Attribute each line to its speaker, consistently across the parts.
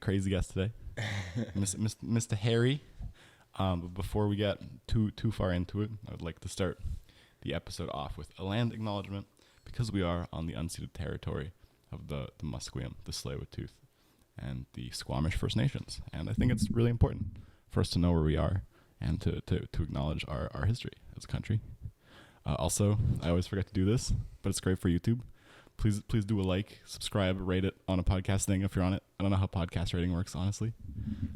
Speaker 1: crazy guest today, Mr. Harry. But before we get too far into it, I would like to start the episode off with a land acknowledgement because we are on the unceded territory of the Musqueam, the Tsleil-Waututh, and the Squamish First Nations. And I think it's really important for us to know where we are and to acknowledge our history as a country. Also, I always forget to do this, but it's great for YouTube. Please do a like, subscribe, rate it on a podcast thing if you're on it. I don't know how podcast rating works, honestly.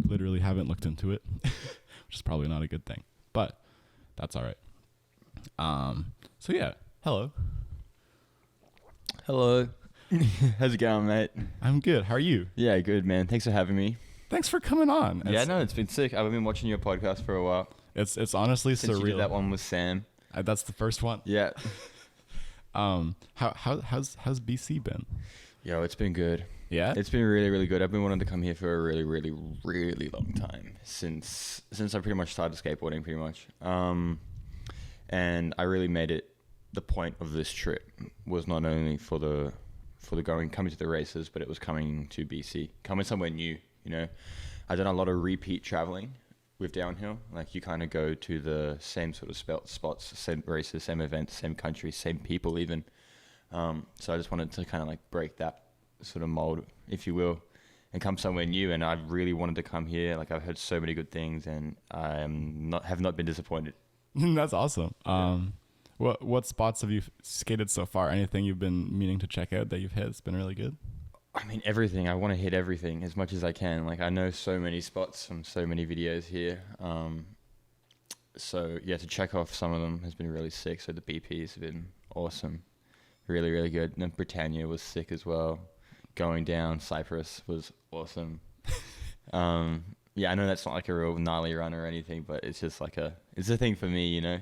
Speaker 1: Literally haven't looked into it, which is probably not a good thing, but that's all right. So yeah, hello.
Speaker 2: Hello. How's it going, mate?
Speaker 1: I'm good. How are you?
Speaker 2: Yeah, good, man. Thanks for having me.
Speaker 1: Thanks for coming on.
Speaker 2: It's been sick. I've been watching your podcast for a while.
Speaker 1: It's honestly
Speaker 2: Since
Speaker 1: surreal.
Speaker 2: you did that one with Sam.
Speaker 1: That's the first one.
Speaker 2: Yeah.
Speaker 1: How's BC been?
Speaker 2: Yo, it's been good.
Speaker 1: Yeah?
Speaker 2: It's been really, really good. I've been wanting to come here for a really, really, really long time. Since I pretty much started skateboarding, pretty much. And I really made it the point of this trip was not only for the coming to the races, but it was coming to BC, coming somewhere new. You know, I've done a lot of repeat traveling with downhill. Like you kind of go to the same sort of spots, same races, same events, same countries, same people even. So I just wanted to kind of like break that sort of mold, if you will, and come somewhere new. And I really wanted to come here. Like I've heard so many good things, and I have not been disappointed.
Speaker 1: That's awesome. What spots have you skated so far? Anything you've been meaning to check out that you've hit? It's been really good.
Speaker 2: I mean, everything. I want to hit everything as much as I can. Like I know so many spots from so many videos here. So yeah, to check off some of them has been really sick. So the BPs have been awesome, really, really good. And then Britannia was sick as well. Going down Cyprus was awesome. Yeah, I know that's not like a real gnarly run or anything, but it's just like it's a thing for me, you know.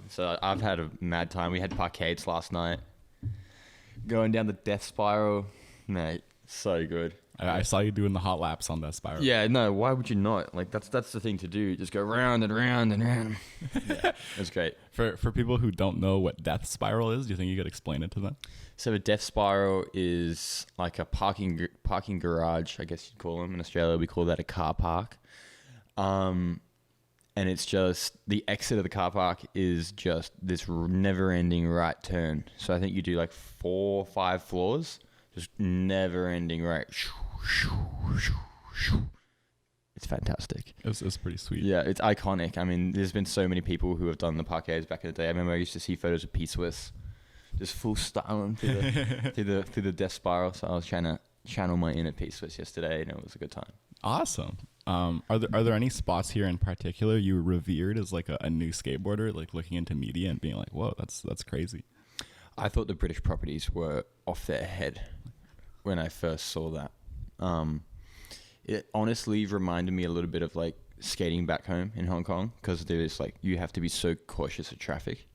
Speaker 2: So I've had a mad time. We had parkades last night. Going down the death spiral, mate, so good.
Speaker 1: I saw you doing the hot laps on that spiral.
Speaker 2: Yeah, no, why would you not? Like that's the thing to do. Just go round and round and round. Yeah, it's great.
Speaker 1: For people who don't know what death spiral is, do you think you could explain it to them?
Speaker 2: So a death spiral is like a parking garage, I guess you'd call them. In Australia, we call that a car park. And it's just the exit of the car park is just this never-ending right turn. So I think you do like 4 or 5 floors, just never-ending right. It's fantastic.
Speaker 1: It's pretty sweet.
Speaker 2: Yeah, it's iconic. I mean, there's been so many people who have done the parkades back in the day. I remember I used to see photos of P-Swiss just full styling through the death spiral. So I was trying to channel my inner P-Swiss yesterday, and it was a good time.
Speaker 1: Awesome. Are there any spots here in particular you revered as like a new skateboarder, like looking into media and being like, whoa, that's crazy?
Speaker 2: I thought the British properties were off their head when I first saw that. It honestly reminded me a little bit of like skating back home in Hong Kong, because there's like, you have to be so cautious of traffic.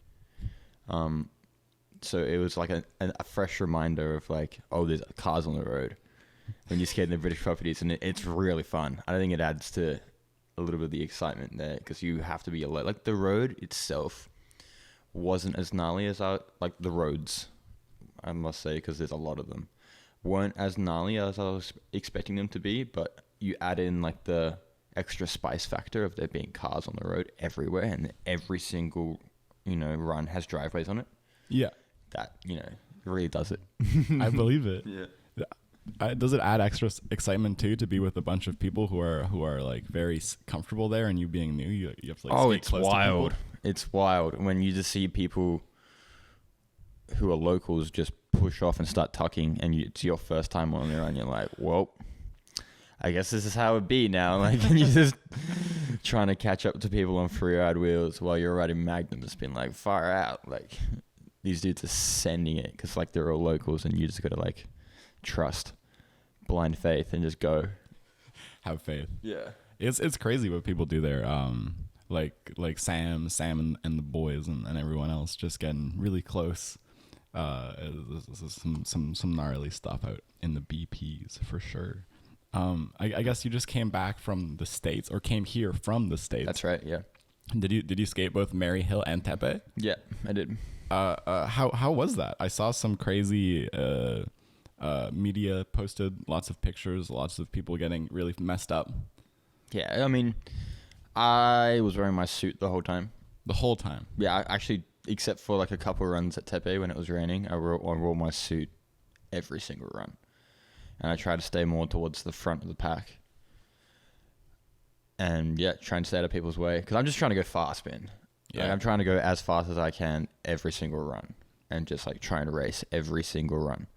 Speaker 2: So it was like a fresh reminder of like, oh, there's cars on the road when you skate in the British properties, and it's really fun. I think it adds to a little bit of the excitement there, because you have to be alert. Like the road itself wasn't as gnarly as like the roads, I must say, because there's a lot of them, weren't as gnarly as I was expecting them to be. But you add in like the extra spice factor of there being cars on the road everywhere, and every single, run has driveways on it.
Speaker 1: Yeah.
Speaker 2: That, really does it.
Speaker 1: I believe it.
Speaker 2: Yeah.
Speaker 1: Does it add extra excitement too to be with a bunch of people who are like very comfortable there, and you being new, you have to like skate
Speaker 2: it's
Speaker 1: close
Speaker 2: wild.
Speaker 1: to people?
Speaker 2: It's wild when you just see people who are locals just push off and start tucking, and it's your first time on there, and you're like, well, I guess this is how it be now. Like, and you're just trying to catch up to people on free-ride wheels while you're riding Magnum, just being like, far out. Like, these dudes are sending it because like they're all locals, and you just got to like trust, blind faith, and just go.
Speaker 1: Have faith.
Speaker 2: Yeah.
Speaker 1: It's crazy what people do there. Like Sam and the boys and everyone else just getting really close. Some gnarly stuff out in the BPs for sure. I guess you just came back from the States, or came here from the States.
Speaker 2: That's right. Yeah.
Speaker 1: Did you skate both Mary Hill and Tepe?
Speaker 2: Yeah, I did.
Speaker 1: How was that? I saw some crazy Media posted lots of pictures, lots of people getting really messed up.
Speaker 2: Yeah, I mean, I was wearing my suit the whole time.
Speaker 1: The whole time.
Speaker 2: Yeah, I actually, except for like a couple runs at Tepe when it was raining, I wore my suit every single run. And I tried to stay more towards the front of the pack. And yeah, trying to stay out of people's way. Because I'm just trying to go fast, man.
Speaker 1: Yeah.
Speaker 2: Like, I'm trying to go as fast as I can every single run. And just like trying to race every single run.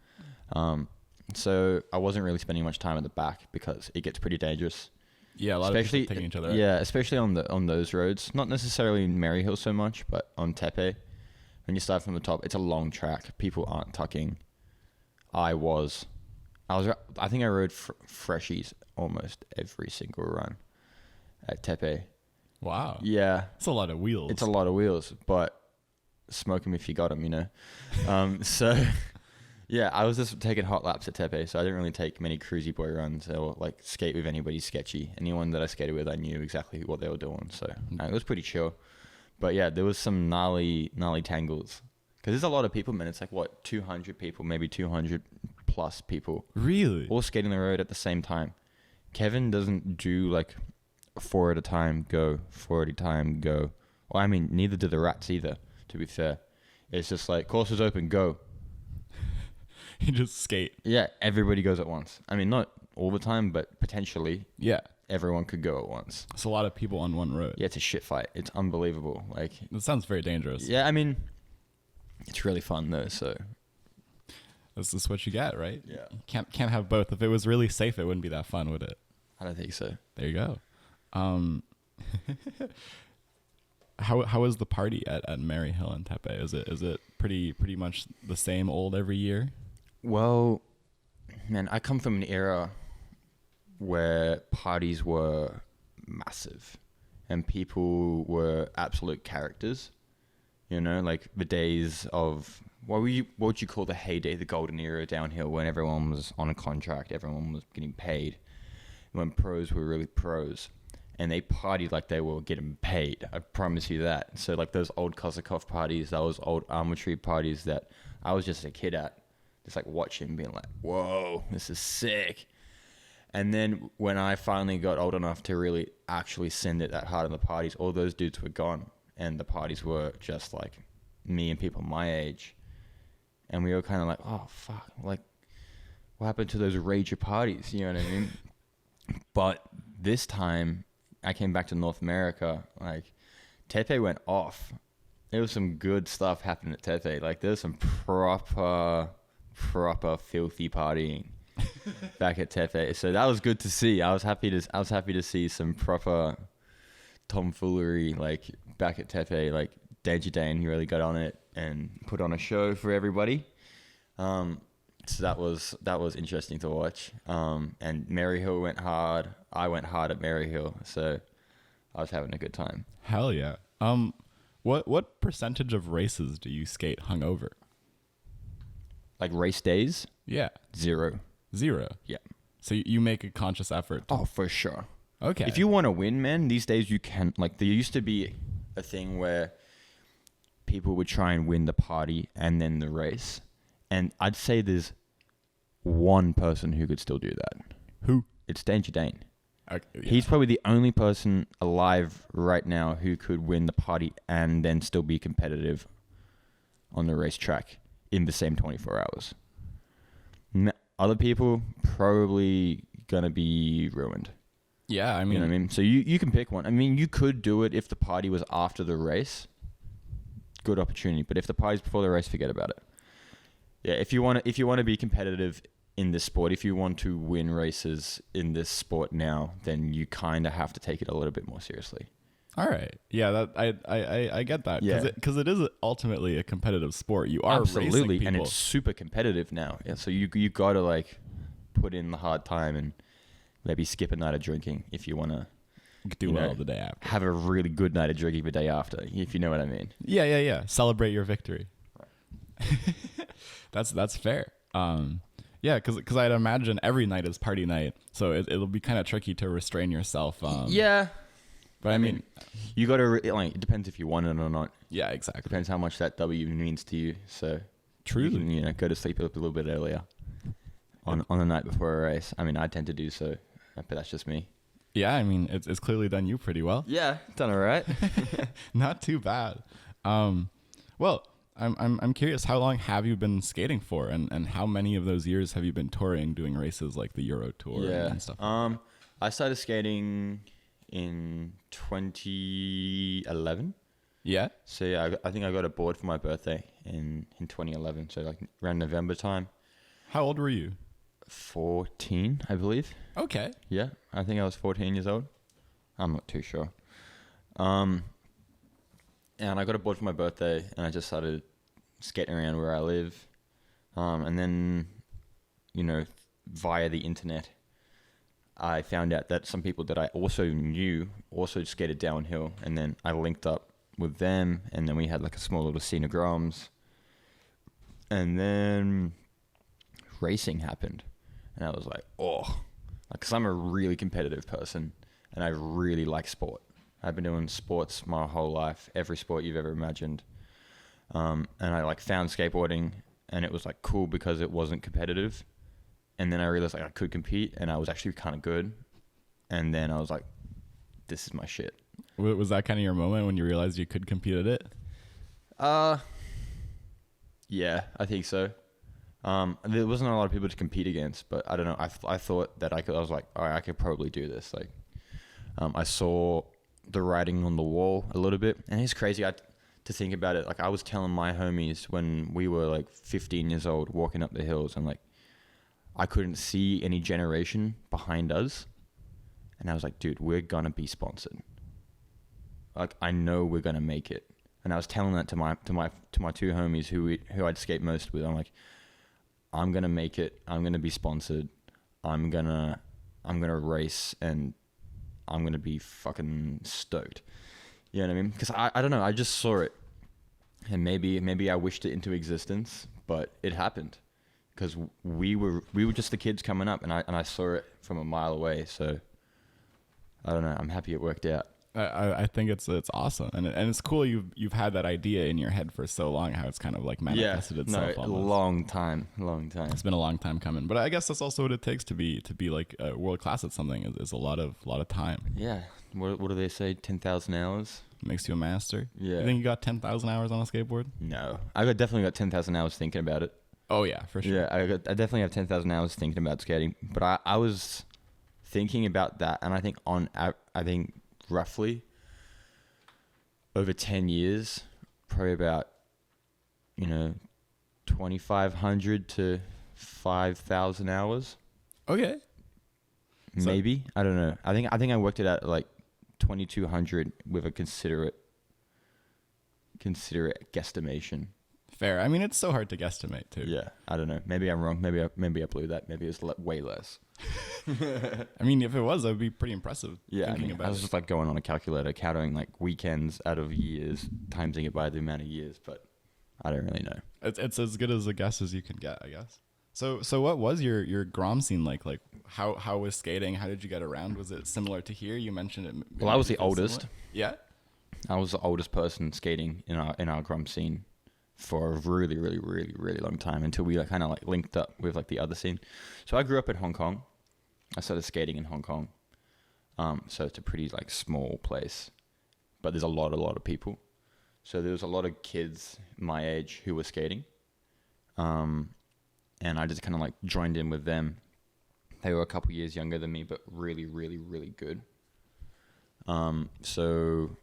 Speaker 2: So I wasn't really spending much time at the back because it gets pretty dangerous.
Speaker 1: Yeah, a lot of people taking each other out.
Speaker 2: Yeah, especially on those roads. Not necessarily in Maryhill so much, but on Tepe. When you start from the top, it's a long track. People aren't tucking. I think I rode freshies almost every single run at Tepe.
Speaker 1: Wow.
Speaker 2: Yeah.
Speaker 1: It's a lot of wheels.
Speaker 2: It's a lot of wheels, but smoke them if you got them, you know. So, yeah, I was just taking hot laps at Tepe, so I didn't really take many cruisy boy runs or like skate with anybody sketchy. Anyone that I skated with, I knew exactly what they were doing, so it was pretty chill. But yeah, there was some gnarly tangles. Because there's a lot of people, man. It's like, 200 people, maybe 200 plus people.
Speaker 1: Really?
Speaker 2: All skating the road at the same time. Kevin doesn't do like 4 at a time, go, 4 at a time, go. Well, I mean, neither do the rats either, to be fair. It's just like, course is open, go.
Speaker 1: You just skate.
Speaker 2: Yeah, everybody goes at once. I mean, not all the time, but potentially.
Speaker 1: Yeah.
Speaker 2: Everyone could go at once.
Speaker 1: It's a lot of people on one road.
Speaker 2: Yeah, it's a shit fight. It's unbelievable. Like,
Speaker 1: That sounds very dangerous.
Speaker 2: yeah, I mean, it's really fun though, so.
Speaker 1: This is what you get, right?
Speaker 2: Yeah.
Speaker 1: Can't have both. If it was really safe, it wouldn't be that fun, would it?
Speaker 2: I don't think so.
Speaker 1: There you go. How is the party at Maryhill and Tepe? Is it pretty much the same old every year?
Speaker 2: Well, man, I come from an era where parties were massive and people were absolute characters. You know, like the days of what would you call the heyday, the golden era downhill, when everyone was on a contract, everyone was getting paid, when pros were really pros, and they partied like they were getting paid. I promise you that. So like those old Kozakov parties, those old armatry parties that I was just a kid at, just like watching, being like, whoa, this is sick. And then when I finally got old enough to really actually send it that hard in the parties, all those dudes were gone. And the parties were just like me and people my age. And we were kind of like, oh, fuck. Like, what happened to those rager parties? You know what I mean? But this time, I came back to North America. Like, Tepe went off. There was some good stuff happening at Tepe. Like, there was some proper filthy partying back at Tepe. So that was good to see. I was happy to see some proper tomfoolery like back at Tepe. Like Danger Dane, he really got on it and put on a show for everybody. So that was interesting to watch. And Maryhill went hard. I went hard at Maryhill, so I was having a good time.
Speaker 1: Hell yeah. What percentage of races do you skate hungover?
Speaker 2: Like race days?
Speaker 1: Yeah.
Speaker 2: 0.
Speaker 1: Yeah. So you make a conscious effort.
Speaker 2: Oh, for sure.
Speaker 1: Okay.
Speaker 2: If you want to win, man, these days you can. Like, there used to be a thing where people would try and win the party and then the race. And I'd say there's one person who could still do that.
Speaker 1: Who?
Speaker 2: It's Danger Dane.
Speaker 1: Okay, yeah.
Speaker 2: He's probably the only person alive right now who could win the party and then still be competitive on the racetrack in the same 24 hours. Other people probably gonna be ruined.
Speaker 1: Yeah, I mean,
Speaker 2: You know what I mean? So you can pick one. I mean, you could do it if the party was after the race. Good opportunity. But if the party's before the race, forget about it. Yeah, if you want to be competitive in this sport, if you want to win races in this sport now, then you kind of have to take it a little bit more seriously.
Speaker 1: all right. Yeah, that I get that.
Speaker 2: Yeah.
Speaker 1: Because it is ultimately a competitive sport. You are racing
Speaker 2: Absolutely,
Speaker 1: people.
Speaker 2: and it's super competitive now. Yeah, so you got to like put in the hard time and maybe skip a night of drinking if you want to
Speaker 1: do well the day after.
Speaker 2: have a really good night of drinking the day after, if you know what I mean.
Speaker 1: Yeah. Celebrate your victory. Right. That's fair. Yeah, because I'd imagine every night is party night, so it'll be kind of tricky to restrain yourself.
Speaker 2: Yeah,
Speaker 1: but I mean,
Speaker 2: you got to like. It depends if you want it or not.
Speaker 1: yeah, exactly.
Speaker 2: Depends how much that W means to you. So
Speaker 1: Truly.
Speaker 2: you can, go to sleep a little bit earlier. on the night before a race. I mean, I tend to do so, but that's just me.
Speaker 1: Yeah, I mean, it's clearly done you pretty well.
Speaker 2: Yeah, done all right.
Speaker 1: Not too bad. Well, I'm curious, how long have you been skating for, and how many of those years have you been touring, doing races like the Euro Tour and stuff?
Speaker 2: I started skating in 2011.
Speaker 1: Yeah.
Speaker 2: So yeah, I think I got a board for my birthday in 2011. So like around November time.
Speaker 1: How old were you?
Speaker 2: 14, I believe.
Speaker 1: Okay.
Speaker 2: Yeah, I think I was 14 years old. I'm not too sure. And I got a board for my birthday, and I just started skating around where I live. And then, via the internet, I found out that some people that I also knew also skated downhill, and then I linked up with them, and then we had like a small little scene of Groms. And then racing happened, and I was like, because I'm a really competitive person, and I really like sport. I've been doing sports my whole life, every sport you've ever imagined. And I like found skateboarding, and it was like cool because it wasn't competitive. And then I realized like I could compete, and I was actually kind of good. And then I was like, this is my shit.
Speaker 1: Was that kind of your moment when you realized you could compete at it?
Speaker 2: Yeah, I think so. There wasn't a lot of people to compete against, but I don't know. I thought that I was like, all right, I could probably do this. Like, I saw the writing on the wall a little bit, and it's crazy to think about it. Like, I was telling my homies when we were like 15 years old, walking up the hills, and like, I couldn't see any generation behind us, and I was like, dude, we're gonna be sponsored. Like, I know we're gonna make it. And I was telling that to my two homies who I'd skate most with. I'm like, I'm gonna make it. I'm gonna be sponsored. I'm gonna race, and I'm gonna be fucking stoked. You know what I mean? Because I don't know. I just saw it, and maybe I wished it into existence, but it happened. Because we were just the kids coming up, and I saw it from a mile away. So I don't know. I'm happy it worked out.
Speaker 1: I think it's awesome, and it's cool you've had that idea in your head for so long, how it's kind of like manifested itself.
Speaker 2: No,
Speaker 1: almost.
Speaker 2: long time.
Speaker 1: It's been a long time coming, but I guess that's also what it takes to be like world class at something is a lot of time.
Speaker 2: Yeah. What do they say? 10,000 hours
Speaker 1: makes you a master.
Speaker 2: Yeah.
Speaker 1: You think you got 10,000 hours on a skateboard?
Speaker 2: No, I definitely got 10,000 hours thinking about it.
Speaker 1: Oh yeah, for sure.
Speaker 2: Yeah, I definitely have 10,000 hours thinking about skating, but I was thinking about that, and I think roughly over 10 years, probably about 2,500 to 5,000 hours.
Speaker 1: Okay.
Speaker 2: Maybe. I don't know. I think I worked it out at like 2,200 with a considerate guesstimation.
Speaker 1: Fair. I mean, it's so hard to guesstimate too.
Speaker 2: Yeah, I don't know. Maybe I'm wrong. Maybe I blew that. Maybe it's way less.
Speaker 1: I mean, if it was, that would be pretty impressive.
Speaker 2: Yeah, I was just like going on a calculator, counting like weekends out of years, timesing it by the amount of years, but I don't really know.
Speaker 1: It's as good as a guess as you can get, I guess. So what was your Grom scene like? Like how was skating? How did you get around? Was it similar to here? You mentioned it.
Speaker 2: Well, I was the oldest.
Speaker 1: Similar? Yeah.
Speaker 2: I was the oldest person skating in our Grom scene for a really, really, really, really long time until we kind of like linked up with like the other scene. So I grew up in Hong Kong. I started skating in Hong Kong. So it's a pretty like small place, but there's a lot of people. So there was a lot of kids my age who were skating. And I just kind of like joined in with them. They were a couple years younger than me, but really, really, really good. So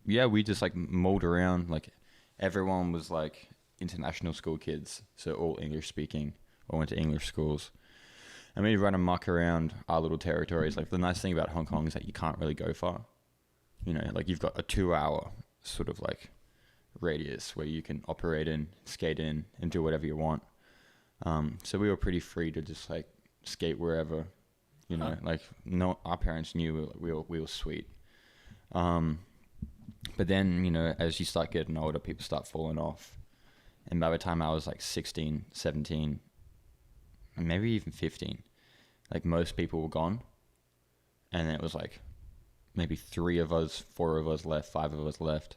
Speaker 2: yeah, we just like mulled around. Like everyone was like international school kids. So all English speaking, all went to English schools. And we run amok around our little territories. Like the nice thing about Hong Kong is that you can't really go far. Like you've got a 2-hour sort of like radius where you can operate in, skate in, and do whatever you want. So we were pretty free to just like skate wherever, like no, our parents knew we were sweet. But then, as you start getting older, people start falling off. And by the time I was like 16, 17, and maybe even 15, like most people were gone. And then it was like maybe 3 of us, 4 of us left, 5 of us left.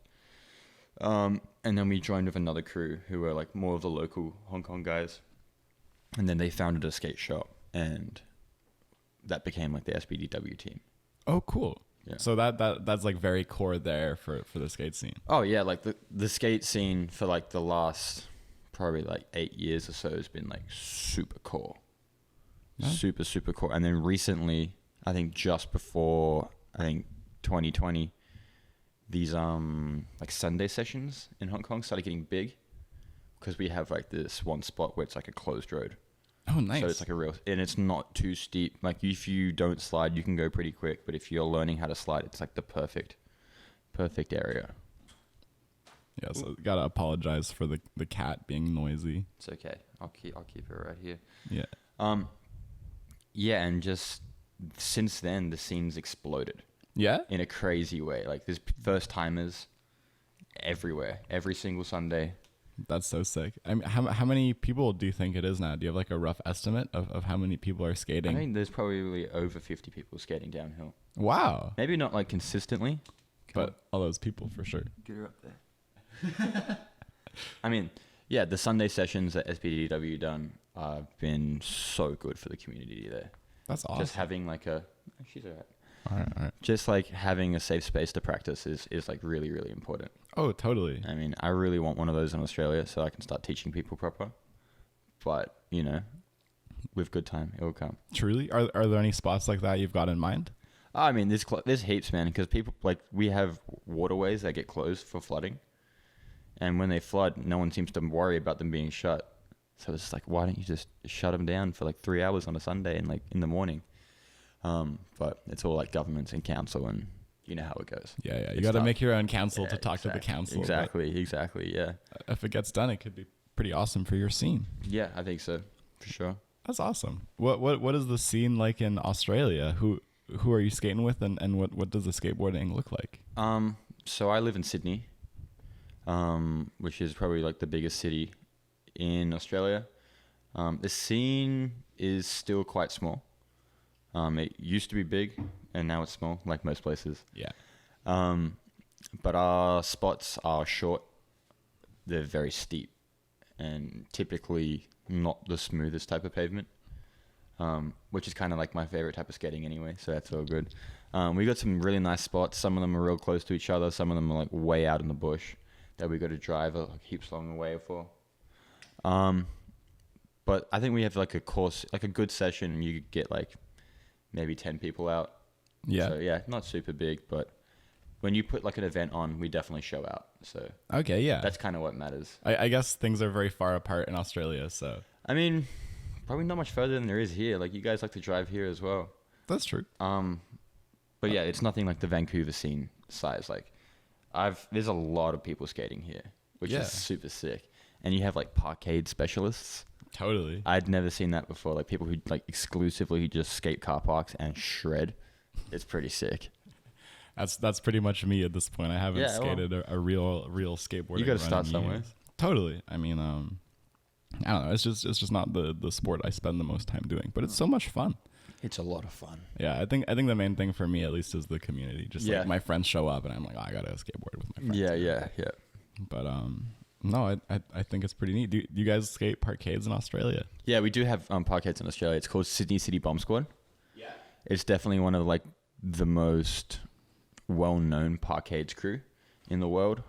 Speaker 2: And then we joined with another crew who were like more of the local Hong Kong guys. and then they founded a skate shop, and that became like the SBDW team.
Speaker 1: Oh, cool.
Speaker 2: Yeah.
Speaker 1: So that's like very core there for the skate scene.
Speaker 2: Oh yeah, like the skate scene for like the last probably like 8 years or so has been like super core. Yeah. Super core. And then recently, I think just before 2020, these like Sunday sessions in Hong Kong started getting big, because we have like this one spot where it's like a closed road.
Speaker 1: Oh, nice.
Speaker 2: So it's like and it's not too steep. Like if you don't slide, you can go pretty quick. But if you're learning how to slide, it's like the perfect area.
Speaker 1: Yeah, so gotta apologize for the cat being noisy.
Speaker 2: It's okay. I'll keep it right here.
Speaker 1: Yeah.
Speaker 2: Yeah, and just since then the scene's exploded.
Speaker 1: Yeah?
Speaker 2: In a crazy way. Like there's first timers everywhere, every single Sunday.
Speaker 1: That's so sick. I mean, how many people do you think it is now? Do you have like a rough estimate of how many people are skating?
Speaker 2: I think there's probably over 50 people skating downhill.
Speaker 1: Wow.
Speaker 2: Maybe not like consistently,
Speaker 1: but all those people for sure.
Speaker 2: Get her up there. I mean, yeah, the Sunday sessions that SBDW done have been so good for the community there.
Speaker 1: That's awesome.
Speaker 2: Just having like she's alright.
Speaker 1: All right.
Speaker 2: Just like having a safe space to practice is like really, really important.
Speaker 1: Oh, totally.
Speaker 2: I mean, I really want one of those in Australia so I can start teaching people proper. But, with good time, it will come.
Speaker 1: Truly? Are there any spots like that you've got in mind?
Speaker 2: I mean, there's heaps, man, because people, like, we have waterways that get closed for flooding. And when they flood, no one seems to worry about them being shut. So it's like, why don't you just shut them down for like 3 hours on a Sunday and like in the morning? But it's all like governments and council, and you know how it goes.
Speaker 1: Yeah. You got to make your own council to talk to the council.
Speaker 2: Exactly. Yeah.
Speaker 1: If it gets done, it could be pretty awesome for your scene.
Speaker 2: Yeah, I think so, for sure.
Speaker 1: That's awesome. What is the scene like in Australia? Who are you skating with, and what does the skateboarding look like?
Speaker 2: So I live in Sydney, which is probably like the biggest city in Australia. The scene is still quite small. It used to be big, and now it's small, like most places.
Speaker 1: Yeah.
Speaker 2: But our spots are short. They're very steep, and typically not the smoothest type of pavement, which is kind of like my favorite type of skating anyway, so that's all good. We got some really nice spots. Some of them are real close to each other. Some of them are like way out in the bush that we got to drive like heaps long way for. But I think we have like a course, like a good session, and you could get like maybe 10 people out.
Speaker 1: Yeah.
Speaker 2: So yeah, not super big, but when you put like an event on, we definitely show out. So
Speaker 1: okay, yeah,
Speaker 2: that's kind of what matters.
Speaker 1: I guess things are very far apart in Australia, so
Speaker 2: I mean, probably not much further than there is here. Like you guys like to drive here as well.
Speaker 1: That's true.
Speaker 2: But yeah, it's nothing like the Vancouver scene size. Like there's a lot of people skating here, which is super sick. And you have like parkade specialists.
Speaker 1: Totally.
Speaker 2: I'd never seen that before. Like people who like exclusively just skate car parks and shred. It's pretty sick.
Speaker 1: That's pretty much me at this point. I haven't skated a real skateboarding.
Speaker 2: You got to start somewhere.
Speaker 1: Totally. I mean, I don't know. It's just not the sport I spend the most time doing, but it's so much fun.
Speaker 2: It's a lot of fun.
Speaker 1: Yeah, I think the main thing for me at least is the community. Just like my friends show up and I'm like, oh, I gotta skateboard with my friends.
Speaker 2: Yeah.
Speaker 1: But no, I think it's pretty neat. Do you guys skate parkades in Australia?
Speaker 2: Yeah, we do have parkades in Australia. It's called Sydney City Bomb Squad. Yeah. It's definitely one of like the most well-known parkades crew in the world.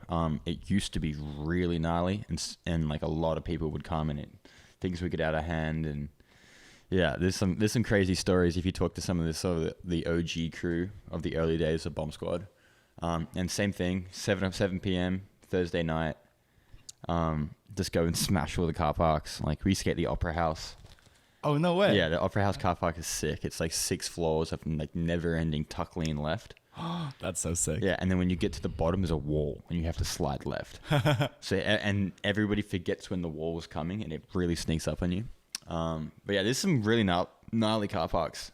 Speaker 2: It used to be really gnarly, and like a lot of people would come, and things would get out of hand. And yeah, there's some crazy stories if you talk to some of the OG crew of the early days of Bomb Squad. And same thing, 7 p.m. Thursday night. Just go and smash all the car parks. Like we skate the Opera House.
Speaker 1: Oh, no way.
Speaker 2: Yeah, the Opera House car park is sick. It's like 6 floors of like never-ending tuck lane left.
Speaker 1: That's so sick.
Speaker 2: Yeah, and then when you get to the bottom, there's a wall, and you have to slide left. So and everybody forgets when the wall is coming, and it really sneaks up on you. But yeah, there's some really gnarly car parks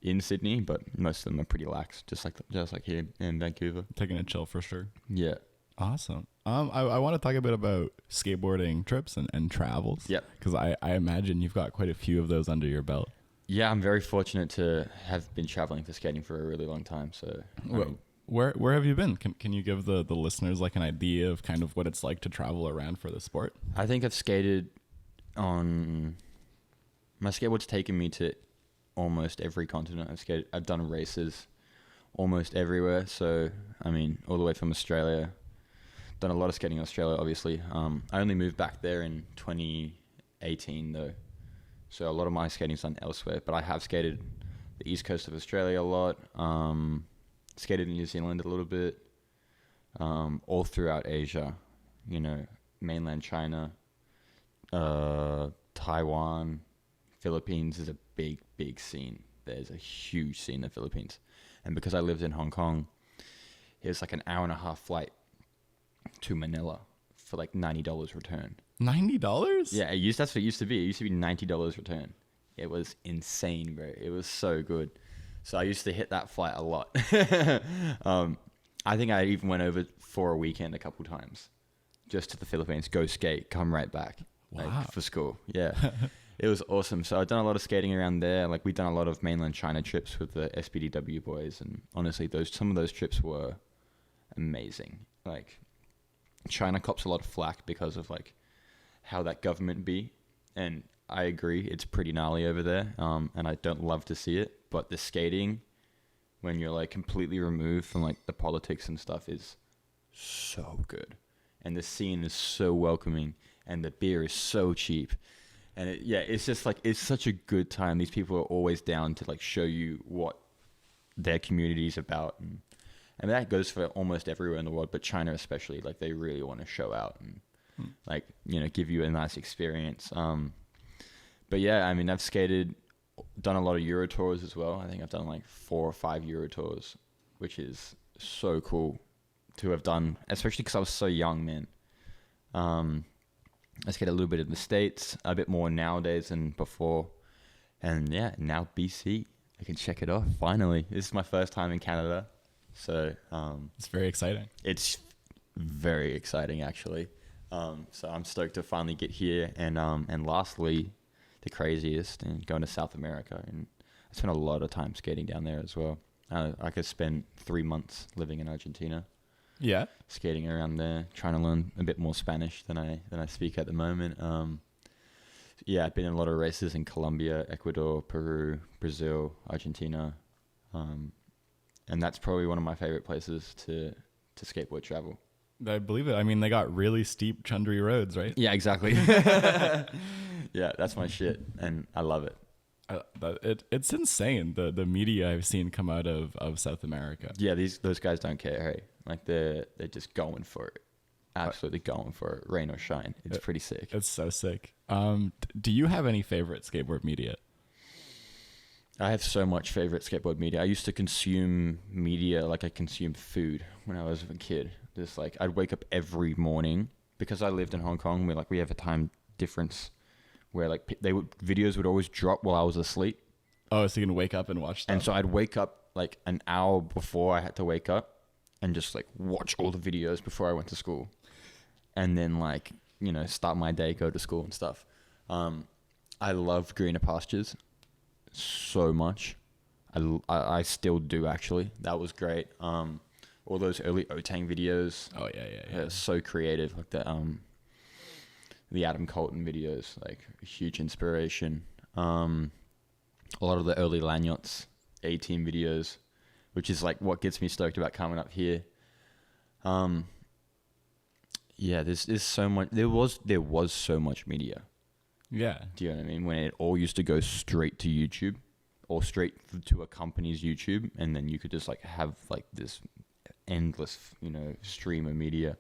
Speaker 2: in Sydney, but most of them are pretty lax, just like here in Vancouver.
Speaker 1: Taking a chill for sure.
Speaker 2: Yeah.
Speaker 1: Awesome. I want to talk a bit about skateboarding trips and travels.
Speaker 2: Yep.
Speaker 1: Because I imagine you've got quite a few of those under your belt.
Speaker 2: Yeah, I'm very fortunate to have been traveling for skating for a really long time. So,
Speaker 1: where have you been? Can you give the listeners like an idea of kind of what it's like to travel around for the sport?
Speaker 2: I think I've skated on My skateboard's taken me to almost every continent. I've done races almost everywhere. So, I mean, all the way from Australia. Done a lot of skating in Australia, obviously. I only moved back there in 2018, though. So a lot of my skating's done elsewhere. But I have skated the east coast of Australia a lot. Skated in New Zealand a little bit. All throughout Asia. You know, mainland China, Taiwan, Philippines is a big, big scene. There's a huge scene in the Philippines. And because I lived in Hong Kong, it was like an hour and a half flight to Manila for like $90 return.
Speaker 1: $90?
Speaker 2: Yeah, that's what it used to be. It used to be $90 return. It was insane, bro. It was so good. So I used to hit that flight a lot. I think I even went over for a weekend a couple times, just to the Philippines, go skate, come right back.
Speaker 1: Wow.
Speaker 2: Like, for school. Yeah. It was awesome. So I've done a lot of skating around there. Like, we've done a lot of mainland China trips with the SBDW boys, and honestly, some of those trips were amazing. Like, China cops a lot of flack because of like how that government be, and I agree, it's pretty gnarly over there, and I don't love to see it. But the skating, when you're like completely removed from like the politics and stuff, is so good, and the scene is so welcoming, and the beer is so cheap, and it's just like, it's such a good time. These people are always down to like show you what their community is about, and that goes for almost everywhere in the world, but China especially. Like, they really want to show out and like, you know, give you a nice experience. But yeah, I mean, I've done a lot of Euro tours as well. I think I've done like 4 or 5 Euro tours, which is so cool to have done, especially because I was so young, man. I skate a little bit in the States, a bit more nowadays than before. And yeah, now BC, I can check it off. Finally, this is my first time in Canada. So
Speaker 1: it's very exciting.
Speaker 2: It's very exciting, actually. So I'm stoked to finally get here. And lastly, the craziest, and going to South America. And I spent a lot of time skating down there as well. I could spend 3 months living in Argentina.
Speaker 1: Yeah.
Speaker 2: Skating around there, trying to learn a bit more Spanish than I speak at the moment. Yeah, I've been in a lot of races in Colombia, Ecuador, Peru, Brazil, Argentina. And that's probably one of my favorite places to skateboard travel.
Speaker 1: I believe it. I mean, they got really steep, chundry roads, right?
Speaker 2: Yeah, exactly. Yeah, that's my shit, and I love it.
Speaker 1: It's insane, the media I've seen come out of South America.
Speaker 2: Yeah, those guys don't care, hey? Like, they're just going for it. Absolutely going for it, rain or shine. It's pretty sick.
Speaker 1: It's so sick. Do you have any favorite skateboard media?
Speaker 2: I have so much favorite skateboard media. I used to consume media like I consumed food when I was a kid. Just like, I'd wake up every morning, because I lived in Hong Kong. We have a time difference where like videos would always drop while I was asleep.
Speaker 1: Oh, so you can wake up and watch them.
Speaker 2: And so I'd wake up like an hour before I had to wake up and just like watch all the videos before I went to school, and then like, you know, start my day, go to school and stuff. I love Greener Pastures so much. I still do, actually. That was great. All those early Otang videos.
Speaker 1: Oh yeah.
Speaker 2: So creative. Like the Adam Colton videos, like a huge inspiration. A lot of the early Lanyards A-Team videos, which is like what gets me stoked about coming up here. Yeah, there's so much. There was so much media.
Speaker 1: Yeah.
Speaker 2: Do you know what I mean? When it all used to go straight to YouTube, or straight to a company's YouTube, and then you could just like have like this endless, you know, stream of media.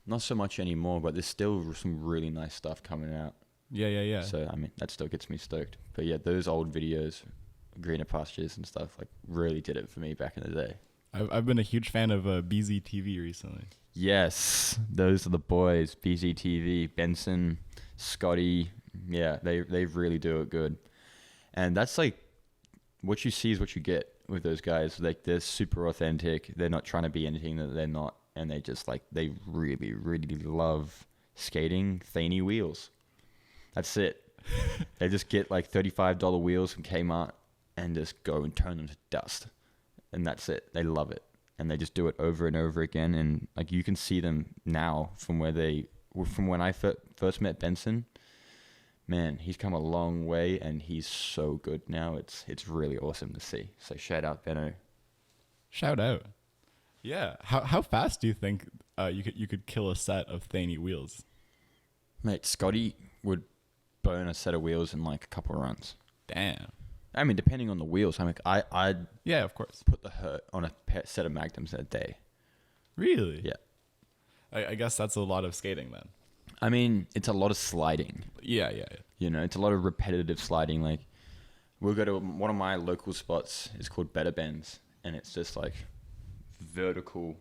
Speaker 2: Not so much anymore, but there's still some really nice stuff coming out.
Speaker 1: Yeah.
Speaker 2: So I mean, that still gets me stoked. But yeah, those old videos, Greener Pastures and stuff, like really did it for me back in the day.
Speaker 1: I've been a huge fan of BZTV recently.
Speaker 2: Yes, those are the boys. BZTV, Benson, Scotty. Yeah, they really do it good. And that's like, what you see is what you get with those guys. Like, they're super authentic. They're not trying to be anything that they're not. And they just like, they really, really love skating Thaney wheels. That's it. They just get like $35 wheels from Kmart and just go and turn them to dust. And that's it. They love it. And they just do it over and over again. And like, you can see them now from when I first met Benson man, he's come a long way and he's so good now. It's really awesome to see. So shout out Benno.
Speaker 1: Shout out. Yeah. How fast do you think you could kill a set of Thaney wheels?
Speaker 2: Mate, Scotty would burn a set of wheels in like a couple of runs.
Speaker 1: Damn.
Speaker 2: I mean, depending on the wheels. I'd
Speaker 1: Yeah, of course.
Speaker 2: put the hurt on a set of Magnums in a day.
Speaker 1: Really?
Speaker 2: Yeah.
Speaker 1: I guess that's a lot of skating then.
Speaker 2: I mean, it's a lot of sliding.
Speaker 1: Yeah.
Speaker 2: You know, it's a lot of repetitive sliding. Like, we'll go to one of my local spots. It's called Better Bends, and it's just like vertical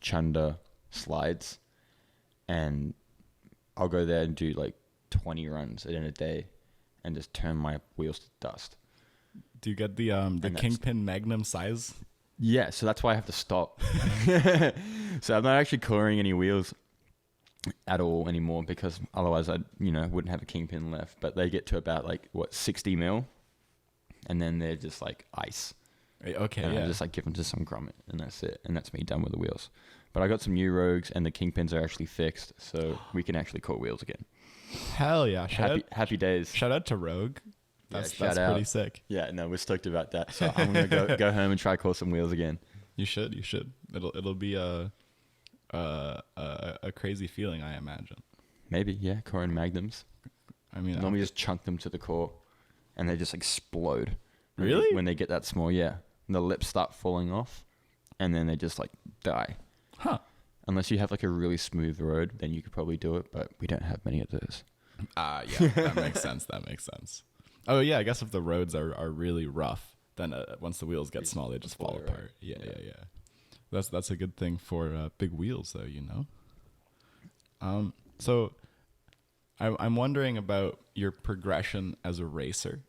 Speaker 2: chunder slides. And I'll go there and do like 20 runs in a day, and just turn my wheels to dust.
Speaker 1: Do you get the Kingpin Magnum size?
Speaker 2: Yeah, so that's why I have to stop. So I'm not actually coring any wheels at all anymore, because otherwise I wouldn't have a Kingpin left. But they get to about 60 mil, and then they're just like ice.
Speaker 1: Okay,
Speaker 2: and
Speaker 1: yeah.
Speaker 2: I just give them to some grommet, and that's it. And that's me done with the wheels. But I got some new Rogues, and the Kingpins are actually fixed, so we can actually core wheels again.
Speaker 1: Hell yeah!
Speaker 2: Happy days.
Speaker 1: Shout out to Rogue. That's
Speaker 2: shout out.
Speaker 1: pretty sick.
Speaker 2: Yeah, no, we're stoked about that. So I'm gonna go home and try core some wheels again.
Speaker 1: You should. It'll be a crazy feeling, I imagine.
Speaker 2: Maybe, yeah, core and Magnums.
Speaker 1: I mean,
Speaker 2: normally just chunk them to the core, and they just explode.
Speaker 1: Really?
Speaker 2: When they get that small, yeah. And the lips start falling off, and then they just die.
Speaker 1: Huh.
Speaker 2: Unless you have a really smooth road, then you could probably do it, but we don't have many of those.
Speaker 1: Yeah, that makes sense. Oh yeah, I guess if the roads are really rough, then once the wheels get small, they just fall apart. Yeah. That's a good thing for big wheels, though. So I'm wondering about your progression as a racer.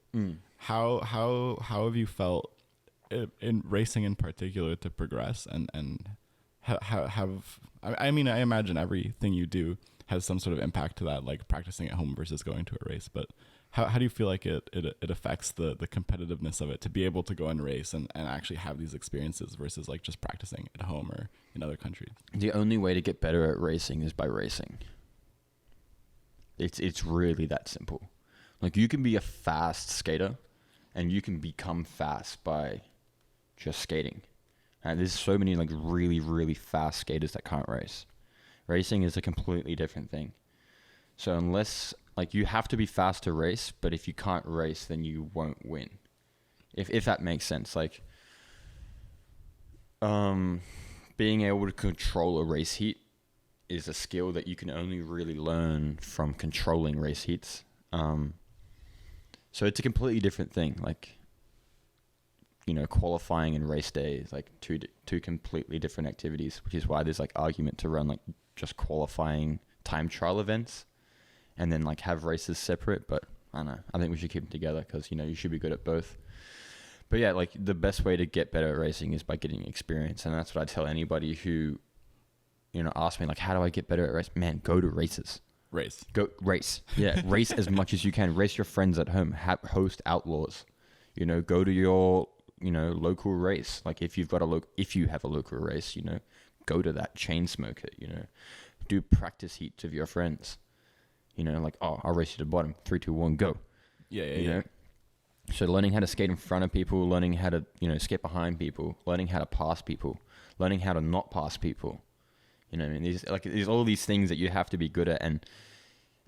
Speaker 1: How have you felt in racing in particular to progress, and I imagine everything you do has some sort of impact to that, like practicing at home versus going to a race. But how do you feel like it affects the competitiveness of it to be able to go and race and actually have these experiences versus just practicing at home or in other countries?
Speaker 2: The only way to get better at racing is by racing. It's really that simple. You can be a fast skater, and you can become fast by just skating. And there's so many really, really fast skaters that can't race. Racing is a completely different thing. So unless you have to be fast to race, but if you can't race, then you won't win. If that makes sense. Being able to control a race heat is a skill that you can only really learn from controlling race heats. So it's a completely different thing. Qualifying and race day is two completely different activities, which is why there's argument to run just qualifying time trial events and then have races separate. But I don't know. I think we should keep them together because, you should be good at both. But yeah, the best way to get better at racing is by getting experience. And that's what I tell anybody who, ask me how do I get better at race? Man, go to races. Go race. Yeah. Race as much as you can. Race your friends at home. Host outlaws. Go to your, local race. If you've got if you have a local race, go to that, chain smoke it, do practice heats of your friends, I'll race you to the bottom, 3, 2, 1, go.
Speaker 1: Yeah.
Speaker 2: So learning how to skate in front of people, learning how to, skate behind people, learning how to pass people, learning how to not pass people. There's all these things that you have to be good at. And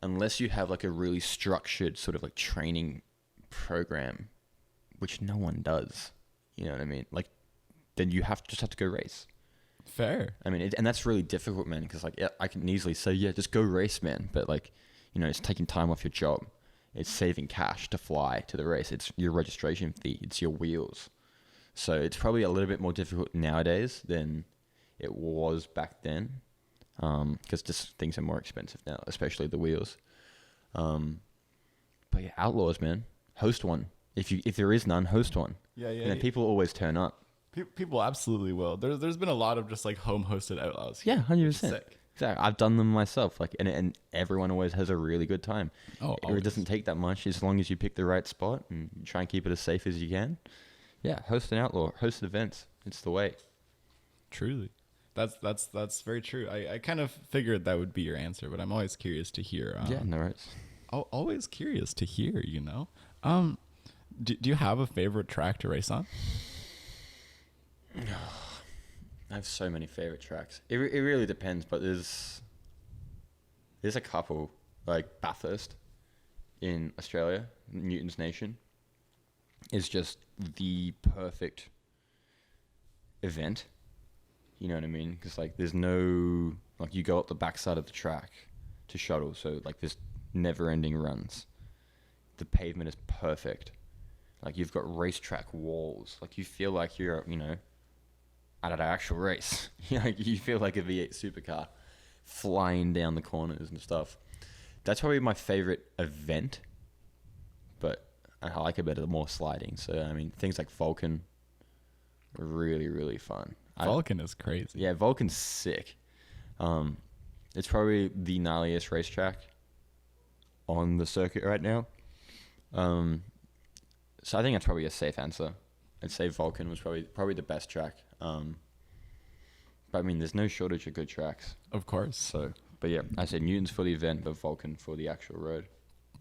Speaker 2: unless you have a really structured sort of training program, which no one does, you know what I mean? Then you just have to go race.
Speaker 1: Fair.
Speaker 2: I mean, and that's really difficult, man, because I can easily say, yeah, just go race, man. But it's taking time off your job. It's saving cash to fly to the race. It's your registration fee. It's your wheels. So it's probably a little bit more difficult nowadays than it was back then, because just things are more expensive now, especially the wheels. But yeah, outlaws, man, host one. If there is none, host one.
Speaker 1: Yeah.
Speaker 2: And then people always turn up.
Speaker 1: People absolutely will. There's been a lot of just home hosted outlaws.
Speaker 2: Yeah, 100%.
Speaker 1: Sick.
Speaker 2: Exactly. I've done them myself. And everyone always has a really good time.
Speaker 1: Oh,
Speaker 2: it doesn't take that much as long as you pick the right spot and try and keep it as safe as you can. Yeah, host an outlaw, host events. It's the way.
Speaker 1: Truly. That's very true. I kind of figured that would be your answer, but I'm always curious to hear.
Speaker 2: Yeah, no worries.
Speaker 1: always curious to hear, you know. Do you have a favorite track to race on?
Speaker 2: I have so many favorite tracks. It really depends, but there's a couple, like Bathurst in Australia, Newton's Nation, is just the perfect event. You know what I mean? Because like there's no, like, you go up the backside of the track to shuttle, so like there's never-ending runs. The pavement is perfect. Like you've got racetrack walls. Like you feel like you're, you know, at an actual race. Like you feel like a V8 supercar flying down the corners and stuff. That's probably my favorite event, but I like it better the more sliding. So I mean, things like Vulcan are really, really fun.
Speaker 1: Vulcan is crazy.
Speaker 2: Yeah, Vulcan's sick. It's probably the gnarliest racetrack on the circuit right now. So I think that's probably a safe answer. I'd say Vulcan was probably the best track. But I mean, there's no shortage of good tracks.
Speaker 1: Of course.
Speaker 2: So, but yeah, I said Newton's for the event, but Vulcan for the actual road.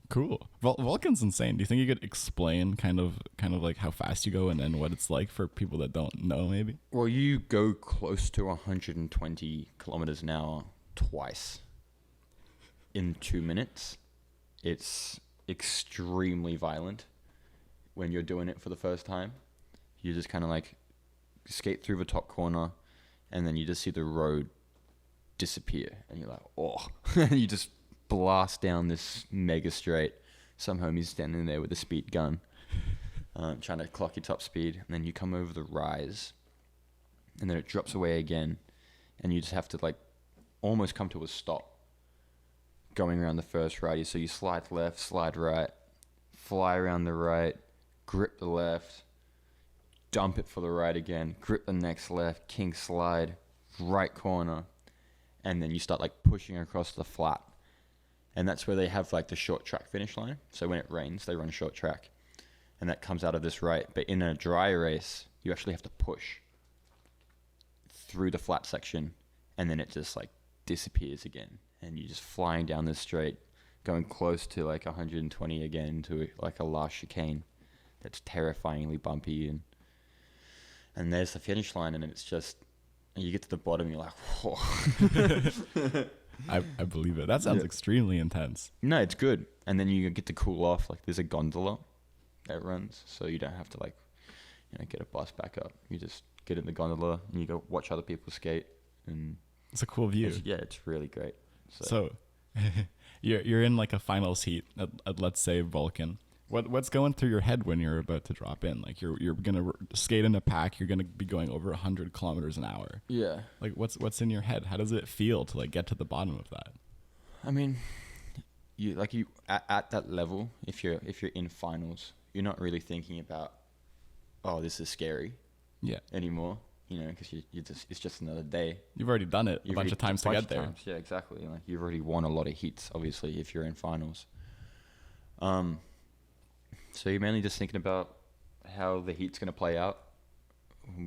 Speaker 1: Cool. Vulcan's insane. Do you think you could explain kind of like how fast you go and what it's like for people that don't know, maybe?
Speaker 2: Well, you go close to 120 kilometers an hour twice in 2 minutes. It's extremely violent when you're doing it for the first time. You just kind of like skate through the top corner, and then you just see the road disappear, and you're like, oh. And you just blast down this mega straight. Some homie's standing there with a speed gun, trying to clock your top speed, and then you come over the rise, and then it drops away again, and you just have to like almost come to a stop going around the first right. So you slide left, slide right, fly around the right, grip the left, dump it for the right again, grip the next left, king slide, right corner, and then you start like pushing across the flat. And that's where they have like the short track finish line. So when it rains, they run short track, and that comes out of this right. But in a dry race, you actually have to push through the flat section, and then it just like disappears again, and you're just flying down this straight, going close to like 120 again to like a last chicane that's terrifyingly bumpy, and there's the finish line, and it's just, you get to the bottom, you're like, whoa.
Speaker 1: I believe it. That sounds extremely intense.
Speaker 2: No, it's good. And then you get to cool off. Like there's a gondola that runs, so you don't have to like, you know, get a bus back up. You just get in the gondola and you go watch other people skate, and
Speaker 1: it's a cool view.
Speaker 2: It's really great.
Speaker 1: So you're in like a finals heat at let's say Vulcan. What's going through your head when you're about to drop in? Like you're gonna skate in a pack. You're gonna be going over 100 kilometers an hour.
Speaker 2: Yeah.
Speaker 1: Like what's in your head? How does it feel to like get to the bottom of that?
Speaker 2: I mean, you at that level, if you're in finals, you're not really thinking about, oh, this is scary.
Speaker 1: Yeah.
Speaker 2: Anymore, you know, because it's just another day.
Speaker 1: You've already done it a bunch of times to get there.
Speaker 2: Yeah, exactly. Like you've already won a lot of heats, obviously, if you're in finals. So you're mainly just thinking about how the heat's going to play out,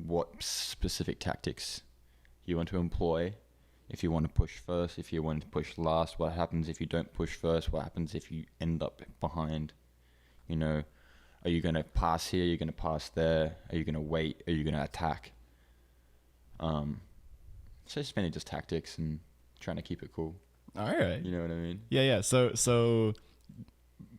Speaker 2: what specific tactics you want to employ, if you want to push first, if you want to push last, what happens if you don't push first, what happens if you end up behind, you know, are you going to pass here, are you going to pass there, are you going to wait, are you going to attack? So it's mainly just tactics and trying to keep it cool.
Speaker 1: All right.
Speaker 2: You know what I mean?
Speaker 1: Yeah. So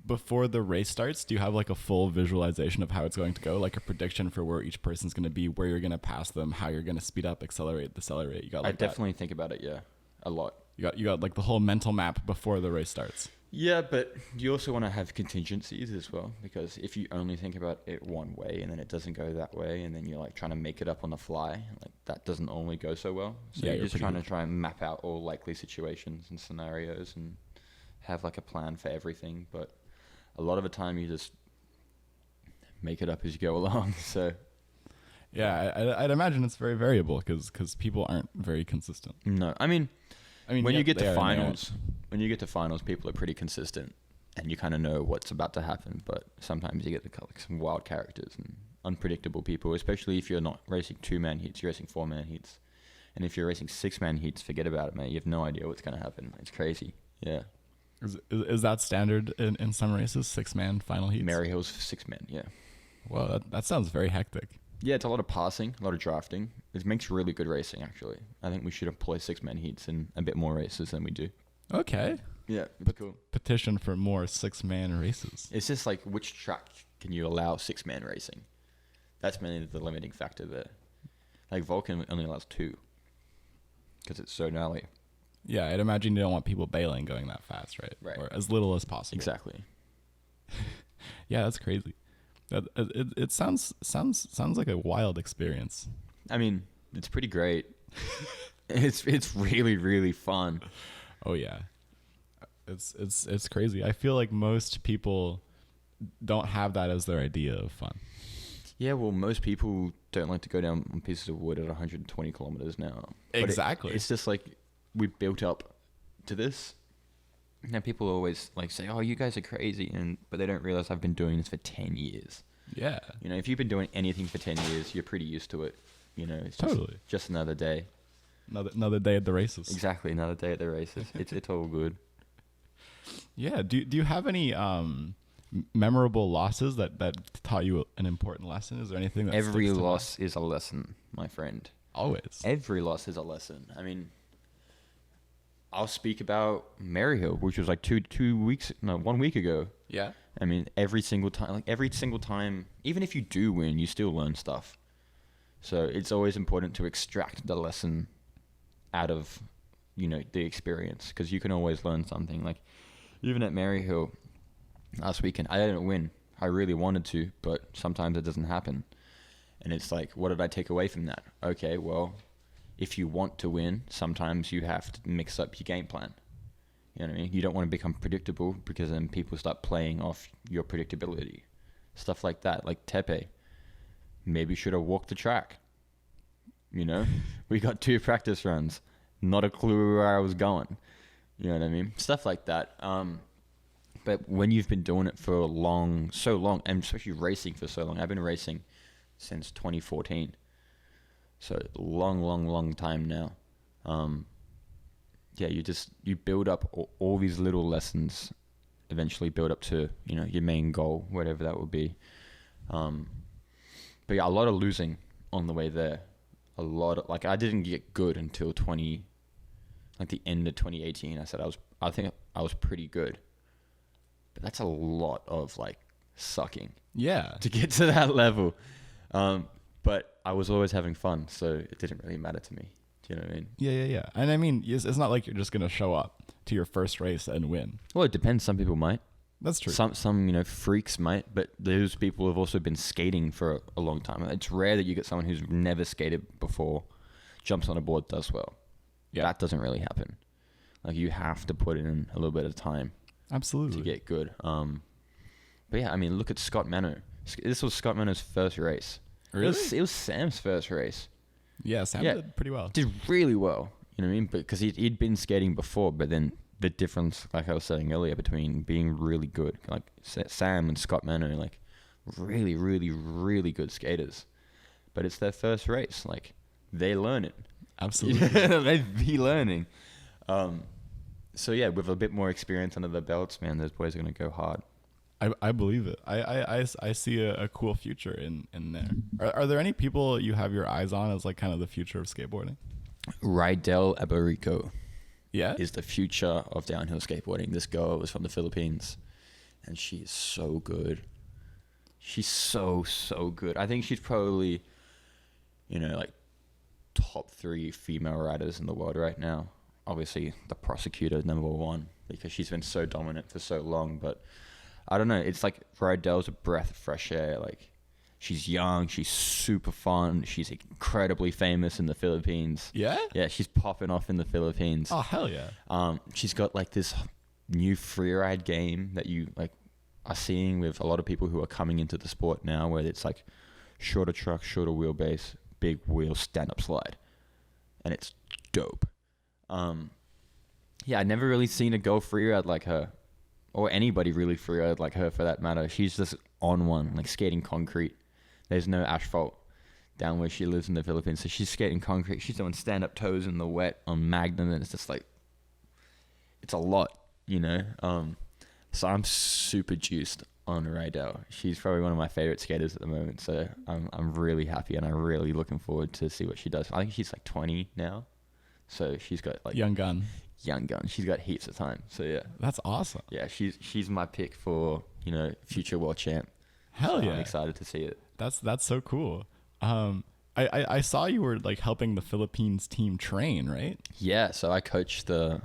Speaker 1: before the race starts, do you have like a full visualization of how it's going to go, like a prediction for where each person's going to be, where you're going to pass them, how you're going to speed up, accelerate, decelerate? You got like
Speaker 2: I definitely think about it, yeah, a lot.
Speaker 1: You got like the whole mental map before the race starts.
Speaker 2: Yeah, but you also want to have contingencies as well, because if you only think about it one way and then it doesn't go that way, and then you're like trying to make it up on the fly, like that doesn't only go so well. So you're just trying to map out all likely situations and scenarios and have like a plan for everything. But a lot of the time you just make it up as you go along. So
Speaker 1: yeah, I'd imagine it's very variable because people aren't very consistent.
Speaker 2: No, I mean when you get to finals, people are pretty consistent, and you kind of know what's about to happen. But sometimes you get like some wild characters and unpredictable people, especially if you're not racing 2-man heats, you're racing 4-man heats. And if you're racing 6-man heats, forget about it, mate. You have no idea what's going to happen. It's crazy. Yeah.
Speaker 1: Is that standard in some races? 6-man final heats.
Speaker 2: Maryhill's 6 men. Yeah.
Speaker 1: Well, that sounds very hectic.
Speaker 2: Yeah, it's a lot of passing, a lot of drafting. It makes really good racing, actually. I think we should employ 6-man heats in a bit more races than we do.
Speaker 1: Okay.
Speaker 2: Yeah, it's cool.
Speaker 1: Petition for more 6-man races.
Speaker 2: It's just like, which track can you allow 6-man racing? That's mainly the limiting factor there. Like Vulcan only allows 2 because it's so gnarly.
Speaker 1: Yeah, I'd imagine you don't want people bailing going that fast, right?
Speaker 2: Right.
Speaker 1: Or as little as possible.
Speaker 2: Exactly.
Speaker 1: Yeah, that's crazy. It sounds like a wild experience.
Speaker 2: I mean, it's pretty great. It's really, really fun.
Speaker 1: Oh yeah. It's crazy. I feel like most people don't have that as their idea of fun.
Speaker 2: Yeah, well, most people don't like to go down on pieces of wood at 120 kilometers now.
Speaker 1: Exactly.
Speaker 2: It's just like we built up to this. Now people always like say, "Oh, you guys are crazy," but they don't realize I've been doing this for 10 years.
Speaker 1: Yeah.
Speaker 2: You know, if you've been doing anything for 10 years, you're pretty used to it. You know, it's
Speaker 1: Totally.
Speaker 2: just another day.
Speaker 1: Another day at the races.
Speaker 2: Exactly, another day at the races. It's all good.
Speaker 1: Yeah. Do you have any memorable losses that taught you an important lesson? Is there anything that
Speaker 2: Every
Speaker 1: sticks to
Speaker 2: loss is a lesson, my friend.
Speaker 1: Always.
Speaker 2: Every loss is a lesson. I mean, I'll speak about Maryhill, which was like 1 week ago.
Speaker 1: Yeah.
Speaker 2: I mean, every single time, even if you do win, you still learn stuff. So it's always important to extract the lesson out of, the experience, because you can always learn something. Like, even at Maryhill last weekend, I didn't win. I really wanted to, but sometimes it doesn't happen. And it's like, what did I take away from that? Okay, well, if you want to win, sometimes you have to mix up your game plan. You know what I mean? You don't want to become predictable, because then people start playing off your predictability. Stuff like that, like Tepe. Maybe should have walked the track. We got 2 practice runs. Not a clue where I was going. You know what I mean? Stuff like that. But when you've been doing it for so long, and especially racing for so long, I've been racing since 2014. So long time now. Yeah, you build up all these little lessons, eventually build up to, your main goal, whatever that would be. But yeah, a lot of losing on the way there. I didn't get good until the end of 2018. I think I was pretty good. But that's a lot of sucking.
Speaker 1: Yeah.
Speaker 2: To get to that level. But I was always having fun, so it didn't really matter to me. Do you know what I mean?
Speaker 1: Yeah. And I mean, it's not like you're just going to show up to your first race and win.
Speaker 2: Well, it depends. Some people might.
Speaker 1: That's true.
Speaker 2: Some freaks might, but those people have also been skating for a long time. It's rare that you get someone who's never skated before, jumps on a board, does well. Yeah. That doesn't really happen. You have to put in a little bit of time.
Speaker 1: Absolutely.
Speaker 2: To get good. But yeah, I mean, look at Scott Mano. This was Scott Mano's first race.
Speaker 1: Really?
Speaker 2: It was Sam's first race.
Speaker 1: Yeah, Sam did pretty well.
Speaker 2: Did really well. You know what I mean? Because he'd been skating before, but then the difference, like I was saying earlier, between being really good, like Sam and Scott Mano, really, really, really good skaters. But it's their first race. They learn it.
Speaker 1: Absolutely.
Speaker 2: They'd be learning. So yeah, with a bit more experience under their belts, man, those boys are going to go hard.
Speaker 1: I believe it. I see a cool future in there. Are there any people you have your eyes on as kind of the future of skateboarding?
Speaker 2: Rydell Abarico.
Speaker 1: Yeah?
Speaker 2: Is the future of downhill skateboarding. This girl is from the Philippines, and she is so good. She's so good. I think she's probably, top 3 female riders in the world right now. Obviously, the prosecutor is number 1 because she's been so dominant for so long. But I don't know. It's like Rydell's a breath of fresh air. She's young. She's super fun. She's incredibly famous in the Philippines.
Speaker 1: Yeah?
Speaker 2: Yeah, she's popping off in the Philippines.
Speaker 1: Oh, hell yeah.
Speaker 2: She's got this new freeride game that you are seeing with a lot of people who are coming into the sport now, where it's shorter truck, shorter wheelbase, big wheel, stand-up slide. And it's dope. Yeah, I've never really seen a girl freeride like her. Or anybody really freeride like her, for that matter. She's just on one, skating concrete. There's no asphalt down where she lives in the Philippines. So she's skating concrete. She's doing stand-up toes in the wet on Magnum. And it's just it's a lot. you know. So I'm super juiced on Rydell. She's probably one of my favorite skaters at the moment. So I'm really happy, and I'm really looking forward to see what she does. I think she's like 20 now, so she's got like
Speaker 1: Young gun.
Speaker 2: She's got heaps of time. So yeah,
Speaker 1: That's awesome.
Speaker 2: yeah, she's my pick for, you know, future world champ.
Speaker 1: Hell
Speaker 2: So
Speaker 1: yeah.
Speaker 2: I'm excited to see it.
Speaker 1: That's so cool. I saw you were like helping the Philippines team train, right?
Speaker 2: Yeah, so I coached the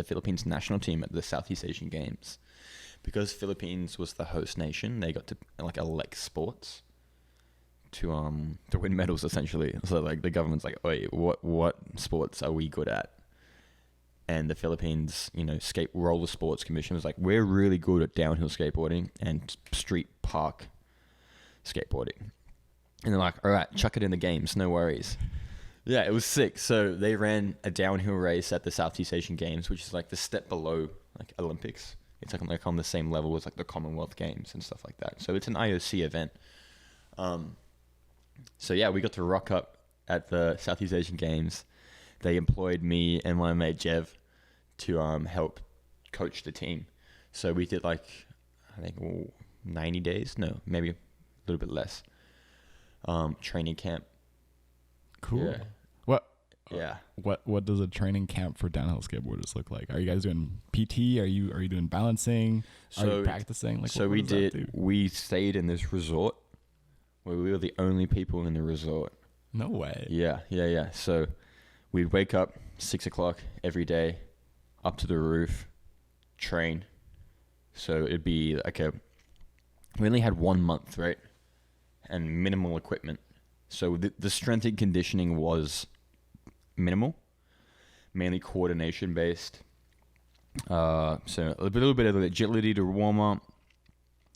Speaker 2: Philippines national team at the Southeast Asian Games. Because Philippines was the host nation, they got to like elect sports to win medals essentially. So like the government's like, wait, what sports are we good at? And the Philippines, you know, roller sports commission was like, we're really good at downhill skateboarding and street park skateboarding. And they're like, all right, chuck it in the games, no worries. Yeah, it was sick. So they ran a downhill race at the Southeast Asian Games, which is like the step below like Olympics. It's like on the same level as like the Commonwealth Games and stuff like that. So it's an IOC event. So yeah, we got to rock up at the Southeast Asian Games. They employed me and my mate Jev to help coach the team. So we did like, I think 90 days, no, maybe a little bit less. Training camp.
Speaker 1: Cool.
Speaker 2: Yeah. Yeah.
Speaker 1: What does a training camp for downhill skateboarders look like? Are you guys doing PT? Are you doing balancing? Are you practicing? Like,
Speaker 2: so we stayed in this resort where we were the only people in the resort.
Speaker 1: No way.
Speaker 2: Yeah. So we'd wake up 6 o'clock every day, up to the roof, train. So it'd be like we only had 1 month, right? And minimal equipment. So the strength and conditioning was minimal, mainly coordination based. So a little bit of agility to warm up,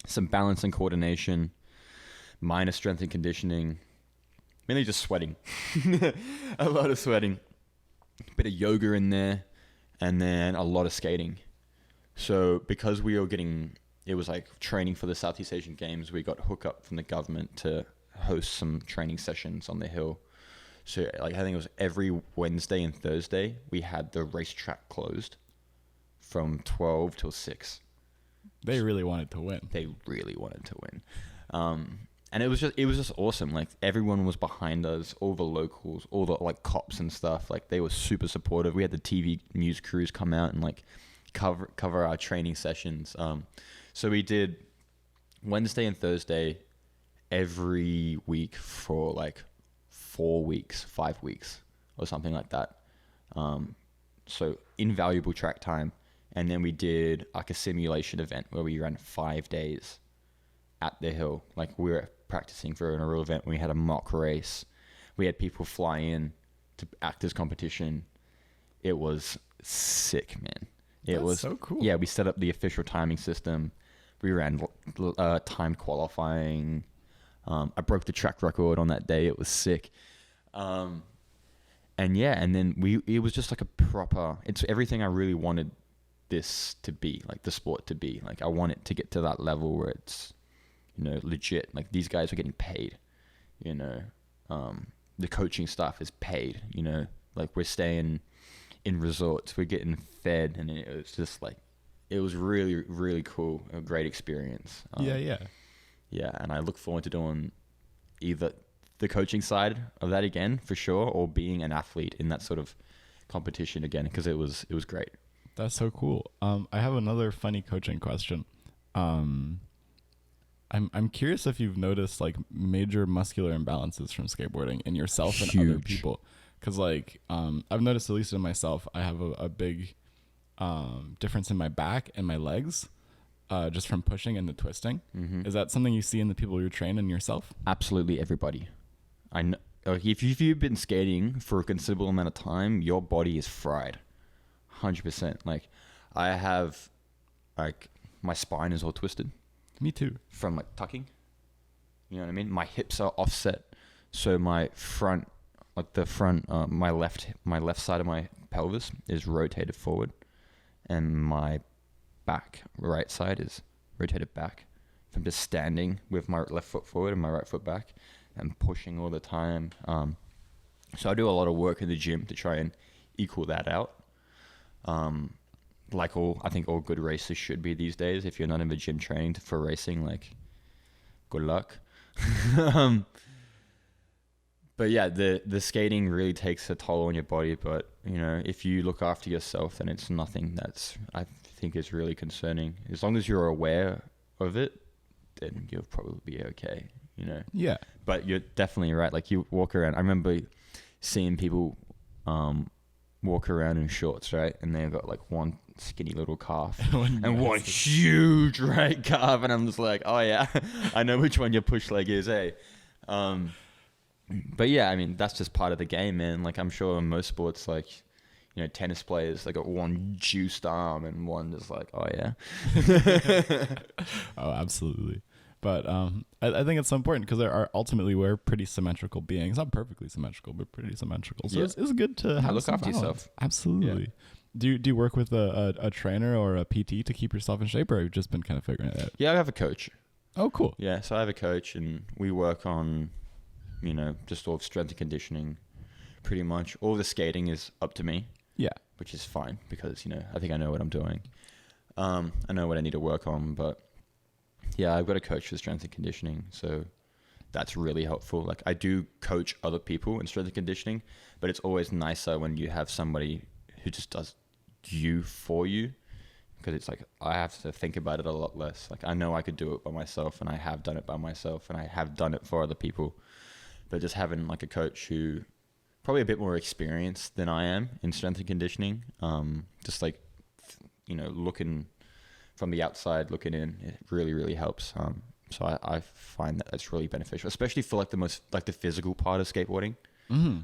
Speaker 2: some balance and coordination, minor strength and conditioning, mainly just sweating. A lot of sweating, a bit of yoga in there, and then a lot of skating. So because we were it was like training for the Southeast Asian Games, we got hook up from the government to host some training sessions on the hill. So like I think it was every Wednesday and Thursday we had the racetrack closed from 12 till 6.
Speaker 1: They really wanted to win.
Speaker 2: They really wanted to win. And it was just awesome. Like everyone was behind us, all the locals, all the like cops and stuff. Like they were super supportive. We had the TV news crews come out and like cover our training sessions. So we did Wednesday and Thursday every week for like 4 weeks, 5 weeks or something like that. So invaluable track time. And then we did like a simulation event where we ran 5 days at the hill. Like we were practicing for a real event. We had a mock race. We had people fly in to act as competition. It was sick, man. It was
Speaker 1: so cool.
Speaker 2: Yeah, we set up the official timing system. We ran timed qualifying. I broke the track record on that day. It was sick. And then it was just like a proper, it's everything I really wanted this to be, like the sport to be. Like I want it to get to that level where it's, you know, legit. Like these guys are getting paid, you know, the coaching staff is paid, you know, like we're staying in resorts, we're getting fed, and it was just like, it was really, really cool, a great experience.
Speaker 1: Yeah.
Speaker 2: And I look forward to doing either the coaching side of that again, for sure, or being an athlete in that sort of competition again, because it was great.
Speaker 1: That's so cool. I have another funny coaching question. I'm curious if you've noticed like major muscular imbalances from skateboarding in yourself and other people. Because like I've noticed, at least in myself, I have a big difference in my back and my legs. Just from pushing and the twisting. Mm-hmm. Is that something you see in the people you train and yourself?
Speaker 2: Absolutely everybody. I know, if you've been skating for a considerable amount of time, your body is fried. 100%. Like I have, like my spine is all twisted.
Speaker 1: Me too.
Speaker 2: From like tucking. You know what I mean? My hips are offset. So my front, like the front, my left side of my pelvis is rotated forward. And my right side is rotated back. If I'm just standing with my left foot forward and my right foot back and pushing all the time. So I do a lot of work in the gym to try and equal that out. I think all good racers should be these days. If you're not in the gym training for racing, like, good luck. But yeah, the skating really takes a toll on your body. But, you know, if you look after yourself, then it's nothing that's, I think, is really concerning. As long as you're aware of it, then you'll probably be okay, you know?
Speaker 1: Yeah.
Speaker 2: But you're definitely right. Like, you walk around, I remember seeing people walk around in shorts, right? And they've got like one skinny little calf and one huge right calf. And I'm just like, oh yeah, I know which one your push leg is, eh? But yeah, I mean, that's just part of the game, man. Like, I'm sure in most sports, like, you know, tennis players, they got one juiced arm and one just like, oh yeah.
Speaker 1: Oh, absolutely. But I think it's so important because ultimately we're pretty symmetrical beings. Not perfectly symmetrical, but pretty symmetrical. So it's good to have
Speaker 2: look after
Speaker 1: balance.
Speaker 2: yourself.
Speaker 1: Absolutely. Yeah. Do you work with a trainer or a PT to keep yourself in shape, or have you just been kind of figuring it out?
Speaker 2: Yeah, I have a coach.
Speaker 1: Oh, cool.
Speaker 2: Yeah, so I have a coach, and we work on, you know, just all of strength and conditioning, pretty much. All the skating is up to me.
Speaker 1: Yeah.
Speaker 2: Which is fine because, you know, I think I know what I'm doing. I know what I need to work on, but yeah, I've got a coach for strength and conditioning, so that's really helpful. Like, I do coach other people in strength and conditioning, but it's always nicer when you have somebody who just does you for you, because it's like, I have to think about it a lot less. Like, I know I could do it by myself, and I have done it by myself, and I have done it for other people, but just having like a coach who probably a bit more experienced than I am in strength and conditioning, just like, you know, looking from the outside, looking in, it really, really helps. So I find that that's really beneficial, especially for like the physical part of skateboarding,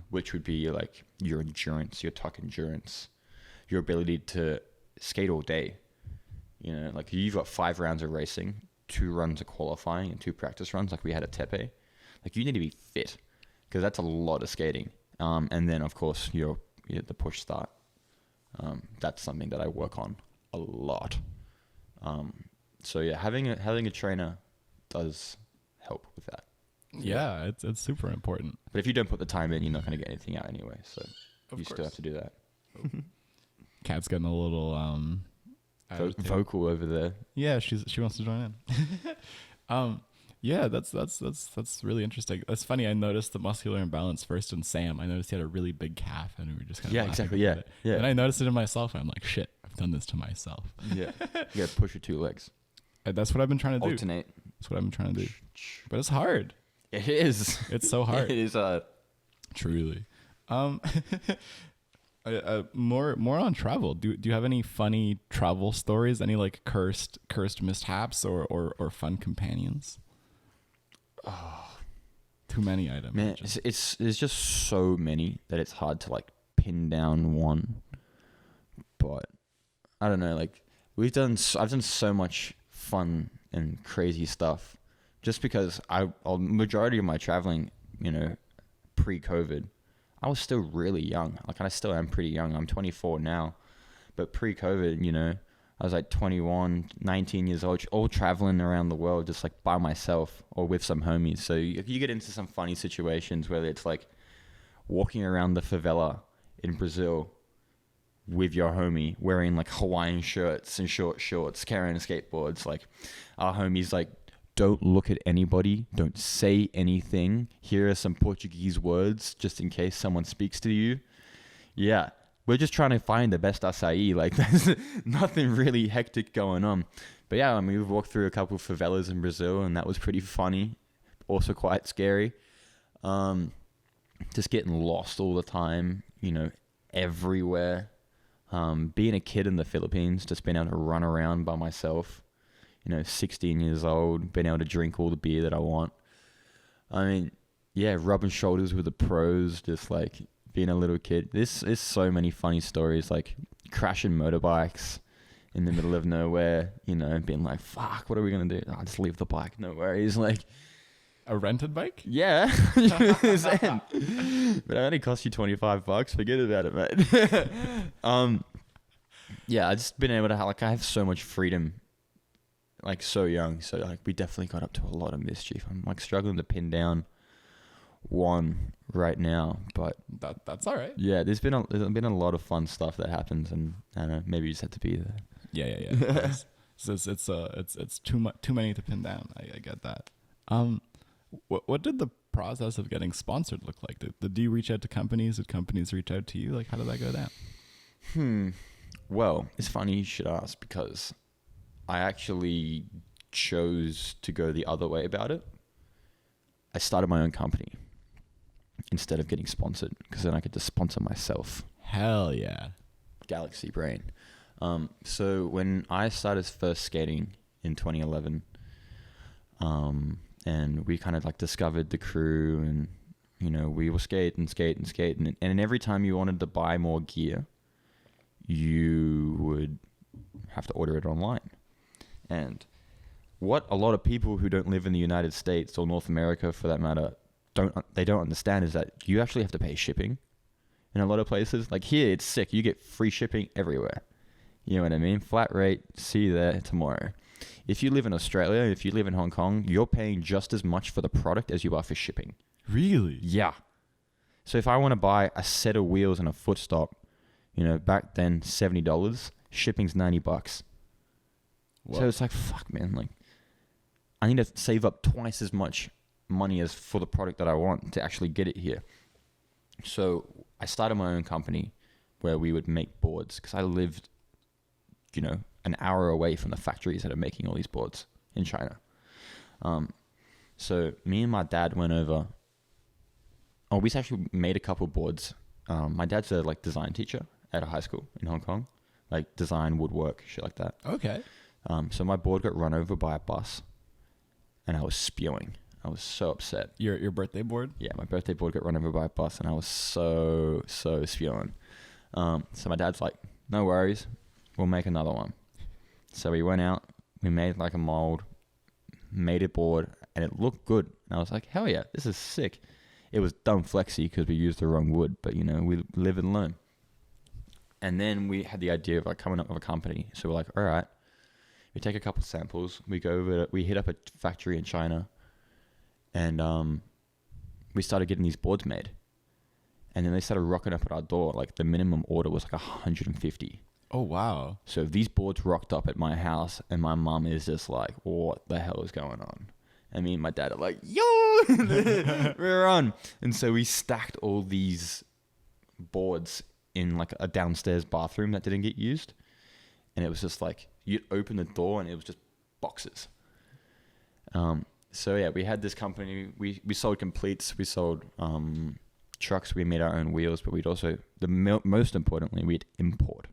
Speaker 2: which would be like your endurance, your tuck endurance, your ability to skate all day. You know, like, you've got 5 rounds of racing, 2 runs of qualifying, and 2 practice runs, like we had at Tepe. Like, you need to be fit, because that's a lot of skating. And then, of course, the push start. That's something that I work on a lot. So yeah, having a trainer does help with that.
Speaker 1: Yeah, it's super important.
Speaker 2: But if you don't put the time in, you're not going to get anything out anyway. So still have to do that.
Speaker 1: Cat's getting a little
Speaker 2: vocal over there.
Speaker 1: Yeah, she wants to join in. Yeah, that's really interesting. That's funny. I noticed the muscular imbalance first in Sam. I noticed he had a really big calf, and we were just kind of
Speaker 2: exactly. Yeah.
Speaker 1: And I noticed it in myself, and I'm like, shit, I've done this to myself.
Speaker 2: Yeah, you got to push your 2 legs.
Speaker 1: And that's what I've been trying to do.
Speaker 2: Alternate.
Speaker 1: That's what I've been trying to do. But it's hard.
Speaker 2: It is.
Speaker 1: It's so hard.
Speaker 2: It is hard.
Speaker 1: Truly. More on travel. Do you have any funny travel stories? Any like cursed mishaps or fun companions? Oh, too many items.
Speaker 2: Man, there's just so many that it's hard to like pin down one. But I don't know. Like, I've done so much fun and crazy stuff, just because majority of my traveling, you know, pre-COVID, I was still really young. Like, I still am pretty young. I'm 24 now, but pre-COVID, you know, I was like 21, 19 years old, all traveling around the world, just like by myself or with some homies. So you get into some funny situations where it's like walking around the favela in Brazil with your homie, wearing like Hawaiian shirts and short shorts, carrying skateboards. Like, our homies like, don't look at anybody, don't say anything. Here are some Portuguese words just in case someone speaks to you. Yeah, we're just trying to find the best acai. Like, there's nothing really hectic going on. But yeah, I mean, we've walked through a couple of favelas in Brazil, and that was pretty funny, also quite scary. Just getting lost all the time, you know, everywhere. Being a kid in the Philippines, just being able to run around by myself, you know, 16 years old, being able to drink all the beer that I want. I mean, yeah, rubbing shoulders with the pros, just like being a little kid. This is so many funny stories, like crashing motorbikes in the middle of nowhere, you know, being like, fuck, what are we going to do? I'll just leave the bike, no worries. Like,
Speaker 1: a rented bike?
Speaker 2: Yeah. But it only cost you $25. Forget about it, mate. Yeah, I just been able to I have so much freedom, like, so young. So like, we definitely got up to a lot of mischief. I'm like struggling to pin down one right now, but
Speaker 1: That's all right.
Speaker 2: Yeah, there's been a lot of fun stuff that happens, and I don't know, maybe you just had to be there.
Speaker 1: Yeah. It's too many to pin down. I get that. What did the process of getting sponsored look like? Did you reach out to companies? Did companies reach out to you? Like, how did that go down?
Speaker 2: Well, it's funny you should ask, because I actually chose to go the other way about it. I started my own company instead of getting sponsored, because then I could just sponsor myself.
Speaker 1: Hell yeah.
Speaker 2: Galaxy brain. So when I started first skating in 2011, and we kind of like discovered the crew, and we will skate, and every time you wanted to buy more gear, you would have to order it online. And what a lot of people who don't live in the United States or North America, for that matter, don't understand is that you actually have to pay shipping in a lot of places. Like here, it's sick. You get free shipping everywhere. You know what I mean? Flat rate, see you there tomorrow. If you live in Australia, if you live in Hong Kong, you're paying just as much for the product as you are for shipping.
Speaker 1: Really?
Speaker 2: Yeah. So if I want to buy a set of wheels and a foot stop, back then $70, shipping's $90. Whoa. So it's like, fuck, man. Like, I need to save up twice as much money as for the product that I want to actually get it here. So I started my own company where we would make boards, because I lived, an hour away from the factories that are making all these boards in China. So me and my dad went over. Oh, we actually made a couple boards. My dad's a design teacher at a high school in Hong Kong, like design, woodwork, shit like that.
Speaker 1: Okay.
Speaker 2: So my board got run over by a bus, and I was spewing. I was so upset.
Speaker 1: Your birthday board?
Speaker 2: Yeah, my birthday board got run over by a bus, and I was so spewing. So my dad's like, no worries, we'll make another one. So we went out, we made like a mold, made a board, and it looked good. And I was like, hell yeah, this is sick. It was dumb flexy because we used the wrong wood, but we live and learn. And then we had the idea of coming up with a company. So we're like, all right, we take a couple samples, we go over, we hit up a factory in China, and we started getting these boards made. And then they started rocking up at our door. Like the minimum order was like 150.
Speaker 1: Oh, wow.
Speaker 2: So these boards rocked up at my house, and my mum is just like, what the hell is going on? And me and my dad are like, yo, we're on. And so we stacked all these boards in like a downstairs bathroom that didn't get used. And it was just like, you'd open the door and it was just boxes. So yeah, we had this company. We sold completes. We sold trucks. We made our own wheels, but we'd also, most importantly, we'd import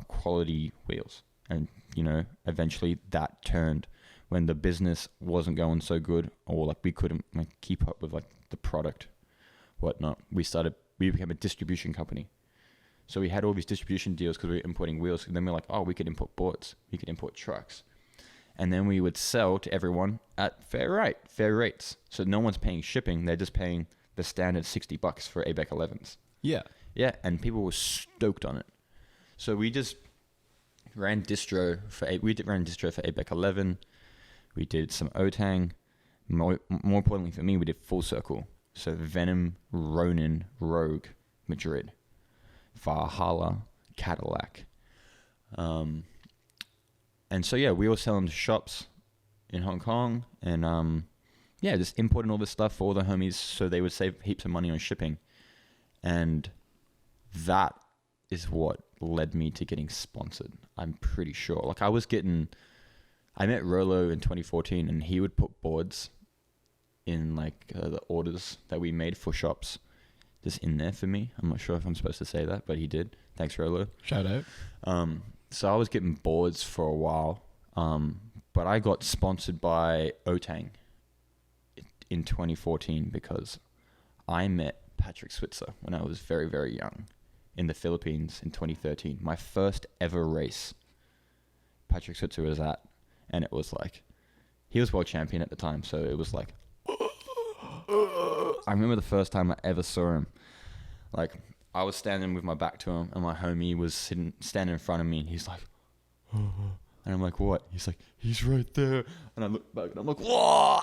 Speaker 2: quality wheels. And, eventually that turned when the business wasn't going so good, or like we couldn't keep up with the product, whatnot. We became a distribution company. So we had all these distribution deals because we were importing wheels. And then we're like, oh, we could import boards. We could import trucks. And then we would sell to everyone at fair rates. So no one's paying shipping. They're just paying the standard $60 for ABEC 11s.
Speaker 1: Yeah.
Speaker 2: Yeah, and people were stoked on it. So we just ran distro for ABEC 11. We did some Otang. More importantly for me, we did full circle. So Venom, Ronin, Rogue, Madrid, Valhalla, Cadillac. And so yeah, we were selling to shops in Hong Kong, and just importing all this stuff for all the homies so they would save heaps of money on shipping. And that is what led me to getting sponsored, I'm pretty sure. Like I met Rolo in 2014, and he would put boards in the orders that we made for shops just in there for me. I'm not sure if I'm supposed to say that, but he did. Thanks, Rolo.
Speaker 1: Shout out.
Speaker 2: So I was getting boards for a while, but I got sponsored by Otang in 2014 because I met Patrick Switzer when I was very, very young in the Philippines in 2013. My first ever race, Patrick Switzer was at, and it was like, he was world champion at the time, so it was like, I remember the first time I ever saw him. Like, I was standing with my back to him, and my homie was standing in front of me, and he's like, And I'm like, what? He's like, he's right there. And I look back and I'm like, whoa.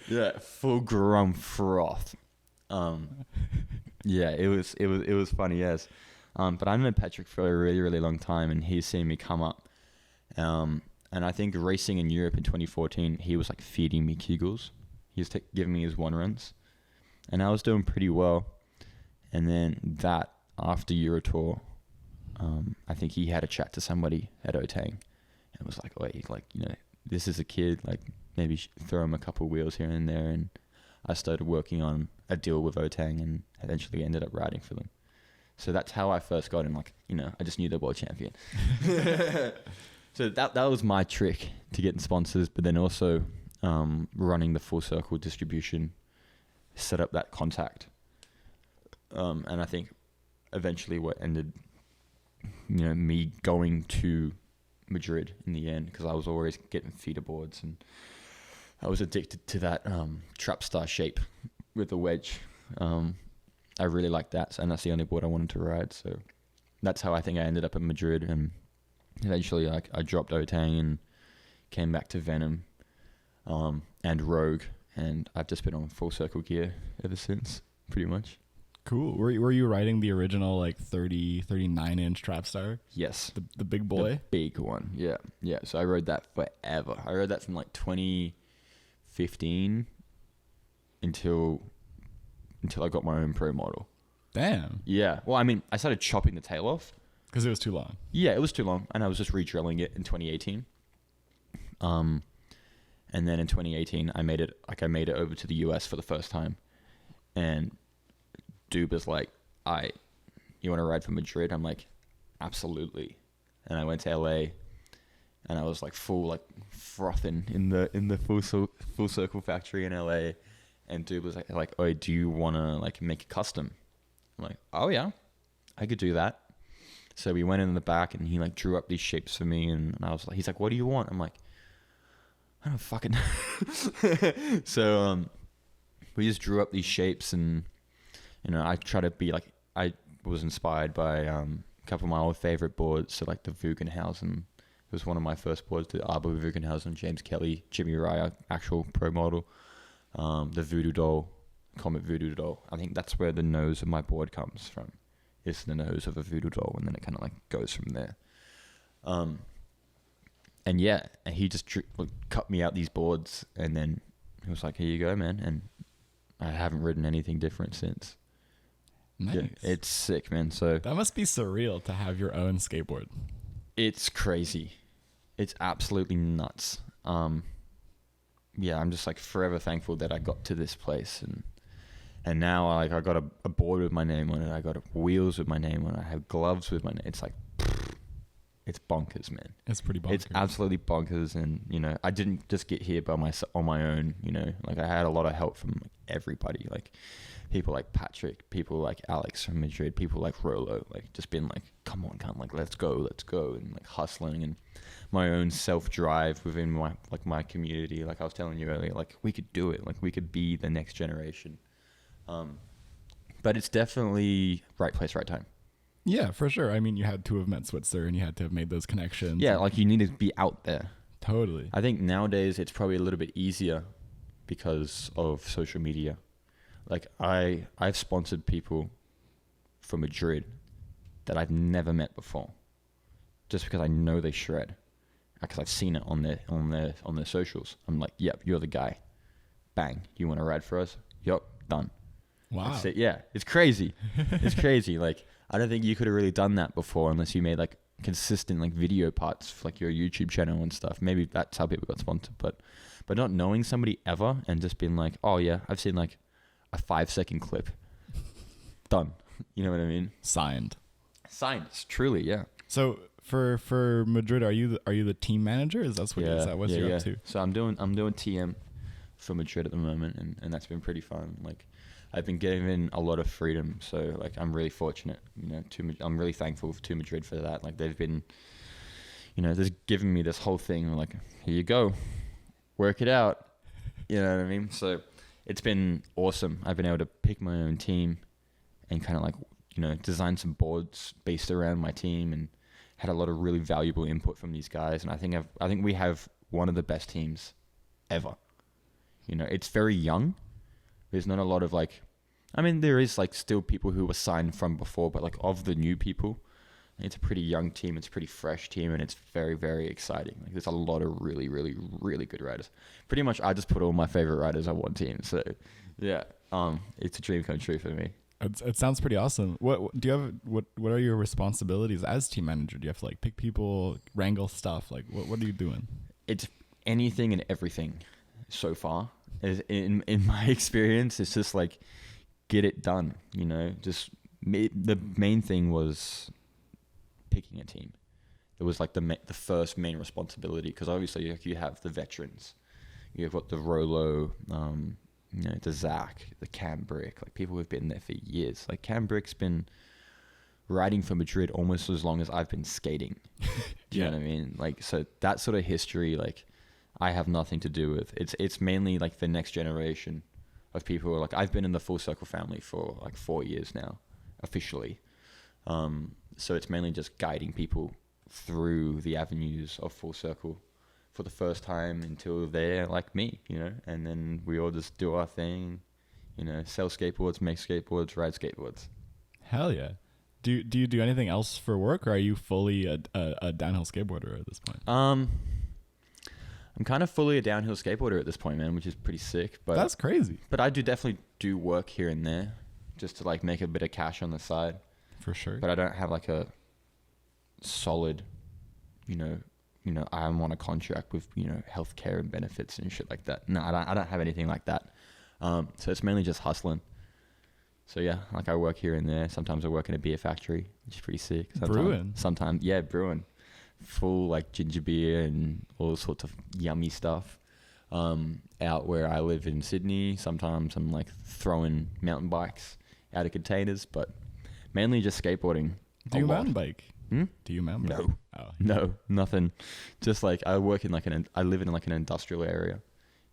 Speaker 2: Yeah, full grum froth. Yeah, it was funny, yes. But I known Patrick for a really, really long time, and he's seen me come up. And I think racing in Europe in 2014, he was like feeding me Kegels. He was giving me his 1 runs, and I was doing pretty well. And then that after Eurotour, I think he had a chat to somebody at Otang, and was like, "Oh, like, you know, this is a kid. Like, maybe throw him a couple wheels here and there." And I started working on a deal with Otang, and eventually ended up riding for them. So that's how I first got him. Like, you know, I just knew the world champion. So that was my trick to getting sponsors, but then also running the full circle distribution, set up that contact. And I think eventually what ended, you know, me going to Madrid in the end, because I was always getting feeder boards, and I was addicted to that trap star shape with the wedge. I really liked that, and that's the only board I wanted to ride. So that's how I think I ended up in Madrid, and eventually I dropped Otang and came back to Venom and Rogue, and I've just been on full circle gear ever since, pretty much.
Speaker 1: Cool. Were you riding the original like 39-inch Trapstar?
Speaker 2: Yes.
Speaker 1: The big boy?
Speaker 2: The big one, yeah. Yeah, so I rode that forever. I rode that from like 2015 until I got my own pro model.
Speaker 1: Damn.
Speaker 2: Yeah. Well, I mean, I started chopping the tail off.
Speaker 1: Because it was too long.
Speaker 2: Yeah, it was too long, and I was just re-drilling it in 2018. And then in 2018, I made it over to the US for the first time, and Dube was like, you want to ride for Madrid? I'm like, absolutely. And I went to LA, and I was like full like frothing in the full circle factory in LA, and Dube was like, oh, do you want to like make a custom? I'm like, oh yeah, I could do that. So we went in the back, and he like drew up these shapes for me, and I was like, he's like, what do you want? I'm like, I don't fucking know. So we just drew up these shapes, and you know, I try to be like, I was inspired by a couple of my old favorite boards. So like the Vugenhausen, it was one of my first boards, the Arbor Vugenhausen, James Kelly, Jimmy Raya, actual pro model. The Voodoo Doll, Comet Voodoo Doll. I think that's where the nose of my board comes from. It's the nose of a Voodoo Doll, and then it kind of like goes from there. And yeah, and he just cut me out these boards, and then he was like, here you go, man. And I haven't ridden anything different since.
Speaker 1: Nice.
Speaker 2: Yeah, it's sick, man. So
Speaker 1: that must be surreal to have your own skateboard.
Speaker 2: It's crazy. It's absolutely nuts. Yeah, I'm just like forever thankful that I got to this place, and now I got a board with my name on it. I got wheels with my name on it. I have gloves with my name. It's like, it's bonkers, man.
Speaker 1: It's pretty bonkers.
Speaker 2: It's absolutely bonkers, and you know, I didn't just get here by myself on my own. You know, like I had a lot of help from like, everybody, like people like Patrick, people like Alex from Madrid, people like Rolo, like just being like, come on, like let's go, and like hustling, and my own self-drive within my community. Like I was telling you earlier, like we could do it, like we could be the next generation. But it's definitely right place, right time.
Speaker 1: Yeah, for sure. I mean, you had to have met Switzer, and you had to have made those connections.
Speaker 2: Yeah, like you need to be out there.
Speaker 1: Totally.
Speaker 2: I think nowadays it's probably a little bit easier because of social media. Like I've sponsored people from Madrid that I've never met before, just because I know they shred, because I've seen it on their socials. I'm like, yep, you're the guy. Bang, you want to ride for us? Yup, done.
Speaker 1: Wow.
Speaker 2: That's it. Yeah, it's crazy. It's crazy. Like I don't think you could have really done that before unless you made like consistent like video parts for like your YouTube channel and stuff. Maybe that's how people got sponsored, but not knowing somebody ever and just being like, oh yeah, I've seen like a 5-second clip. Done. You know what I mean?
Speaker 1: Signed.
Speaker 2: Truly, yeah.
Speaker 1: So for Madrid, are you the team manager? Is that what you're up to?
Speaker 2: So I'm doing TM for Madrid at the moment, and that's been pretty fun. Like I've been given a lot of freedom, so like I'm really fortunate, you know. I'm really thankful to Madrid for that. Like they've been, you know, just giving me this whole thing. Like here you go, work it out. You know what I mean? So it's been awesome. I've been able to pick my own team and kind of like, you know, design some boards based around my team and had a lot of really valuable input from these guys, and I think we have one of the best teams ever. You know, it's very young. There's not a lot of like, I mean, there is like still people who were signed from before, but like of the new people, it's a pretty young team. It's a pretty fresh team, and it's very, very exciting. Like there's a lot of really, really, really good riders. Pretty much, I just put all my favorite riders on one team. So, yeah, it's a dream come true for me.
Speaker 1: It sounds pretty awesome. What do you have? What are your responsibilities as team manager? Do you have to like pick people, wrangle stuff? Like what are you doing?
Speaker 2: It's anything and everything so far. In my experience, it's just like get it done. You know, just the main thing was picking a team. It was like the first main responsibility, because obviously you have the veterans, you've got the Rolo, you know, the Zach, the Cam Brick, like people who've been there for years. Like Cam Brick's been riding for Madrid almost as long as I've been skating. Do you know what I mean? Like, so that sort of history, like I have nothing to do with. It's mainly like the next generation of people who are like, I've been in the Full Circle family for like 4 years now, officially. So it's mainly just guiding people through the avenues of Full Circle for the first time until they're like me, you know, and then we all just do our thing, you know, sell skateboards, make skateboards, ride skateboards.
Speaker 1: Hell yeah. Do you do anything else for work, or are you fully a downhill skateboarder at this point?
Speaker 2: I'm kind of fully a downhill skateboarder at this point, man, which is pretty sick. But
Speaker 1: that's crazy.
Speaker 2: But I definitely do work here and there just to like make a bit of cash on the side.
Speaker 1: For sure.
Speaker 2: But I don't have like a solid, you know, I'm on a contract with, you know, healthcare and benefits and shit like that. No, I don't have anything like that. So it's mainly just hustling. So yeah, like I work here and there. Sometimes I work in a beer factory, which is pretty sick.
Speaker 1: Brewing.
Speaker 2: Sometimes, yeah, brewing. Full like ginger beer and all sorts of yummy stuff. Out where I live in Sydney, sometimes I'm like throwing mountain bikes out of containers, but mainly just skateboarding.
Speaker 1: Do you mountain bike? Do you mountain bike?
Speaker 2: No. Oh. No, nothing. Just like I live in like an industrial area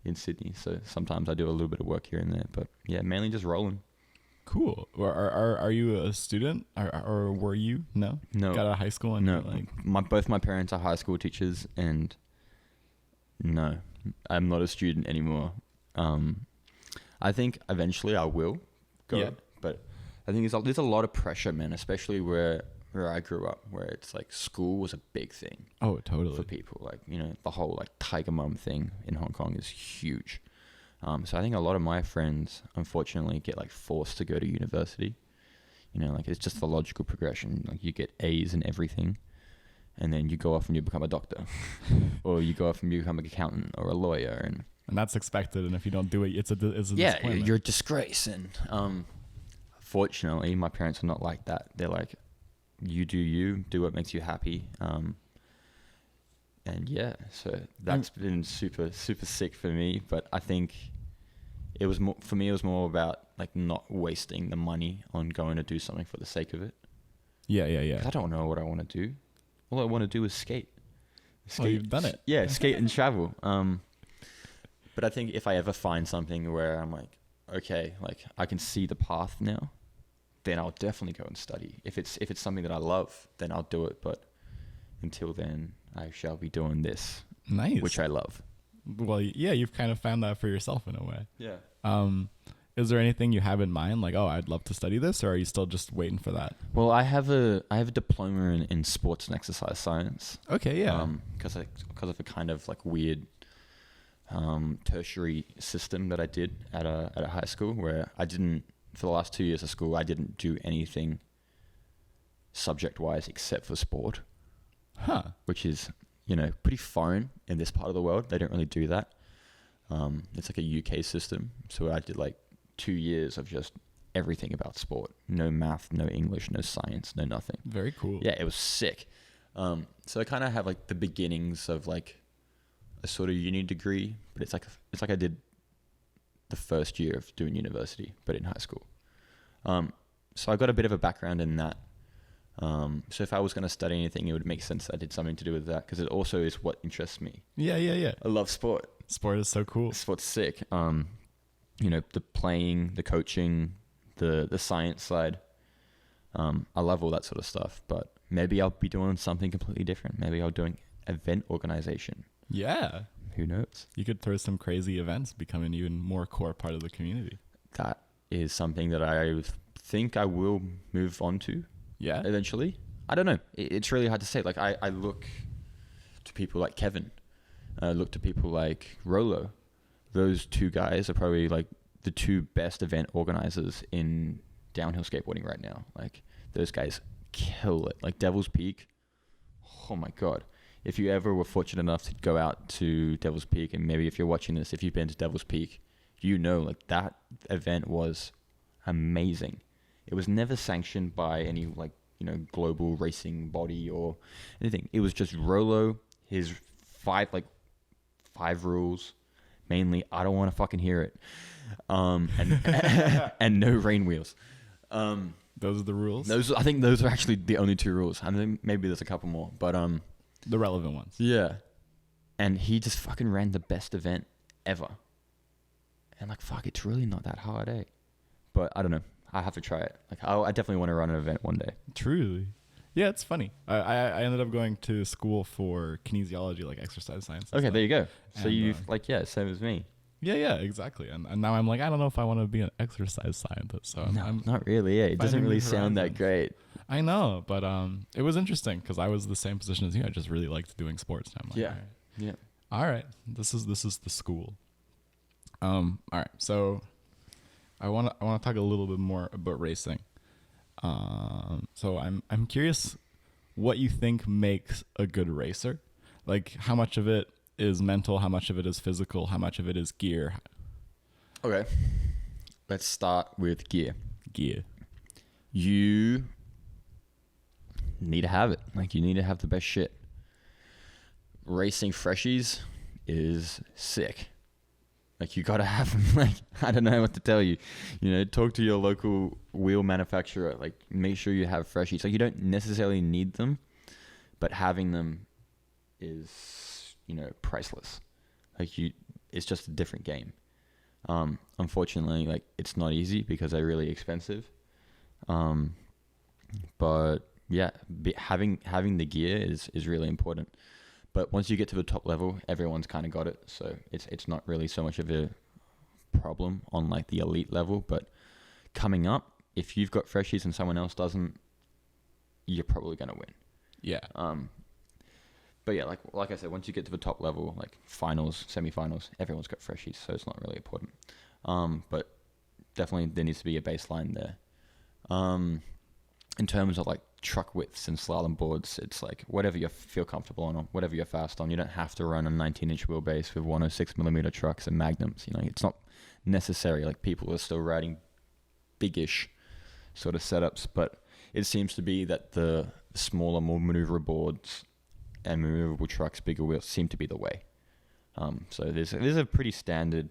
Speaker 2: in Sydney, so sometimes I do a little bit of work here and there, but yeah, mainly just rolling.
Speaker 1: Cool. Are you a student, or were you? No. Got out of high school and
Speaker 2: no. Both my parents are high school teachers, and no, I'm not a student anymore. I think eventually I will go, but I think there's a lot of pressure, man, especially where I grew up, where it's like school was a big thing.
Speaker 1: Oh, totally.
Speaker 2: For people, like, you know, the whole like Tiger Mum thing in Hong Kong is huge. So I think a lot of my friends, unfortunately, get like forced to go to university. You know, like it's just the logical progression. Like you get A's in everything, and then you go off and you become a doctor, or you go off and you become an accountant or a lawyer, and
Speaker 1: that's expected. And if you don't do it, it's a
Speaker 2: disappointment. You're a disgrace. And fortunately, my parents are not like that. They're like, you do what makes you happy. And yeah, so that's been super, super sick for me. But I think it was more about like not wasting the money on going to do something for the sake of it. Yeah. I don't know what I want to do. All I want to do is skate.
Speaker 1: Oh, you've done it.
Speaker 2: Yeah, skate and travel. But I think if I ever find something where I'm like, okay, like I can see the path now, then I'll definitely go and study. If it's something that I love, then I'll do it. But until then, I shall be doing this.
Speaker 1: Nice.
Speaker 2: Which I love.
Speaker 1: Well, yeah, you've kind of found that for yourself in a way.
Speaker 2: Yeah.
Speaker 1: Is there anything you have in mind? Like, oh, I'd love to study this, or are you still just waiting for that?
Speaker 2: Well, I have a diploma in sports and exercise science.
Speaker 1: Okay, yeah.
Speaker 2: Because of a kind of like weird tertiary system that I did at a high school, where I didn't, for the last 2 years of school, I didn't do anything subject-wise except for sport.
Speaker 1: Huh.
Speaker 2: Which is, you know, pretty foreign in this part of the world. They don't really do that. It's like a UK system. So I did like 2 years of just everything about sport. No math, no English, no science, no nothing.
Speaker 1: Very cool.
Speaker 2: Yeah, it was sick. So I kind of have like the beginnings of like a sort of uni degree, but it's like I did the first year of doing university, but in high school. So I got a bit of a background in that. So if I was going to study anything, it would make sense that I did something to do with that, because it also is what interests me.
Speaker 1: Yeah.
Speaker 2: I love sport.
Speaker 1: Sport is so cool.
Speaker 2: Sport's sick. You know, the playing, the coaching, the science side. I love all that sort of stuff, but maybe I'll be doing something completely different. Maybe I'll be doing event organization.
Speaker 1: Yeah.
Speaker 2: Who knows?
Speaker 1: You could throw some crazy events, become an even more core part of the community.
Speaker 2: That is something that I think I will move on to.
Speaker 1: Yeah.
Speaker 2: Eventually. I don't know. It's really hard to say. Like, I look to people like Kevin. I look to people like Rolo. Those two guys are probably like the two best event organizers in downhill skateboarding right now. Like, those guys kill it. Like, Devil's Peak. Oh my God. If you ever were fortunate enough to go out to Devil's Peak, and maybe if you're watching this, if you've been to Devil's Peak, you know, like, that event was amazing. It was never sanctioned by any, like, you know, global racing body or anything. It was just Rolo, his five rules. Mainly, I don't want to fucking hear it. And and no rain wheels.
Speaker 1: Those are the rules?
Speaker 2: I think those are actually the only two rules. I think maybe there's a couple more, but
Speaker 1: the relevant ones.
Speaker 2: Yeah. And he just fucking ran the best event ever. And like, fuck, it's really not that hard, eh? But I don't know. I have to try it. Like, I definitely want to run an event one day.
Speaker 1: Truly. Yeah, it's funny. I ended up going to school for kinesiology, like exercise science.
Speaker 2: Okay, there you go. So
Speaker 1: And,
Speaker 2: you've same as me.
Speaker 1: Yeah, exactly. And now I'm like, I don't know if I want to be an exercise scientist. So I'm
Speaker 2: Not really. Yeah, it doesn't really sound that great.
Speaker 1: I know, but it was interesting because I was the same position as you. I just really liked doing sports. And I'm like,
Speaker 2: Yeah.
Speaker 1: all right, this is the school. All right, so I want to talk a little bit more about racing. So I'm curious what you think makes a good racer. Like, how much of it is mental, how much of it is physical, how much of it is gear.
Speaker 2: Okay. Let's start with gear.
Speaker 1: Gear.
Speaker 2: You need to have it. Like, you need to have the best shit. Racing freshies is sick. Like, you gotta have them. Like, I don't know what to tell you. You know, talk to your local wheel manufacturer. Like, make sure you have freshies. Like, you don't necessarily need them, but having them is, you know, priceless. Like, it's just a different game. Unfortunately, like, it's not easy because they're really expensive. But yeah, having the gear is really important. But once you get to the top level, everyone's kind of got it. So it's not really so much of a problem on like the elite level. But coming up, if you've got freshies and someone else doesn't, you're probably going to win.
Speaker 1: Yeah.
Speaker 2: But yeah, like I said, once you get to the top level, like finals, semifinals, everyone's got freshies. So it's not really important. But definitely there needs to be a baseline there. In terms of like truck widths and slalom boards, it's like whatever you feel comfortable on, or whatever you're fast on. You don't have to run a 19-inch wheelbase with 106mm trucks and magnums. You know, it's not necessary. Like, people are still riding big-ish sort of setups, but it seems to be that the smaller, more maneuverable boards and maneuverable trucks, bigger wheels seem to be the way. So there's a pretty standard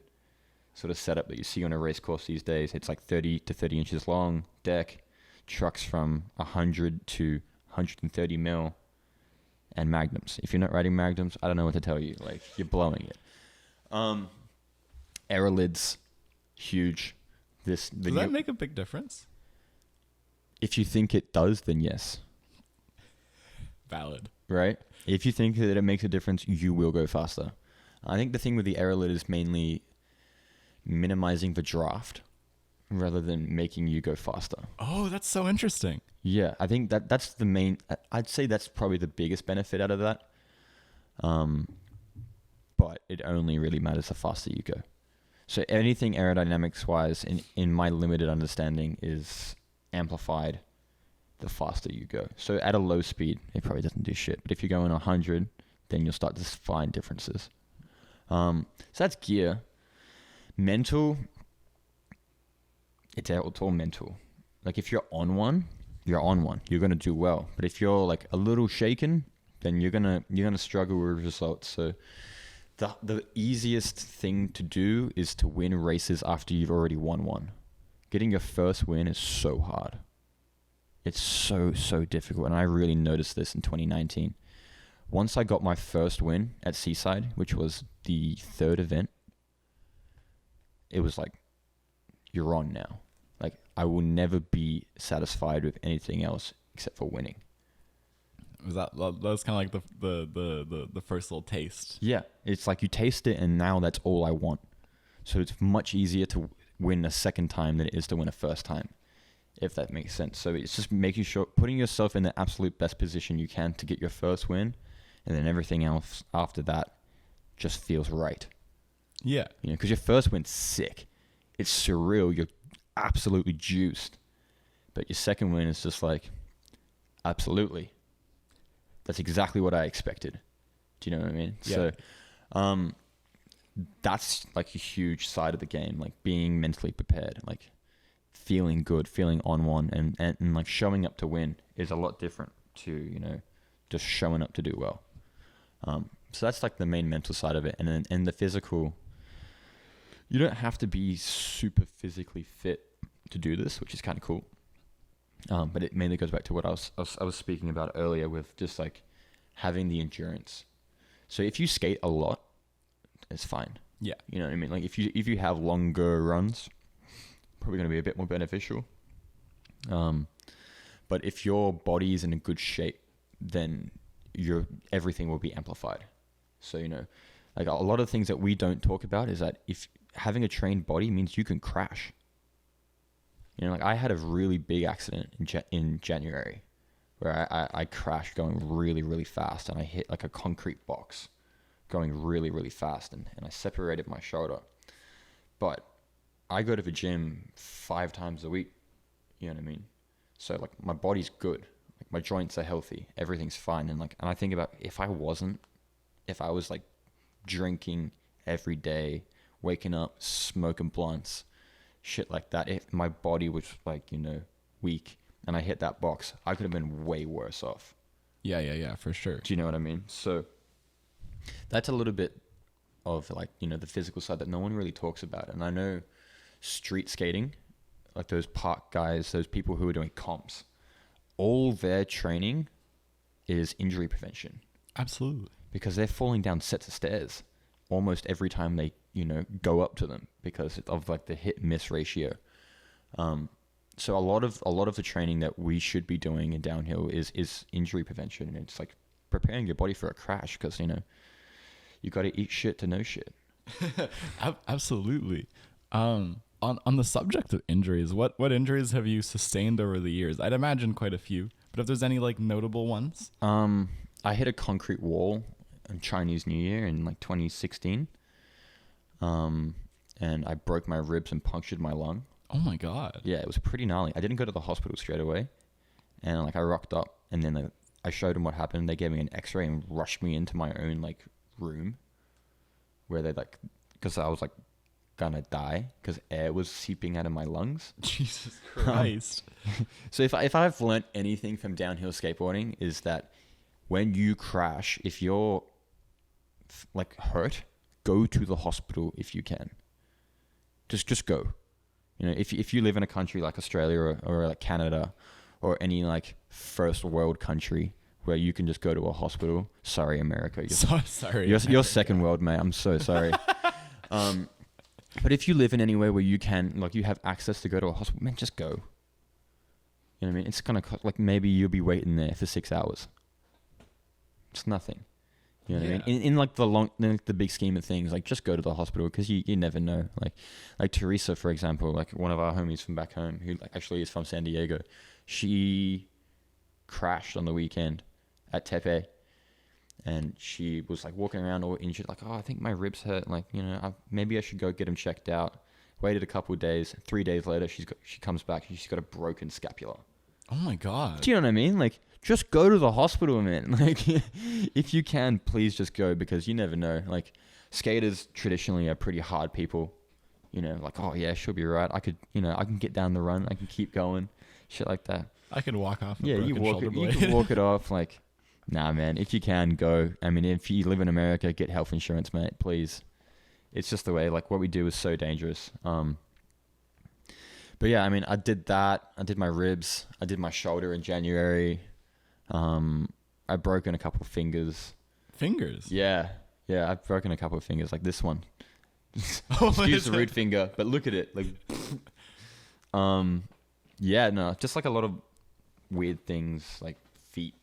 Speaker 2: sort of setup that you see on a race course these days. It's like 30 to 30 inches long deck. Trucks from 100 to 130 mil, and magnums. If you're not riding magnums, I don't know what to tell you. Like, you're blowing it. Aerolids, huge.
Speaker 1: Does that make a big difference?
Speaker 2: If you think it does, then yes.
Speaker 1: Valid.
Speaker 2: Right? If you think that it makes a difference, you will go faster. I think the thing with the aerolid is mainly minimizing the draft rather than making you go faster.
Speaker 1: Oh, that's so interesting.
Speaker 2: Yeah, I think that's the main... I'd say that's probably the biggest benefit out of that. But it only really matters the faster you go. So anything aerodynamics-wise, in my limited understanding, is amplified the faster you go. So at a low speed, it probably doesn't do shit. But if you're going 100, then you'll start to find differences. So that's gear. Mental... It's all mental. Like, if you're on one, you're on one. You're gonna do well. But if you're like a little shaken, then you're gonna struggle with results. So the easiest thing to do is to win races after you've already won one. Getting your first win is so hard. It's so difficult, and I really noticed this in 2019. Once I got my first win at Seaside, which was the third event, it was like, you're on now. Like, I will never be satisfied with anything else except for winning.
Speaker 1: Was that was kind of like the first little taste?
Speaker 2: Yeah, it's like you taste it, and now that's all I want. So it's much easier to win a second time than it is to win a first time, if that makes sense. So it's just making sure, putting yourself in the absolute best position you can to get your first win, and then everything else after that just feels right.
Speaker 1: Yeah.
Speaker 2: You know, because your first win's sick. It's surreal. You're absolutely juiced. But your second win is just like, absolutely. That's exactly what I expected. Do you know what I mean?
Speaker 1: Yeah.
Speaker 2: So, that's like a huge side of the game, like being mentally prepared, like feeling good, feeling on one, and like showing up to win is a lot different to, you know, just showing up to do well. So that's like the main mental side of it. And then in the physical, you don't have to be super physically fit to do this, which is kind of cool. But it mainly goes back to what I was speaking about earlier with just like having the endurance. So if you skate a lot, it's fine.
Speaker 1: Yeah.
Speaker 2: You know what I mean? Like if you have longer runs, probably going to be a bit more beneficial. But if your body is in a good shape, then everything will be amplified. So, you know, like a lot of things that we don't talk about is that if having a trained body means you can crash. You know, like I had a really big accident in January where I crashed going really, really fast, and I hit like a concrete box going really, really fast, and I separated my shoulder. But I go to the gym 5 times a week. You know what I mean? So like my body's good. Like my joints are healthy. Everything's fine. And I think about if I was like drinking every day, waking up, smoking blunts, shit like that, if my body was like, you know, weak and I hit that box, I could have been way worse off.
Speaker 1: Yeah, for sure.
Speaker 2: Do you know what I mean? So that's a little bit of like, you know, the physical side that no one really talks about. And I know street skating, like those park guys, those people who are doing comps, all their training is injury prevention.
Speaker 1: Absolutely.
Speaker 2: Because they're falling down sets of stairs almost every time they, you know, go up to them because of like the hit miss ratio. So a lot of the training that we should be doing in downhill is injury prevention, and it's like preparing your body for a crash, because, you know, you got to eat shit to know shit.
Speaker 1: Absolutely. On the subject of injuries, what injuries have you sustained over the years? I'd imagine quite a few, but if there's any like notable ones.
Speaker 2: I hit a concrete wall on Chinese New Year in like 2016. And I broke my ribs and punctured my lung.
Speaker 1: Oh my God.
Speaker 2: Yeah, it was pretty gnarly. I didn't go to the hospital straight away. And like I rocked up, and then I showed them what happened. They gave me an x-ray and rushed me into my own like room where they like, because I was like gonna die because air was seeping out of my lungs.
Speaker 1: Jesus Christ.
Speaker 2: So if I've learned anything from downhill skateboarding is that when you crash, if you're like hurt, go to the hospital if you can. Just go. You know, if you live in a country like Australia or like Canada or any like first world country where you can just go to a hospital. Sorry, America.
Speaker 1: Sorry.
Speaker 2: You're second world, mate. I'm so sorry. But if you live in anywhere where you can, like, you have access to go to a hospital, man, just go. You know what I mean? It's gonna like maybe you'll be waiting there for 6 hours. It's nothing. You know what I mean? In like the big scheme of things, like just go to the hospital, because you never know. Like Teresa, for example, like one of our homies from back home, who like actually is from San Diego, she crashed on the weekend at Tepe, and she was like walking around all injured, like, oh, I think my ribs hurt. Like, you know, maybe I should go get them checked out. Waited a couple of days. 3 days later, she comes back and she's got a broken scapula.
Speaker 1: Oh my God.
Speaker 2: Do you know what I mean? Like, just go to the hospital, man. Like, if you can, please just go, because you never know. Like, skaters traditionally are pretty hard people. You know, like, oh yeah, she'll be right. I can get down the run. I can keep going. Shit like that.
Speaker 1: I can walk off.
Speaker 2: Yeah, you can walk it off. Like, nah, man. If you can, go. I mean, if you live in America, get health insurance, mate. Please. It's just the way. Like, what we do is so dangerous. But yeah, I mean, I did that. I did my ribs. I did my shoulder in January. I've broken a couple of fingers.
Speaker 1: Fingers?
Speaker 2: Yeah, I've broken a couple of fingers, like this one. Excuse the rude finger, but look at it. Like, Yeah, no, just like a lot of weird things like feet,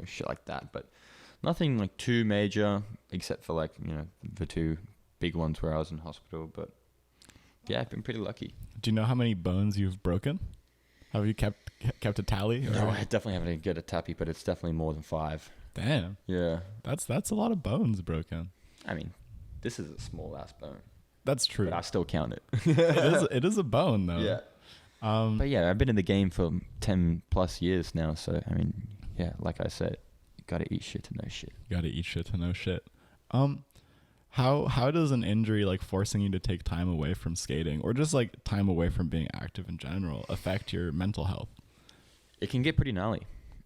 Speaker 2: shit like that. But nothing like too major, except for like, the two big ones where I was in hospital. But yeah, I've been pretty lucky.
Speaker 1: Do you know how many bones you've broken? Have you kept a tally? Or?
Speaker 2: No, I definitely haven't get a tappy, but it's definitely more than 5.
Speaker 1: Damn.
Speaker 2: Yeah.
Speaker 1: That's a lot of bones broken.
Speaker 2: I mean, this is a small ass bone.
Speaker 1: That's true.
Speaker 2: But I still count it.
Speaker 1: It is a bone though.
Speaker 2: Yeah. But yeah, I've been in the game for 10 plus years now. So, I mean, yeah, like I said, you got to eat shit to know shit.
Speaker 1: You got to eat shit to know shit. How does an injury like forcing you to take time away from skating or just like time away from being active in general affect your mental health?
Speaker 2: It can get pretty gnarly,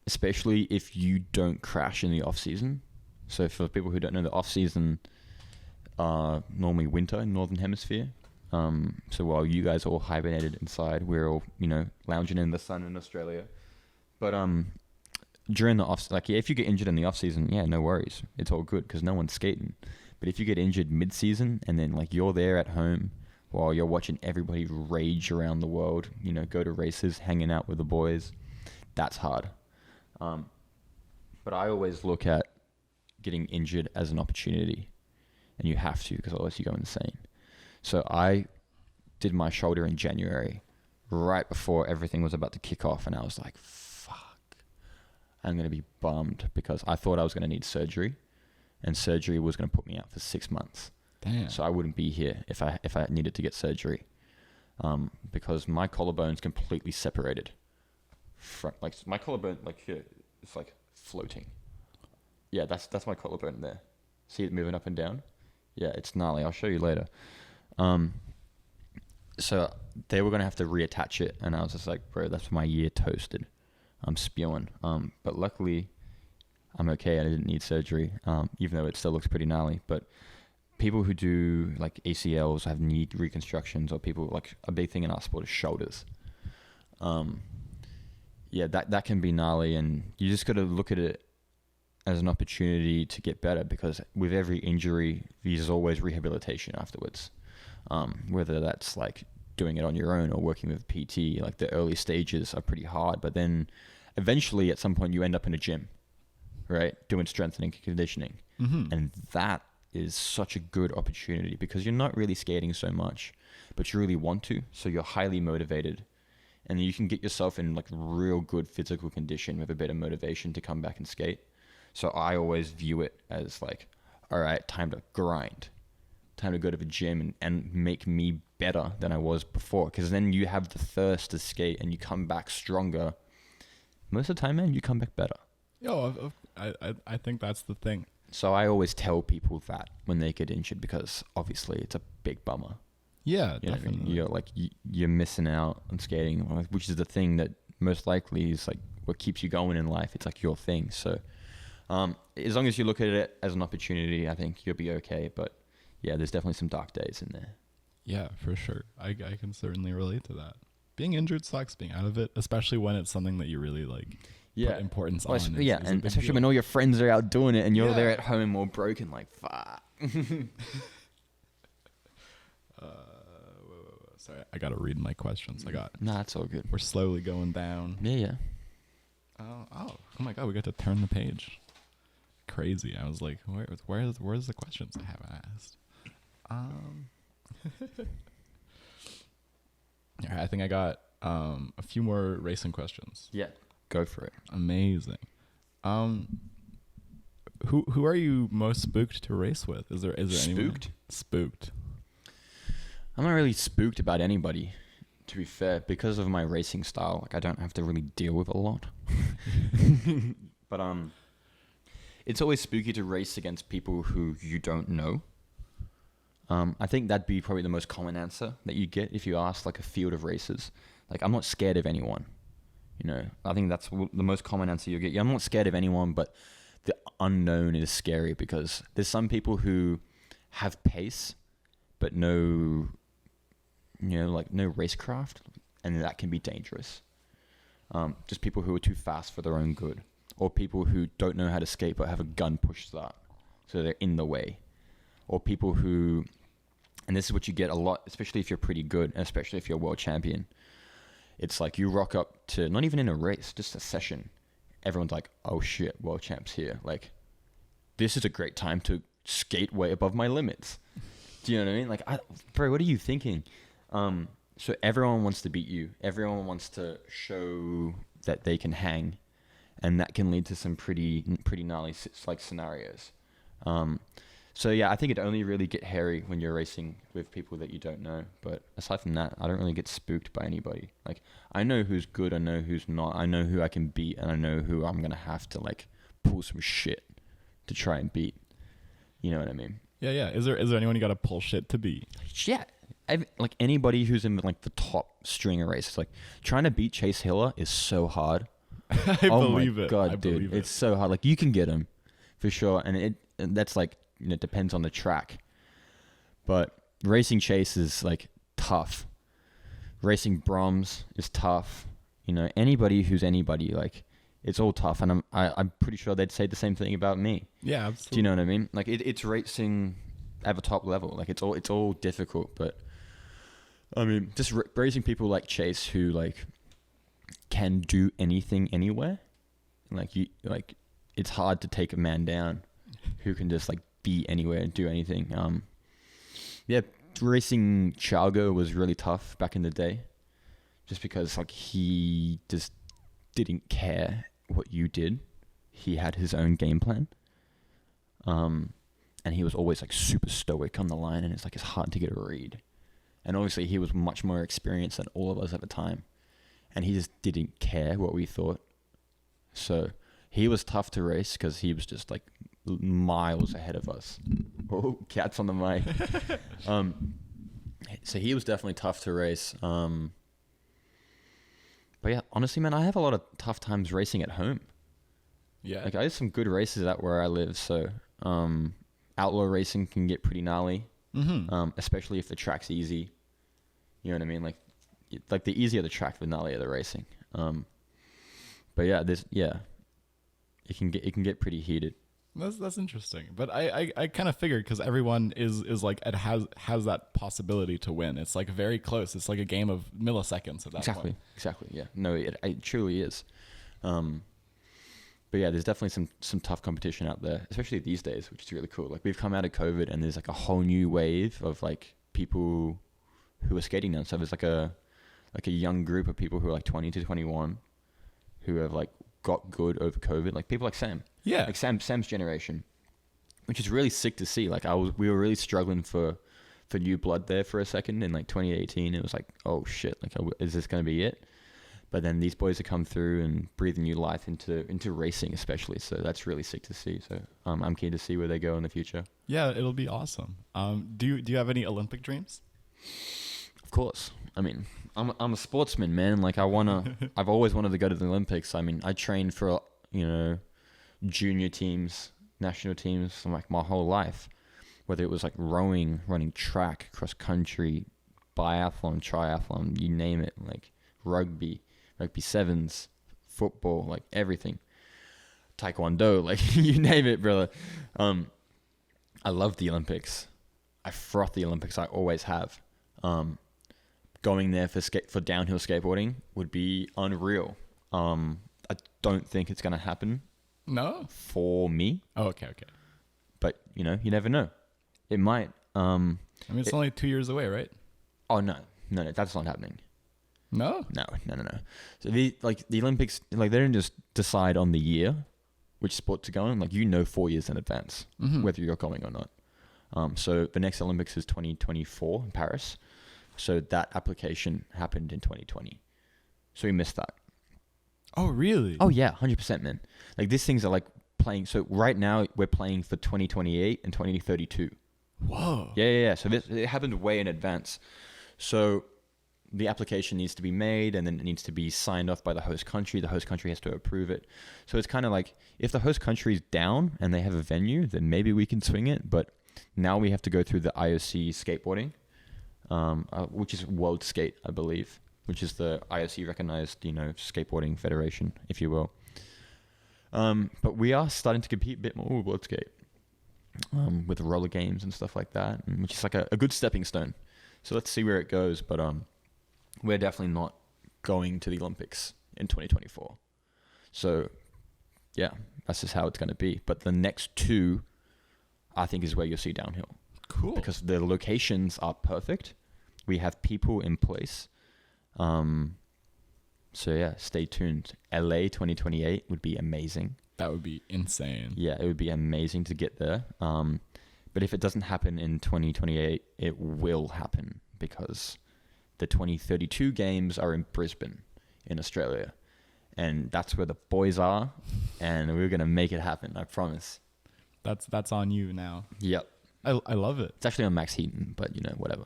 Speaker 2: especially if you don't crash in the off season. So for people who don't know, the off season normally winter in Northern Hemisphere. So while you guys all hibernated inside, we're all, lounging in the sun in Australia. But during the off, like, yeah, if you get injured in the off season, yeah, no worries. It's all good because no one's skating. But if you get injured mid-season and then like you're there at home while you're watching everybody rage around the world, go to races, hanging out with the boys, that's hard. But I always look at getting injured as an opportunity, and you have to because otherwise you go insane. So I did my shoulder in January, right before everything was about to kick off, and I was like, fuck, I'm going to be bummed because I thought I was going to need surgery, and surgery was going to put me out for 6 months.
Speaker 1: Damn.
Speaker 2: So I wouldn't be here if I needed to get surgery, because my collarbone's completely separated. Like my collarbone, like here, it's like floating. Yeah, that's my collarbone there. See it moving up and down? Yeah, it's gnarly. I'll show you later. So they were going to have to reattach it, and I was just like, bro, that's my year toasted. I'm spewing. But luckily, I'm okay. I didn't need surgery, even though it still looks pretty gnarly. But people who do like ACLs, have knee reconstructions, or people like a big thing in our sport is shoulders. Yeah, that can be gnarly, and you just got to look at it as an opportunity to get better, because with every injury, there's always rehabilitation afterwards. Whether that's like doing it on your own or working with PT, like the early stages are pretty hard, but then eventually at some point you end up in a gym, right? Doing strengthening and conditioning. Mm-hmm. And that is such a good opportunity because you're not really skating so much, but you really want to. So you're highly motivated, and you can get yourself in like real good physical condition with a bit of motivation to come back and skate. So I always view it as like, all right, time to grind, time to go to the gym and make me better than I was before. Because then you have the thirst to skate and you come back stronger. Most of the time, man, you come back better.
Speaker 1: Yo, I think that's the thing.
Speaker 2: So I always tell people that when they get injured, because obviously it's a big bummer.
Speaker 1: Yeah,
Speaker 2: you know
Speaker 1: definitely.
Speaker 2: What I mean? You're like, you're missing out on skating, which is the thing that most likely is like what keeps you going in life. It's like your thing. So as long as you look at it as an opportunity, I think you'll be okay. But yeah, there's definitely some dark days in there.
Speaker 1: Yeah, for sure. I can certainly relate to that. Being injured sucks, being out of it, especially when it's something that you really like put importance on.
Speaker 2: Yeah, and especially when all your friends are out doing it and you're there at home all broken, like, fuck.
Speaker 1: Sorry, I got to read my questions.
Speaker 2: Nah, it's all good.
Speaker 1: We're slowly going down.
Speaker 2: Yeah.
Speaker 1: Oh my God, we got to turn the page. Crazy. I was like, where's the questions I haven't asked? All right, I think I got a few more racing questions.
Speaker 2: Yeah, go for it.
Speaker 1: Amazing. Who are you most spooked to race with? Is there anyone? Spooked.
Speaker 2: I'm not really spooked about anybody, to be fair, because of my racing style. Like, I don't have to really deal with a lot. But it's always spooky to race against people who you don't know. I think that'd be probably the most common answer that you get if you ask like a field of racers. Like, I'm not scared of anyone. I think that's the most common answer you get. Yeah, I'm not scared of anyone, but the unknown is scary because there's some people who have pace, but no racecraft, and that can be dangerous. Just people who are too fast for their own good, or people who don't know how to skate but have a gun push start, so they're in the way, or people who And this is what you get a lot, especially if you're pretty good, and especially if you're a world champion. It's like you rock up to, not even in a race, just a session. Everyone's like, oh shit, world champ's here. Like, this is a great time to skate way above my limits. Do you know what I mean? Like, bro, what are you thinking? So everyone wants to beat you. Everyone wants to show that they can hang. And that can lead to some pretty gnarly like scenarios. So yeah, I think it only really get hairy when you're racing with people that you don't know. But aside from that, I don't really get spooked by anybody. Like, I know who's good, I know who's not, I know who I can beat, and I know who I'm gonna have to like pull some shit to try and beat. You know what I mean?
Speaker 1: Yeah. Is there anyone you gotta pull shit to beat?
Speaker 2: Yeah. Like anybody who's in like the top string of races, like trying to beat Chase Hiller is so hard.
Speaker 1: I believe it.
Speaker 2: God, dude, it's so hard. Like, you can get him for sure, and that's like, you know, it depends on the track. But racing Chase is like tough. Racing Broms is tough. You know, anybody who's anybody, like, it's all tough. And I'm pretty sure they'd say the same thing about me.
Speaker 1: Yeah, absolutely.
Speaker 2: Do you know what I mean? Like, it's racing at the top level. Like, it's all difficult. But I mean, just racing people like Chase who like can do anything anywhere. Like, it's hard to take a man down who can just like be anywhere and do anything. Yeah, racing Chalgo was really tough back in the day, just because like he just didn't care what you did. He had his own game plan. And he was always like super stoic on the line, and it's like it's hard to get a read. And obviously he was much more experienced than all of us at the time, and he just didn't care what we thought. So he was tough to race because he was just like miles ahead of us. Oh, cats on the mic. So he was definitely tough to race. But yeah, honestly, man, I have a lot of tough times racing at home.
Speaker 1: Yeah.
Speaker 2: Like, I have some good races out where I live. So outlaw racing can get pretty gnarly, especially if the track's easy. You know what I mean? Like the easier the track, the gnarlier the racing. But yeah, it can get pretty heated.
Speaker 1: That's interesting, but I kind of figured, because everyone is like, it has that possibility to win. It's like very close. It's like a game of milliseconds at that point.
Speaker 2: Exactly. Yeah. No, it truly is. But yeah, there's definitely some tough competition out there, especially these days, which is really cool. Like, we've come out of COVID, and there's like a whole new wave of like people who are skating now. So there's like a young group of people who are like 20 to 21 who have like got good over COVID, like people like Sam.
Speaker 1: Yeah.
Speaker 2: Like Sam's generation, which is really sick to see. Like, we were really struggling for new blood there for a second in like 2018. It was like, oh shit, like, is this going to be it? But then these boys have come through and breathing new life into racing, especially. So that's really sick to see. So I'm keen to see where they go in the future.
Speaker 1: Yeah, it'll be awesome. Do you have any Olympic dreams?
Speaker 2: Of course. I mean, I'm a sportsman, man. Like, I've always wanted to go to the Olympics. I mean, I trained for, you know, junior teams, national teams, like my whole life. Whether it was like rowing, running track, cross country, biathlon, triathlon, you name it. Like rugby sevens, football, like everything. Taekwondo, like you name it, brother. I love the Olympics. I froth the Olympics. I always have. Going there for downhill skateboarding would be unreal. I don't think it's gonna happen. No. For me.
Speaker 1: Oh, okay.
Speaker 2: But you know, you never know. It might.
Speaker 1: I mean, it's only 2 years away, right?
Speaker 2: Oh no, that's not happening.
Speaker 1: No.
Speaker 2: So the Olympics, like, they don't just decide on the year which sport to go in. Like, 4 years in advance whether you're going or not. So the next Olympics is 2024 in Paris. So that application happened in 2020. So we missed that.
Speaker 1: Oh, really?
Speaker 2: Oh, yeah, 100%, man. Like, these things are like playing. So right now we're playing for 2028 and 2032.
Speaker 1: Whoa.
Speaker 2: Yeah. So it happened way in advance. So the application needs to be made, and then it needs to be signed off by the host country. The host country has to approve it. So it's kind of like, if the host country is down and they have a venue, then maybe we can swing it. But now we have to go through the IOC skateboarding, which is World Skate, I believe, which is the IOC recognized, skateboarding federation, if you will. But we are starting to compete a bit more with World Skate. with roller games and stuff like that, which is like a good stepping stone. So let's see where it goes. But we're definitely not going to the Olympics in 2024. So yeah, that's just how it's going to be. But the next two, I think, is where you'll see downhill.
Speaker 1: Cool.
Speaker 2: Because the locations are perfect. We have people in place. So yeah, stay tuned. LA 2028 would be amazing.
Speaker 1: That would be insane.
Speaker 2: Yeah, it would be amazing to get there. But if it doesn't happen in 2028, it will happen because the 2032 games are in Brisbane in Australia. And that's where the boys are. And we're going to make it happen, I promise.
Speaker 1: That's on you now.
Speaker 2: Yep.
Speaker 1: I love it.
Speaker 2: It's actually on Max Heaton, but whatever.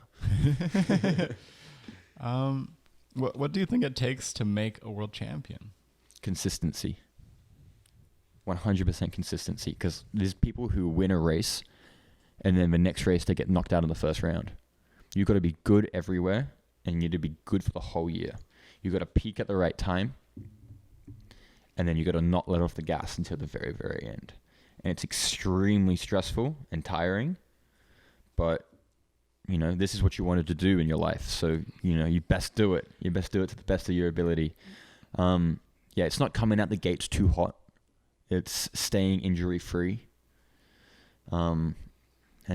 Speaker 1: What do you think it takes to make a world champion?
Speaker 2: Consistency. 100% consistency. Because there's people who win a race and then the next race they get knocked out in the first round. You've got to be good everywhere and you need to be good for the whole year. You've got to peak at the right time and then you've got to not let off the gas until the very, very end. And it's extremely stressful and tiring, but this is what you wanted to do in your life. So, you best do it. You best do it to the best of your ability. It's not coming out the gates too hot. It's staying injury free. And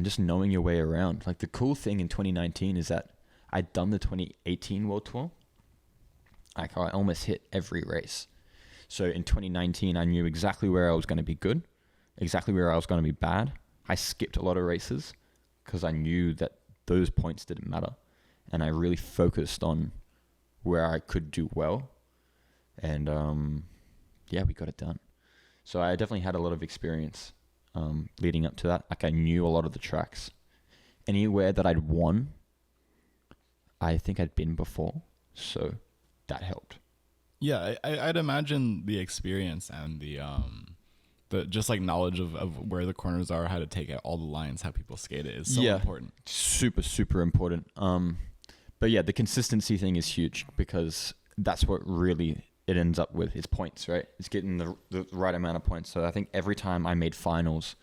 Speaker 2: just knowing your way around. Like the cool thing in 2019 is that I'd done the 2018 World Tour. Like I almost hit every race. So in 2019, I knew exactly where I was going to be good, exactly where I was going to be bad. I skipped a lot of races because I knew that those points didn't matter. And I really focused on where I could do well. And we got it done. So I definitely had a lot of experience leading up to that. Like I knew a lot of the tracks. Anywhere that I'd won, I think I'd been before. So that helped.
Speaker 1: Yeah, I'd imagine the experience and the just like knowledge of where the corners are, how to take out all the lines, how people skate it is so important.
Speaker 2: Super, super important. But yeah, the consistency thing is huge because that's what really it ends up with is points, right? It's getting the right amount of points. So I think every time I made finals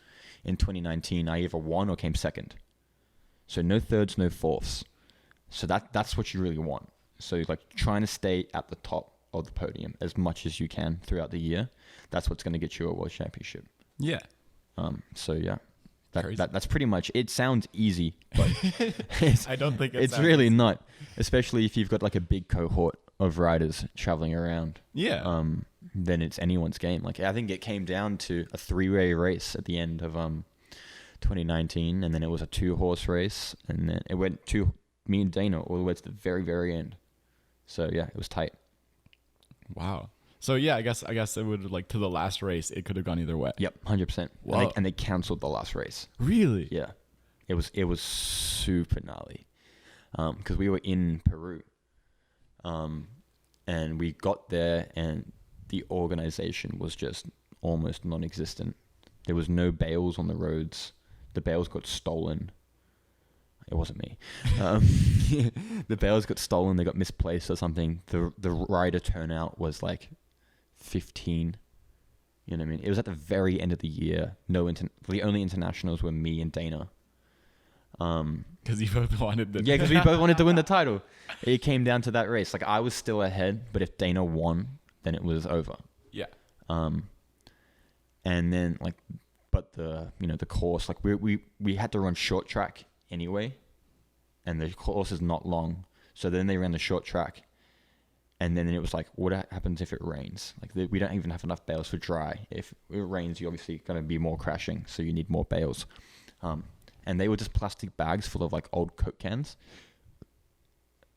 Speaker 2: in 2019, I either won or came second. So no thirds, no fourths. So that's what you really want. So like trying to stay at the top of the podium as much as you can throughout the year. That's what's going to get you a world championship.
Speaker 1: Yeah.
Speaker 2: So yeah, that's pretty much. It sounds easy, but
Speaker 1: I don't think
Speaker 2: it's really easy. Not. Especially if you've got like a big cohort of riders traveling around.
Speaker 1: Yeah.
Speaker 2: Then it's anyone's game. Like I think it came down to a 3-way race at the end of 2019, and then it was a 2-horse race, and then it went to me and Dana all the way to the very, very end. So yeah, it was tight.
Speaker 1: Wow. So yeah, I guess it would like to the last race, it could have gone either way.
Speaker 2: Yep, 100%.
Speaker 1: Wow.
Speaker 2: And they canceled the last race.
Speaker 1: Really?
Speaker 2: Yeah. It was super gnarly. Because we were in Peru. And we got there and the organization was just almost non-existent. There was no bales on the roads. The bales got stolen. It wasn't me. The bales got stolen. They got misplaced or something. The rider turnout was like 15. You know what I mean? It was at the very end of the year. The only internationals were me and Dana.
Speaker 1: Because you both wanted the...
Speaker 2: Yeah, because we both wanted to win the title. It came down to that race. Like I was still ahead, but if Dana won, then it was over.
Speaker 1: Yeah.
Speaker 2: And then like, but the course, like we had to run short track anyway, and the course is not long. So then they ran the short track, and then it was like, what happens if it rains? Like we don't even have enough bales for dry. If it rains, you're obviously going to be more crashing, so you need more bales. And they were just plastic bags full of like old Coke cans.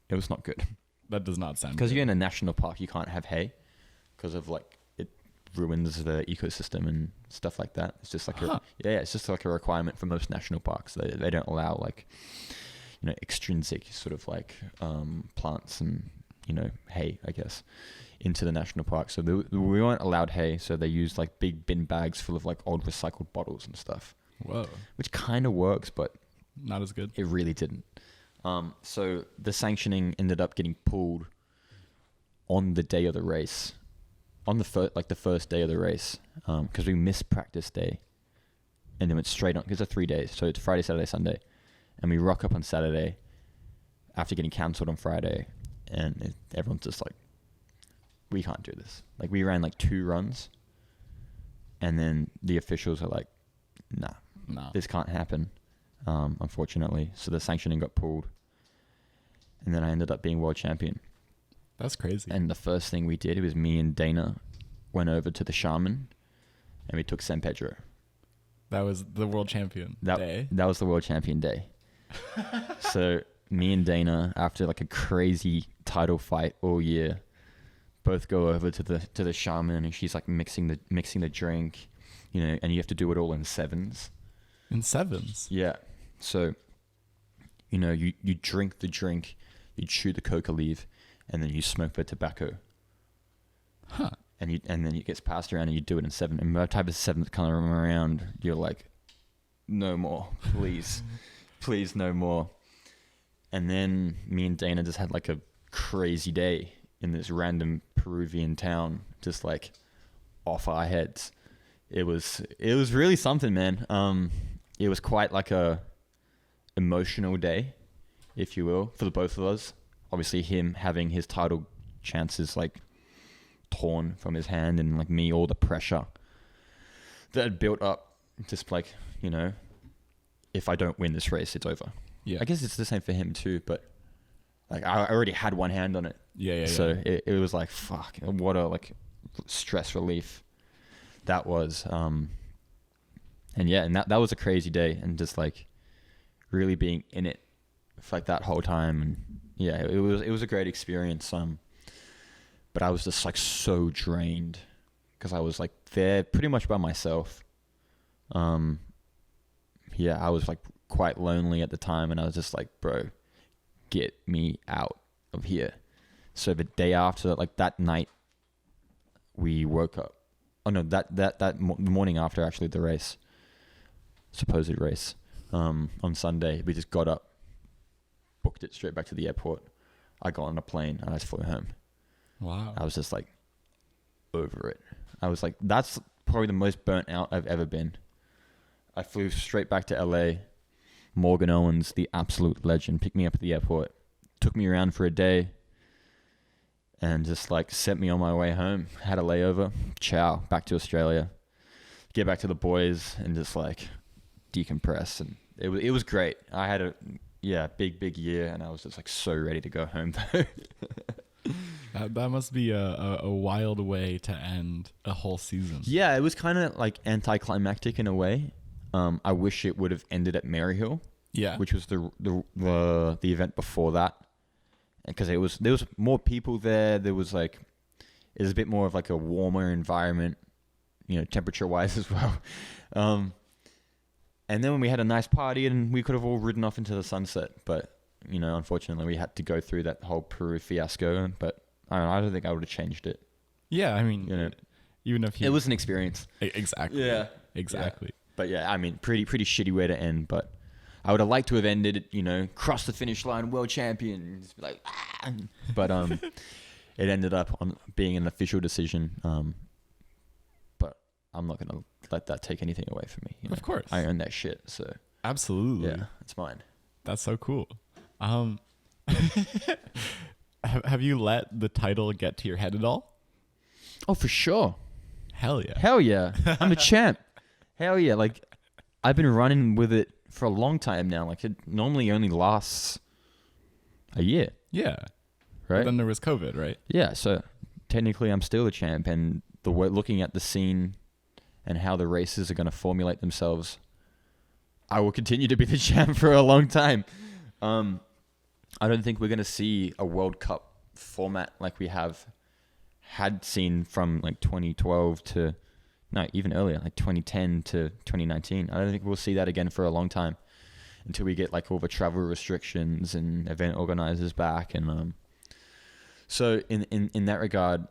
Speaker 2: It was not good.
Speaker 1: That does not sound good.
Speaker 2: Because you're in a national park, you can't have hay because of like it ruins the ecosystem and stuff like that. It's just like it's just like a requirement for most national parks. They don't allow like extrinsic sort of like plants and hay, I guess, into the national park. So we weren't allowed hay, so they used like big bin bags full of like old recycled bottles and stuff.
Speaker 1: Whoa. Which
Speaker 2: kind of works, but
Speaker 1: not as good.
Speaker 2: It really didn't. So the sanctioning ended up getting pulled on the day of the race, on the first day of the race, because we missed practice day. and then went straight on, because it's 3 days. So it's Friday, Saturday, Sunday. And we rock up on Saturday after getting cancelled on Friday. And everyone's just like, we can't do this. Like, we ran like 2 runs. And then the officials are like, nah, this can't happen, unfortunately. So the sanctioning got pulled. And then I ended up being world champion.
Speaker 1: That's crazy.
Speaker 2: And the first thing we did was me and Dana went over to the Shaman and we took San Pedro.
Speaker 1: That was the world champion day?
Speaker 2: That was the world champion day. So me and Dana, after like a crazy title fight all year, both go over to the Shaman, and she's like mixing the drink, you know, and you have to do it all in 7s.
Speaker 1: In 7s?
Speaker 2: Yeah. So, you know, you drink the drink, you chew the coca leaf, and then you smoke the tobacco.
Speaker 1: Huh.
Speaker 2: And then it gets passed around and you do it in 7. And by the time the 7th come around, you're like, no more, please. Please, no more. And then me and Dana just had like a crazy day in this random Peruvian town, just like off our heads. It was really something, man. It was quite like a emotional day, if you will, for the both of us. Obviously him having his title chances like torn from his hand, and like me, all the pressure that had built up, just like, you know, if I don't win this race, it's over.
Speaker 1: Yeah.
Speaker 2: I guess it's the same for him too, but like I already had one hand on it.
Speaker 1: Yeah.
Speaker 2: So it was like, fuck, what a like stress relief that was. And yeah, and that was a crazy day, and just like really being in it for like that whole time. And yeah, it was a great experience. But I was just like so drained because I was like there pretty much by myself. Yeah, I was like quite lonely at the time, and I was just like, bro, get me out of here. So the day after, like that night, we woke up. Oh no, that morning after actually the race, supposed race, on Sunday, we just got up, booked it straight back to the airport. I got on a plane and I just flew home.
Speaker 1: Wow.
Speaker 2: I was just like over it. I was like, that's probably the most burnt out I've ever been. I flew straight back to LA. Morgan Owens, the absolute legend, picked me up at the airport, took me around for a day, and just like sent me on my way home. Had a layover. Ciao, back to Australia. Get back to the boys and just like decompress. And it was great. I had a big year, and I was just like so ready to go home though.
Speaker 1: That must be a wild way to end a whole season.
Speaker 2: Yeah, it was kind of like anticlimactic in a way. I wish it would have ended at Maryhill.
Speaker 1: Yeah,
Speaker 2: which was the event before that, because there was more people there. There was like, it was a bit more of like a warmer environment, you know, temperature wise as well. And then when we had a nice party, and we could have all ridden off into the sunset, but you know, unfortunately, we had to go through that whole Peru fiasco. But I don't think I would have changed it.
Speaker 1: Yeah, I mean,
Speaker 2: you know,
Speaker 1: even if
Speaker 2: it was an experience.
Speaker 1: Exactly.
Speaker 2: Yeah.
Speaker 1: Exactly.
Speaker 2: Yeah. But yeah, I mean, pretty shitty way to end. But I would have liked to have ended it, you know, cross the finish line, world champion. Just be like, ah! But it ended up on being an official decision. But I'm not gonna let that take anything away from me. You know?
Speaker 1: Of course,
Speaker 2: I own that shit. So
Speaker 1: absolutely,
Speaker 2: yeah, it's mine.
Speaker 1: That's so cool. Have you let the title get to your head at all?
Speaker 2: Oh, for sure.
Speaker 1: Hell yeah.
Speaker 2: Hell yeah. I'm a champ. Hell yeah. Like, I've been running with it for a long time now. Like, it normally only lasts a year.
Speaker 1: Yeah.
Speaker 2: Right?
Speaker 1: But then there was COVID, right?
Speaker 2: Yeah. So, technically, I'm still a champ. And looking at the scene and how the races are going to formulate themselves, I will continue to be the champ for a long time. I don't think we're going to see a World Cup format like we had seen from like 2012 to, no, even earlier, like 2010 to 2019. I don't think we'll see that again for a long time until we get like all the travel restrictions and event organizers back. And so in that regard,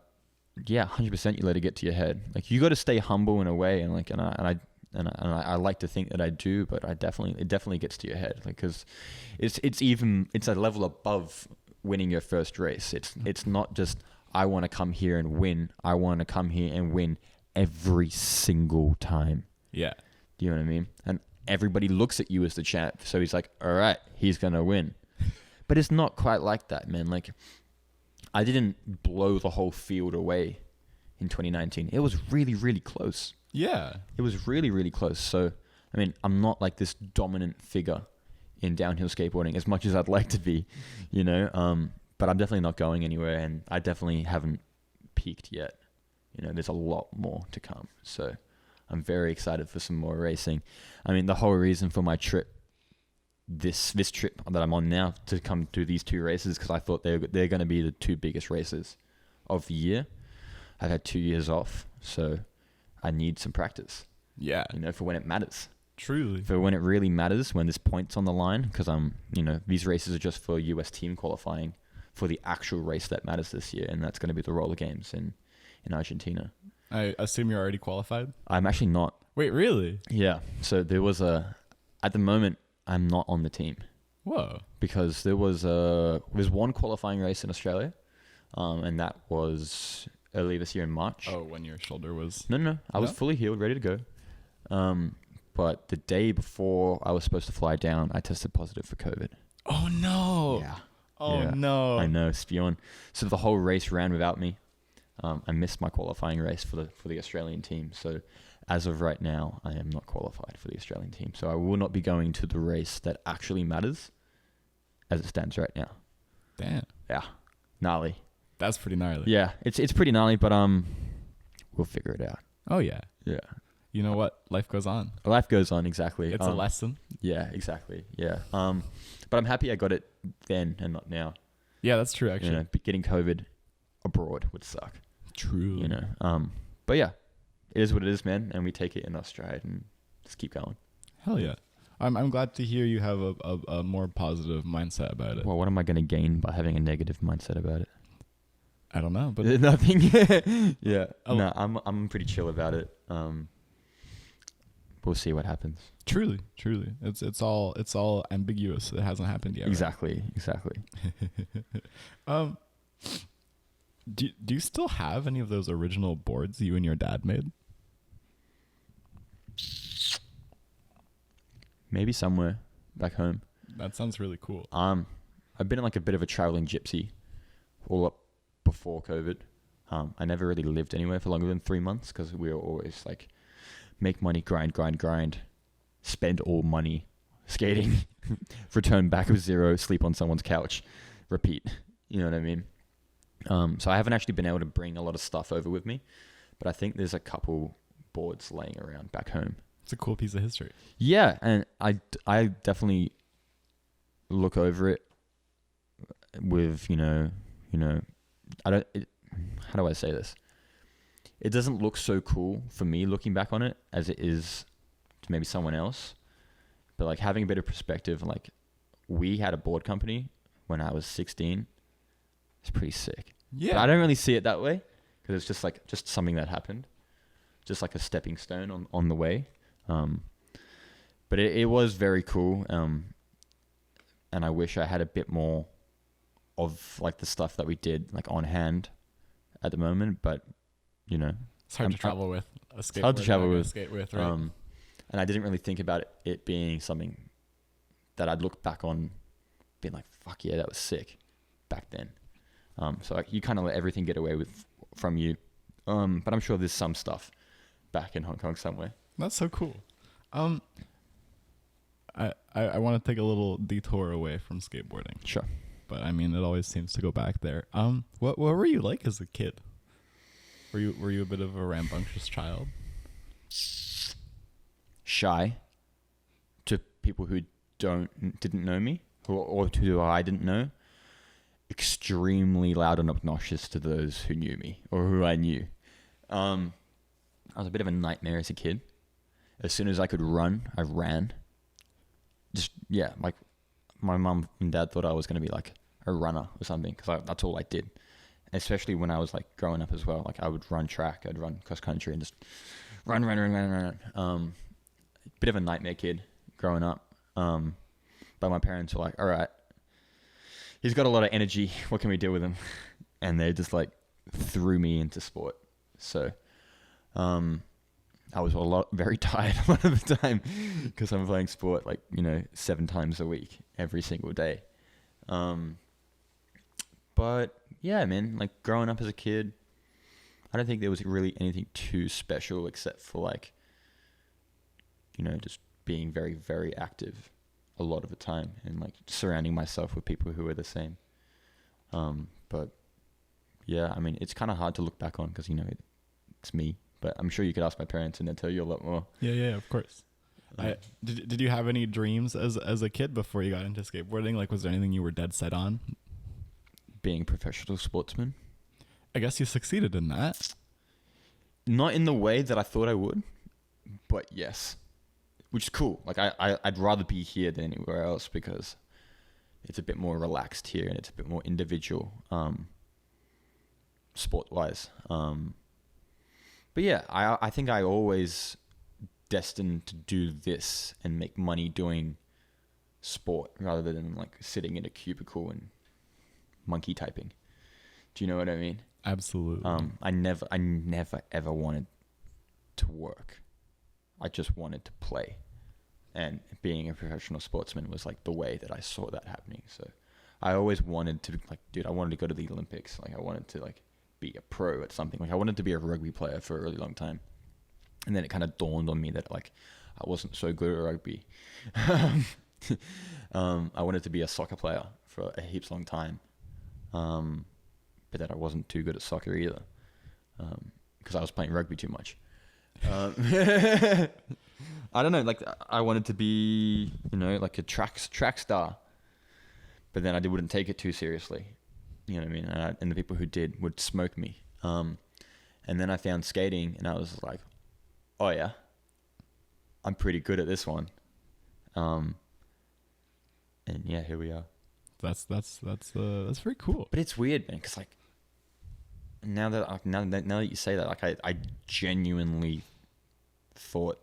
Speaker 2: yeah, 100% you let it get to your head. Like, you got to stay humble in a way, and like, and I like to think that I do, but it definitely gets to your head, like, because it's a level above winning your first race. It's not just, I want to come here and win. I want to come here and win every single time.
Speaker 1: Yeah.
Speaker 2: Do you know what I mean? And everybody looks at you as the champ. So he's like, all right, he's going to win. But it's not quite like that, man. Like, I didn't blow the whole field away in 2019. It was really, really close.
Speaker 1: Yeah.
Speaker 2: It was really, really close. So, I mean, I'm not like this dominant figure in downhill skateboarding as much as I'd like to be, you know? But I'm definitely not going anywhere, and I definitely haven't peaked yet. You know, there's a lot more to come. So I'm very excited for some more racing. I mean, the whole reason for my trip, this trip that I'm on now, to come do these 2 races, because I thought they're going to be the 2 biggest races of the year. I've had 2 years off, so I need some practice.
Speaker 1: Yeah.
Speaker 2: You know, for when it matters.
Speaker 1: Truly.
Speaker 2: For when it really matters, when there's points on the line, because you know, these races are just for US team qualifying for the actual race that matters this year, and that's going to be the roller games in Argentina.
Speaker 1: I assume you're already qualified?
Speaker 2: I'm actually not.
Speaker 1: Wait, really?
Speaker 2: Yeah. So there was at the moment, I'm not on the team.
Speaker 1: Whoa.
Speaker 2: Because there's one qualifying race in Australia, and that was early this year in March.
Speaker 1: Oh, when your shoulder was...
Speaker 2: No. I was fully healed, ready to go. But the day before I was supposed to fly down, I tested positive for COVID.
Speaker 1: Oh, no.
Speaker 2: Yeah.
Speaker 1: Oh, no.
Speaker 2: I know, spewing. So the whole race ran without me. I missed my qualifying race for the Australian team. So as of right now, I am not qualified for the Australian team. So I will not be going to the race that actually matters as it stands right now.
Speaker 1: Damn.
Speaker 2: Yeah. Gnarly.
Speaker 1: That's pretty gnarly.
Speaker 2: Yeah. It's pretty gnarly, but we'll figure it out.
Speaker 1: Oh, yeah.
Speaker 2: Yeah.
Speaker 1: You know what? Life goes on.
Speaker 2: Life goes on, exactly.
Speaker 1: It's a lesson.
Speaker 2: Yeah, exactly. Yeah. But I'm happy I got it then and not now.
Speaker 1: Yeah, that's true, actually.
Speaker 2: You know, getting COVID abroad would suck.
Speaker 1: True.
Speaker 2: You know. But yeah, it is what it is, man, and we take it in our stride and just keep going.
Speaker 1: Hell yeah. I'm glad to hear you have a more positive mindset about it.
Speaker 2: Well, what am I going to gain by having a negative mindset about it?
Speaker 1: I don't know, but
Speaker 2: nothing. Yeah. No, I'm pretty chill about it. We'll see what happens.
Speaker 1: Truly. It's all ambiguous. It hasn't happened yet.
Speaker 2: Exactly.
Speaker 1: Right? Do you still have any of those original boards you and your dad made?
Speaker 2: Maybe somewhere back home.
Speaker 1: That sounds really cool.
Speaker 2: I've been like a bit of a traveling gypsy all up before COVID. I never really lived anywhere for longer than 3 months because we were always like make money, grind, spend all money skating, return back with 0, sleep on someone's couch, repeat. You know what I mean? So I haven't actually been able to bring a lot of stuff over with me, but I think there's a couple boards laying around back home.
Speaker 1: It's a cool piece of history.
Speaker 2: Yeah, and I definitely look over it with, you know, how do I say this? It doesn't look so cool for me looking back on it as it is to maybe someone else. But like having a bit of perspective, like we had a board company when I was 16. It's pretty sick.
Speaker 1: Yeah.
Speaker 2: But I don't really see it that way because it's just something that happened. Just like a stepping stone on the way. But it was very cool. And I wish I had a bit more of like the stuff that we did like on hand at the moment, but you know,
Speaker 1: it's hard to travel with a skateboard.
Speaker 2: It's hard to travel with.
Speaker 1: Skate with, right?
Speaker 2: And I didn't really think about it being something that I'd look back on being like, fuck yeah, that was sick back then. So like, you kind of let everything get away from you. But I'm sure there's some stuff back in Hong Kong somewhere.
Speaker 1: That's so cool. I want to take a little detour away from skateboarding.
Speaker 2: Sure.
Speaker 1: But I mean, it always seems to go back there. What were you like as a kid? Were you a bit of a rambunctious child?
Speaker 2: Shy to people who didn't know me or to who I didn't know. Extremely loud and obnoxious to those who knew me or who I knew. I was a bit of a nightmare as a kid. As soon as I could run, I ran. Like my mum and dad thought I was going to be like a runner or something because that's all I did. Especially when I was like growing up as well. Like I would run track, I'd run cross country and just run. Bit of a nightmare kid growing up. But my parents were like, all right, he's got a lot of energy. What can we do with him? And they just like threw me into sport. So I was very tired a lot of the time because I'm playing sport 7 times a week, every single day. But yeah, man, like growing up as a kid, I don't think there was really anything too special except for just being very, very active a lot of the time and like surrounding myself with people who are the same. But yeah, I mean, it's kind of hard to look back on because, it's me. But I'm sure you could ask my parents and they'll tell you a lot more.
Speaker 1: Yeah, of course. Did you have any dreams as a kid before you got into skateboarding? Like, was there anything you were dead set on?
Speaker 2: Being a professional sportsman.
Speaker 1: I guess you succeeded in that.
Speaker 2: Not in the way that I thought I would, but yes. Which is cool. Like, I'd rather be here than anywhere else because it's a bit more relaxed here and it's a bit more individual, sport-wise. But yeah, I think I always destined to do this and make money doing sport rather than like sitting in a cubicle and monkey typing. Do you know what I mean?
Speaker 1: Absolutely.
Speaker 2: I never ever wanted to work. I just wanted to play. And being a professional sportsman was like the way that I saw that happening. So I always wanted to I wanted to go to the Olympics. Like I wanted to be a pro at something. Like I wanted to be a rugby player for a really long time. And then it kind of dawned on me that I wasn't so good at rugby. I wanted to be a soccer player for a heaps long time. But that I wasn't too good at soccer either. Because I was playing rugby too much. I don't know, I wanted to be, like a track star. But then I wouldn't take it too seriously. You know what I mean? And the people who did would smoke me. And then I found skating and I was like, oh yeah, I'm pretty good at this one. And yeah, here we are.
Speaker 1: That's very cool.
Speaker 2: But it's weird, man, because now that you say that, I genuinely thought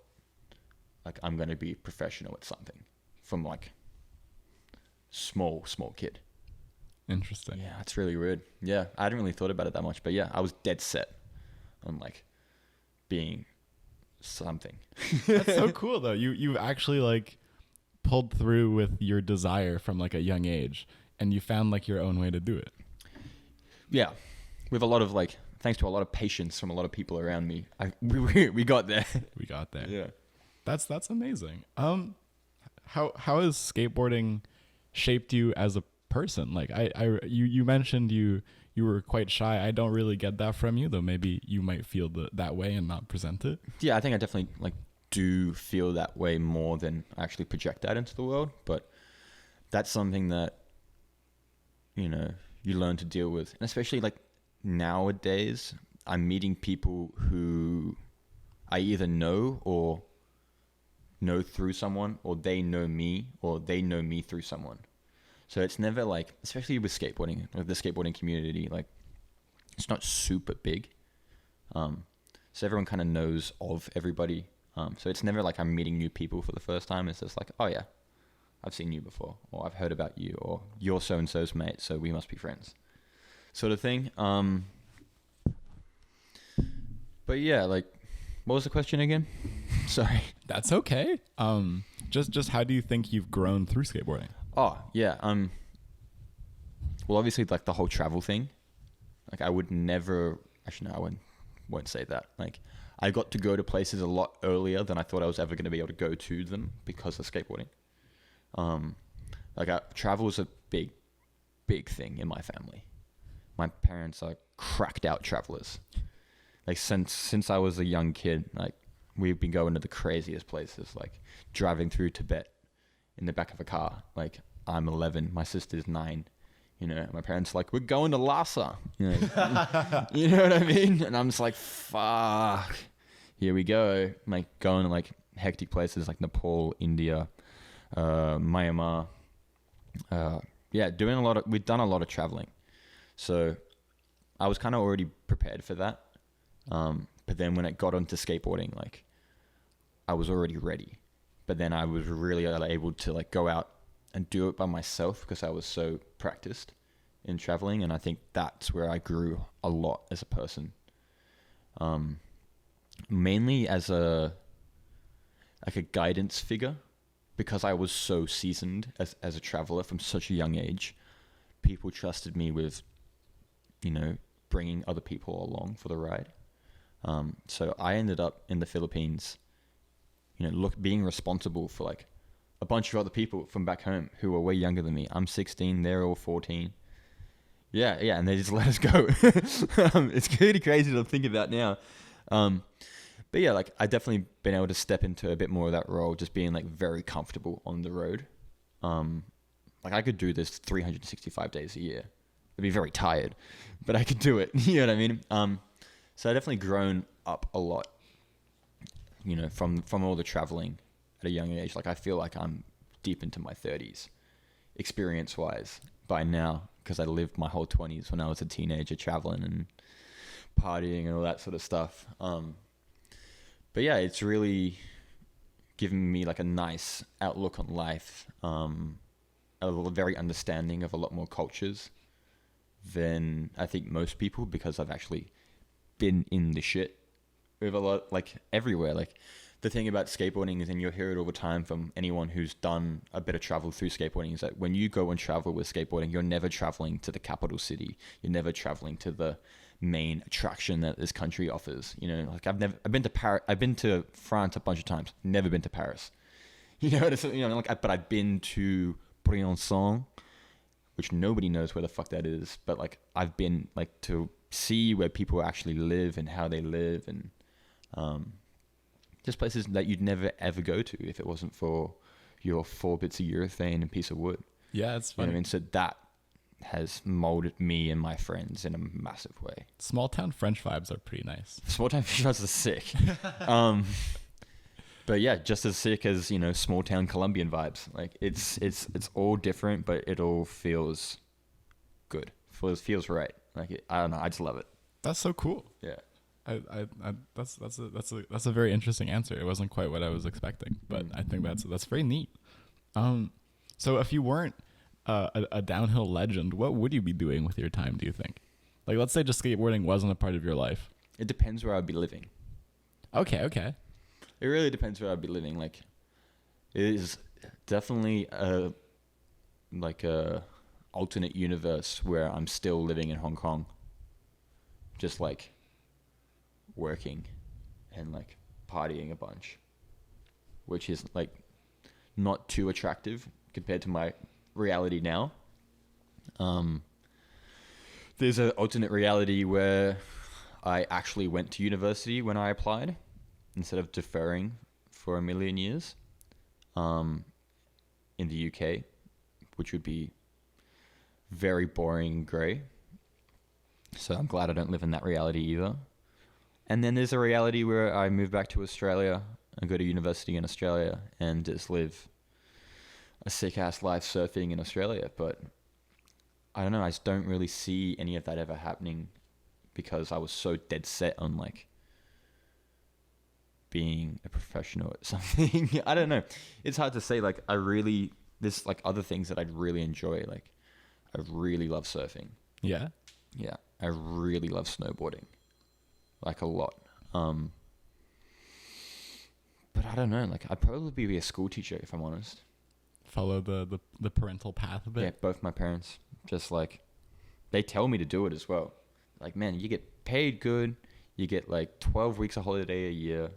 Speaker 2: I'm gonna be professional at something from small kid.
Speaker 1: Interesting.
Speaker 2: Yeah, it's really weird. Yeah, I hadn't really thought about it that much, but yeah, I was dead set on being something.
Speaker 1: That's so cool though. You actually pulled through with your desire from a young age, and you found your own way to do it. Yeah,
Speaker 2: with a lot of thanks to a lot of patience from a lot of people around me, we got there.
Speaker 1: We got there.
Speaker 2: Yeah,
Speaker 1: that's amazing. How has skateboarding shaped you as a person? You mentioned you were quite shy. I don't really get that from you, though. Maybe you might feel that way and not present it.
Speaker 2: Yeah, I think I definitely do feel that way more than I actually project that into the world. But that's something that you learn to deal with, and especially nowadays, I'm meeting people who I either know or know through someone, or they know me, or they know me through someone. So it's never especially with skateboarding, with the skateboarding community, it's not super big. So everyone kind of knows of everybody. So it's never I'm meeting new people for the first time. It's just oh yeah, I've seen you before, or I've heard about you, or you're so-and-so's mate, so we must be friends, sort of thing. But yeah, what was the question again? Sorry.
Speaker 1: That's okay. Just how do you think you've grown through skateboarding?
Speaker 2: Oh, yeah. Well, obviously, the whole travel thing. I would never... Actually, no, won't say that. I got to go to places a lot earlier than I thought I was ever going to be able to go to them because of skateboarding. Travel is a big, big thing in my family. My parents are cracked out travelers. Since I was a young kid, we've been going to the craziest places, driving through Tibet in the back of a car. I'm 11, my sister's 9. My parents we're going to Lhasa. You know what I mean? And I'm just fuck. Here we go. Going to hectic places like Nepal, India, Myanmar. Yeah, we've done a lot of traveling. So I was kind of already prepared for that. But then when it got onto skateboarding, I was already ready. But then I was really able to go out and do it by myself because I was so practiced in traveling. And I think that's where I grew a lot as a person. mainly as a guidance figure, because I was so seasoned as a traveler from such a young age. People trusted me with, bringing other people along for the ride. So I ended up in the Philippines, being responsible for like a bunch of other people from back home who were way younger than me. I'm 16, they're all 14. Yeah, and they just let us go. It's really crazy to think about now. But yeah, like I definitely been able to step into a bit more of that role, just being like very comfortable on the road. Like I could do this 365 days a year. I'd be very tired, but I could do it. You know what I mean? So I definitely grown up a lot, from all the traveling at a young age. Like I feel like I'm deep into my 30s, experience-wise, by now, because I lived my whole 20s when I was a teenager, traveling and partying and all that sort of stuff. But yeah, it's really given me like a nice outlook on life, a very understanding of a lot more cultures than I think most people, because I've actually been in the shit with a lot, like everywhere. Like the thing about skateboarding is, and you'll hear it all the time from anyone who's done a bit of travel through skateboarding, is that when you go and travel with skateboarding, you're never traveling to the capital city. You're never traveling to the main attraction that this country offers. Like I've been to Paris, I've been to France a bunch of times, never been to Paris. But I've been to Briançon, which nobody knows where the fuck that is, but like I've been like to see where people actually live and how they live, and just places that you'd never ever go to if it wasn't for your 4 bits of urethane and piece of wood.
Speaker 1: Yeah, it's funny.
Speaker 2: You know what I mean? So that has molded me and my friends in a massive way.
Speaker 1: Small town French vibes are pretty nice.
Speaker 2: Small town French vibes are sick. But yeah, just as sick as, small town Colombian vibes. Like it's all different, but it all feels good. Feels right. Like I don't know. I just love it.
Speaker 1: That's so cool.
Speaker 2: Yeah.
Speaker 1: That's a very interesting answer. It wasn't quite what I was expecting, but I think that's very neat. So if you weren't a downhill legend, what would you be doing with your time, do you think? Like, let's say just skateboarding wasn't a part of your life.
Speaker 2: It depends where I'd be living.
Speaker 1: Okay.
Speaker 2: It really depends where I'd be living. Like, it is definitely a alternate universe where I'm still living in Hong Kong, just like working and like partying a bunch, which is like not too attractive compared to my reality now. There's an alternate reality where I actually went to university when I applied, instead of deferring for a million years, in the UK, which would be very boring and grey. So I'm glad I don't live in that reality either. And then there's a reality where I move back to Australia and go to university in Australia and just live a sick-ass life surfing in Australia. But I don't know, I just don't really see any of that ever happening, because I was so dead set on like being a professional at something. I don't know. It's hard to say. Like there's like other things that I'd really enjoy. Like I really love surfing.
Speaker 1: Yeah?
Speaker 2: Yeah. I really love snowboarding. Like a lot. But I don't know. Like I'd probably be a school teacher if I'm honest.
Speaker 1: Follow the parental path a bit.
Speaker 2: Yeah, both my parents. Just like, they tell me to do it as well. Like, man, you get paid good. You get like 12 weeks of holiday a year.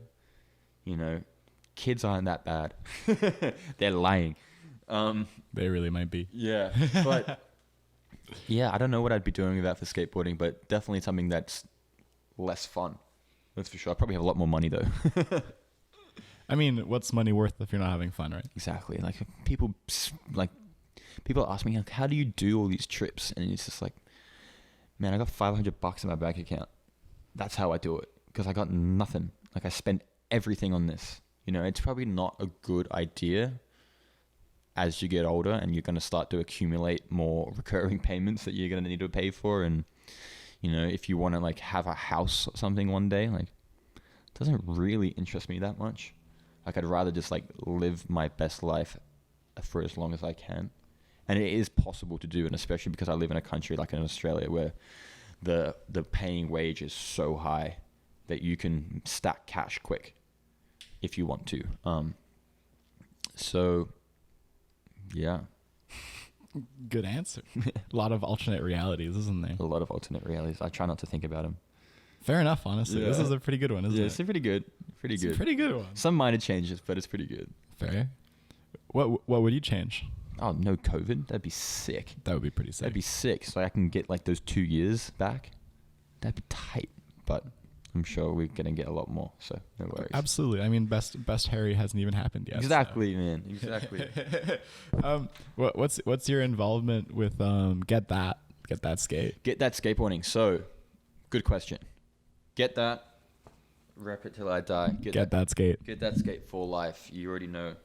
Speaker 2: Kids aren't that bad. They're lying.
Speaker 1: They really might be.
Speaker 2: Yeah. But yeah, I don't know what I'd be doing with that for skateboarding, but definitely something that's less fun. That's for sure. I probably have a lot more money though.
Speaker 1: I mean, what's money worth if you're not having fun, right?
Speaker 2: Exactly. Like people ask me, like, how do you do all these trips? And it's just like, man, I got $500 in my bank account. That's how I do it, because I got nothing. Like I spent everything on this. It's probably not a good idea as you get older and you're going to start to accumulate more recurring payments that you're going to need to pay for. And, if you want to like have a house or something one day, like it doesn't really interest me that much. Like I'd rather just like live my best life for as long as I can. And it is possible to do, and especially because I live in a country like in Australia where the paying wage is so high that you can stack cash quick if you want to. So yeah.
Speaker 1: Good answer. A lot of alternate realities, isn't there?
Speaker 2: A lot of alternate realities. I try not to think about them.
Speaker 1: Fair enough, honestly.
Speaker 2: Yeah.
Speaker 1: This is a pretty good one, isn't it?
Speaker 2: It's a pretty good.
Speaker 1: It's a pretty good one.
Speaker 2: Some minor changes, but it's pretty good.
Speaker 1: Fair. What would you change?
Speaker 2: Oh, no COVID? That'd be sick.
Speaker 1: That would be pretty sick.
Speaker 2: That'd be sick. So I can get like those 2 years back. That'd be tight. But I'm sure we're gonna get a lot more. So no worries.
Speaker 1: Absolutely. I mean, best Harry hasn't even happened yet.
Speaker 2: Exactly, man. Exactly.
Speaker 1: What's your involvement with Get That Skate?
Speaker 2: Get That Skateboarding. So, good question. Get that. Rep it till I die.
Speaker 1: Get That Skate.
Speaker 2: Get That Skate for life. You already know.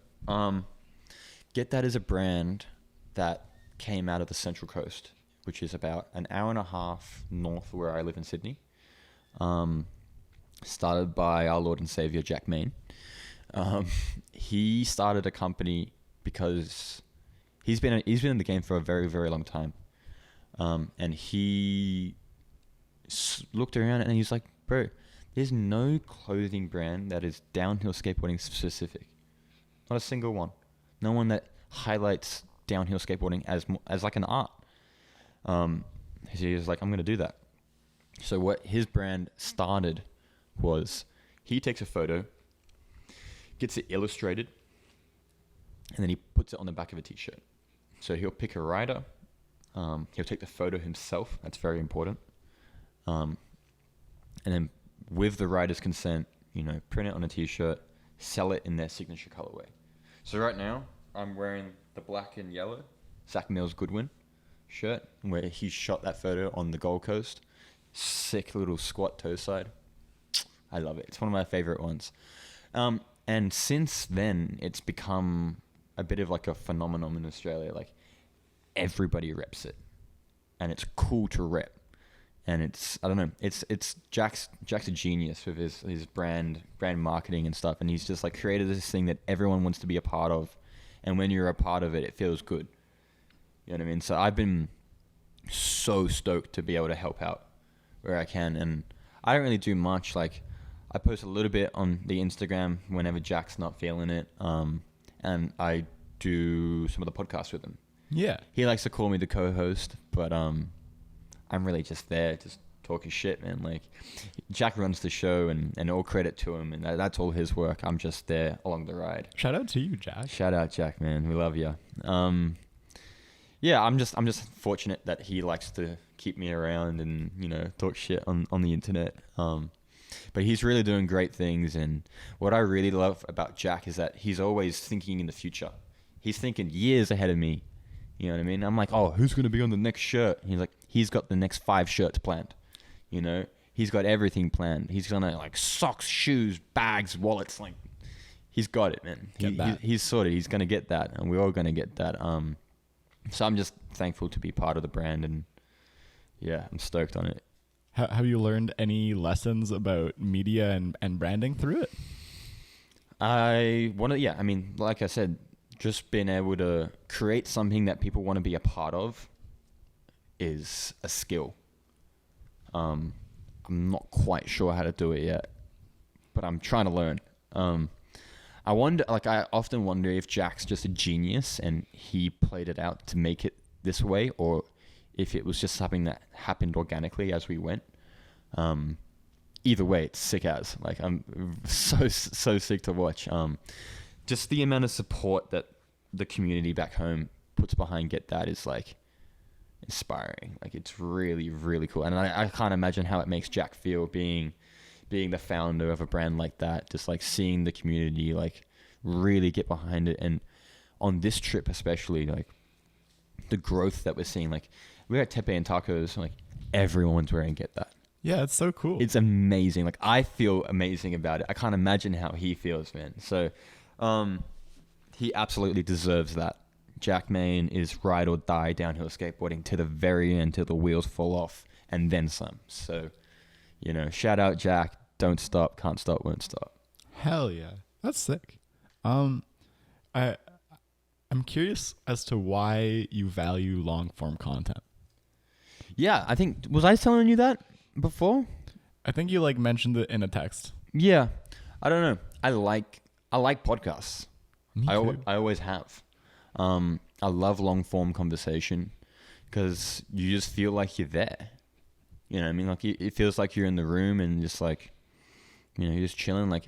Speaker 2: Get That is a brand that came out of the Central Coast, which is about an hour and a half north where I live in Sydney. Started by our Lord and Savior Jack Main. He started a company because he's been in the game for a very, very long time, and he looked around and he's like, bro, there's no clothing brand that is downhill skateboarding specific. Not a single one. No one that highlights downhill skateboarding as like an art. He was like, I'm going to do that. So what his brand started was he takes a photo, gets it illustrated, and then he puts it on the back of a t-shirt. So he'll pick a rider. He'll take the photo himself. That's very important. And then with the rider's consent, print it on a t-shirt, sell it in their signature colorway. So right now, I'm wearing the black and yellow Zach Mills Goodwin shirt, where he shot that photo on the Gold Coast. Sick little squat toe side. I love it. It's one of my favorite ones. And since then, it's become a bit of like a phenomenon in Australia. Like, everybody reps it, and it's cool to rep. And it's, I don't know, it's Jack's a genius with his brand marketing and stuff, and he's just like created this thing that everyone wants to be a part of, and when you're a part of it, it feels good. You know what I mean? So I've been so stoked to be able to help out where I can, and I don't really do much. Like, I post a little bit on the Instagram whenever Jack's not feeling it, and I do some of the podcasts with him.
Speaker 1: Yeah.
Speaker 2: He likes to call me the co-host, but I'm really just there, just talking shit, man. Like, Jack runs the show, and all credit to him, and that's all his work. I'm just there along the ride.
Speaker 1: Shout out to you, Jack.
Speaker 2: Shout out, Jack, man. We love you. Yeah, I'm just fortunate that he likes to keep me around and talk shit on the internet. But he's really doing great things, and what I really love about Jack is that he's always thinking in the future. He's thinking years ahead of me. You know what I mean? I'm like, oh, who's going to be on the next shirt? And he's like, he's got the next 5 shirts planned. He's got everything planned. He's going to, like, socks, shoes, bags, wallets. Like, he's got it, man. He's sorted. He's going to get that, and we're all going to get that. So I'm just thankful to be part of the brand, and yeah, I'm stoked on it.
Speaker 1: Have you learned any lessons about media and branding through it?
Speaker 2: I mean, like I said, just being able to create something that people want to be a part of is a skill. I'm not quite sure how to do it yet, but I'm trying to learn. I often wonder if Jack's just a genius and he played it out to make it this way, or if it was just something that happened organically as we went. Either way, it's sick as. Like, I'm so sick to watch. Just the amount of support that the community back home puts behind Get That is, like, inspiring. Like, it's really, really cool. And I can't imagine how it makes Jack feel being the founder of a brand like that, just like seeing the community like really get behind it. And on this trip especially, like, the growth that we're seeing, like, we're at Tepe and Tacos, like, everyone's wearing Get That.
Speaker 1: Yeah, it's so cool.
Speaker 2: It's amazing. Like, I feel amazing about it. I can't imagine how he feels, man. So he absolutely deserves that. Jack Main is ride or die downhill skateboarding to the very end, till the wheels fall off, and then some. So, shout out Jack. Don't stop, can't stop, won't stop.
Speaker 1: Hell yeah. That's sick. I'm curious as to why you value long form content.
Speaker 2: Yeah, I think, was I telling you that before?
Speaker 1: I think you like mentioned it in a text.
Speaker 2: Yeah, I don't know. I like podcasts.
Speaker 1: Me too.
Speaker 2: I always have. I love long form conversation because you just feel like you're there. You know what I mean? Like it feels like you're in the room and just like, you're just chilling. Like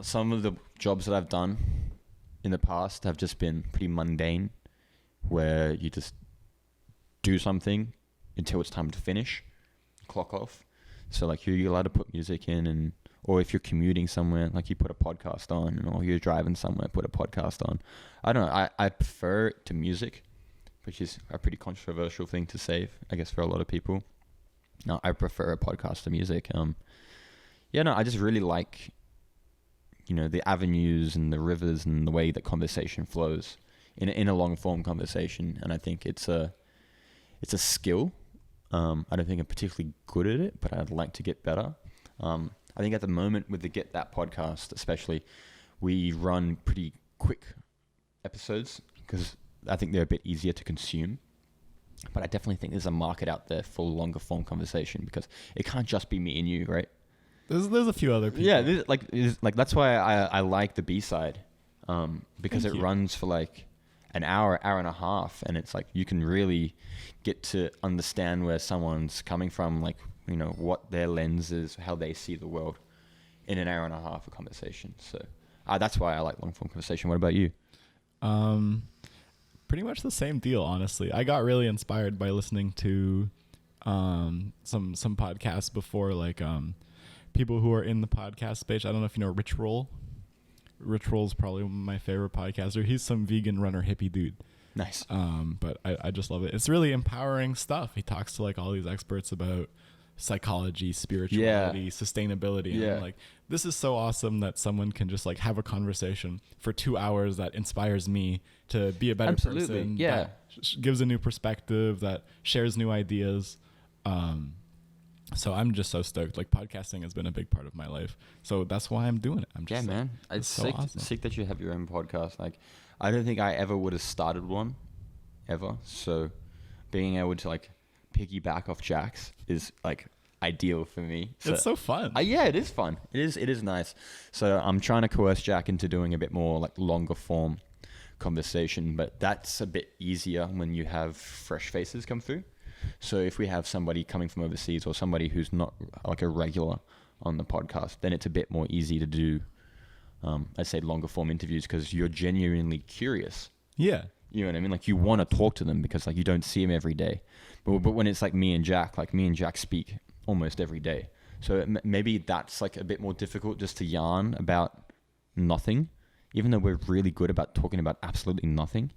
Speaker 2: some of the jobs that I've done in the past have just been pretty mundane, where you just do something until it's time to finish, clock off. So like you're allowed to put music in, or if you're commuting somewhere, like you put a podcast on, or you're driving somewhere, put a podcast on. I don't know. I prefer it to music, which is a pretty controversial thing to say, I guess, for a lot of people. No, I prefer a podcast to music. I just really like, the avenues and the rivers and the way that conversation flows in a long form conversation. And I think it's a skill. I don't think I'm particularly good at it, but I'd like to get better. I think at the moment with the Get That podcast, especially, we run pretty quick episodes because I think they're a bit easier to consume. But I definitely think there's a market out there for longer form conversation because it can't just be me and you, right?
Speaker 1: There's a few other people.
Speaker 2: Yeah, that's why I like the B-side, because
Speaker 1: Thank
Speaker 2: it
Speaker 1: you.
Speaker 2: runs for like an hour and a half, and it's like you can really get to understand where someone's coming from, like, what their lens is, how they see the world in an hour and a half of conversation. So that's why I like long form conversation. What about you?
Speaker 1: Pretty much the same deal, honestly. I got really inspired by listening to some podcasts before, like people who are in the podcast space. I don't know if you know Rich Roll. Rich Roll's probably my favorite podcaster. He's some vegan runner hippie dude.
Speaker 2: Nice.
Speaker 1: But I just love it. It's really empowering stuff. He talks to like all these experts about psychology, spirituality, sustainability. And I'm like, this is so awesome that someone can just like have a conversation for 2 hours that inspires me to be a better person.
Speaker 2: Yeah.
Speaker 1: That gives a new perspective, that shares new ideas. So I'm just so stoked. Like, podcasting has been a big part of my life. So that's why I'm doing it. I'm just
Speaker 2: man. It's so awesome. Sick that you have your own podcast. Like, I don't think I ever would have started one ever. So being able to like piggyback off Jack's is like ideal for me. So,
Speaker 1: it's so fun.
Speaker 2: Yeah, it is fun. It is nice. So I'm trying to coerce Jack into doing a bit more like longer form conversation, but that's a bit easier when you have fresh faces come through. So if we have somebody coming from overseas or somebody who's not like a regular on the podcast, then it's a bit more easy to do, I'd say, longer form interviews because you're genuinely curious.
Speaker 1: Yeah.
Speaker 2: You know what I mean? Like, you want to talk to them because like you don't see them every day. But when it's like me and Jack speak almost every day. So maybe that's like a bit more difficult just to yarn about nothing, even though we're really good about talking about absolutely nothing.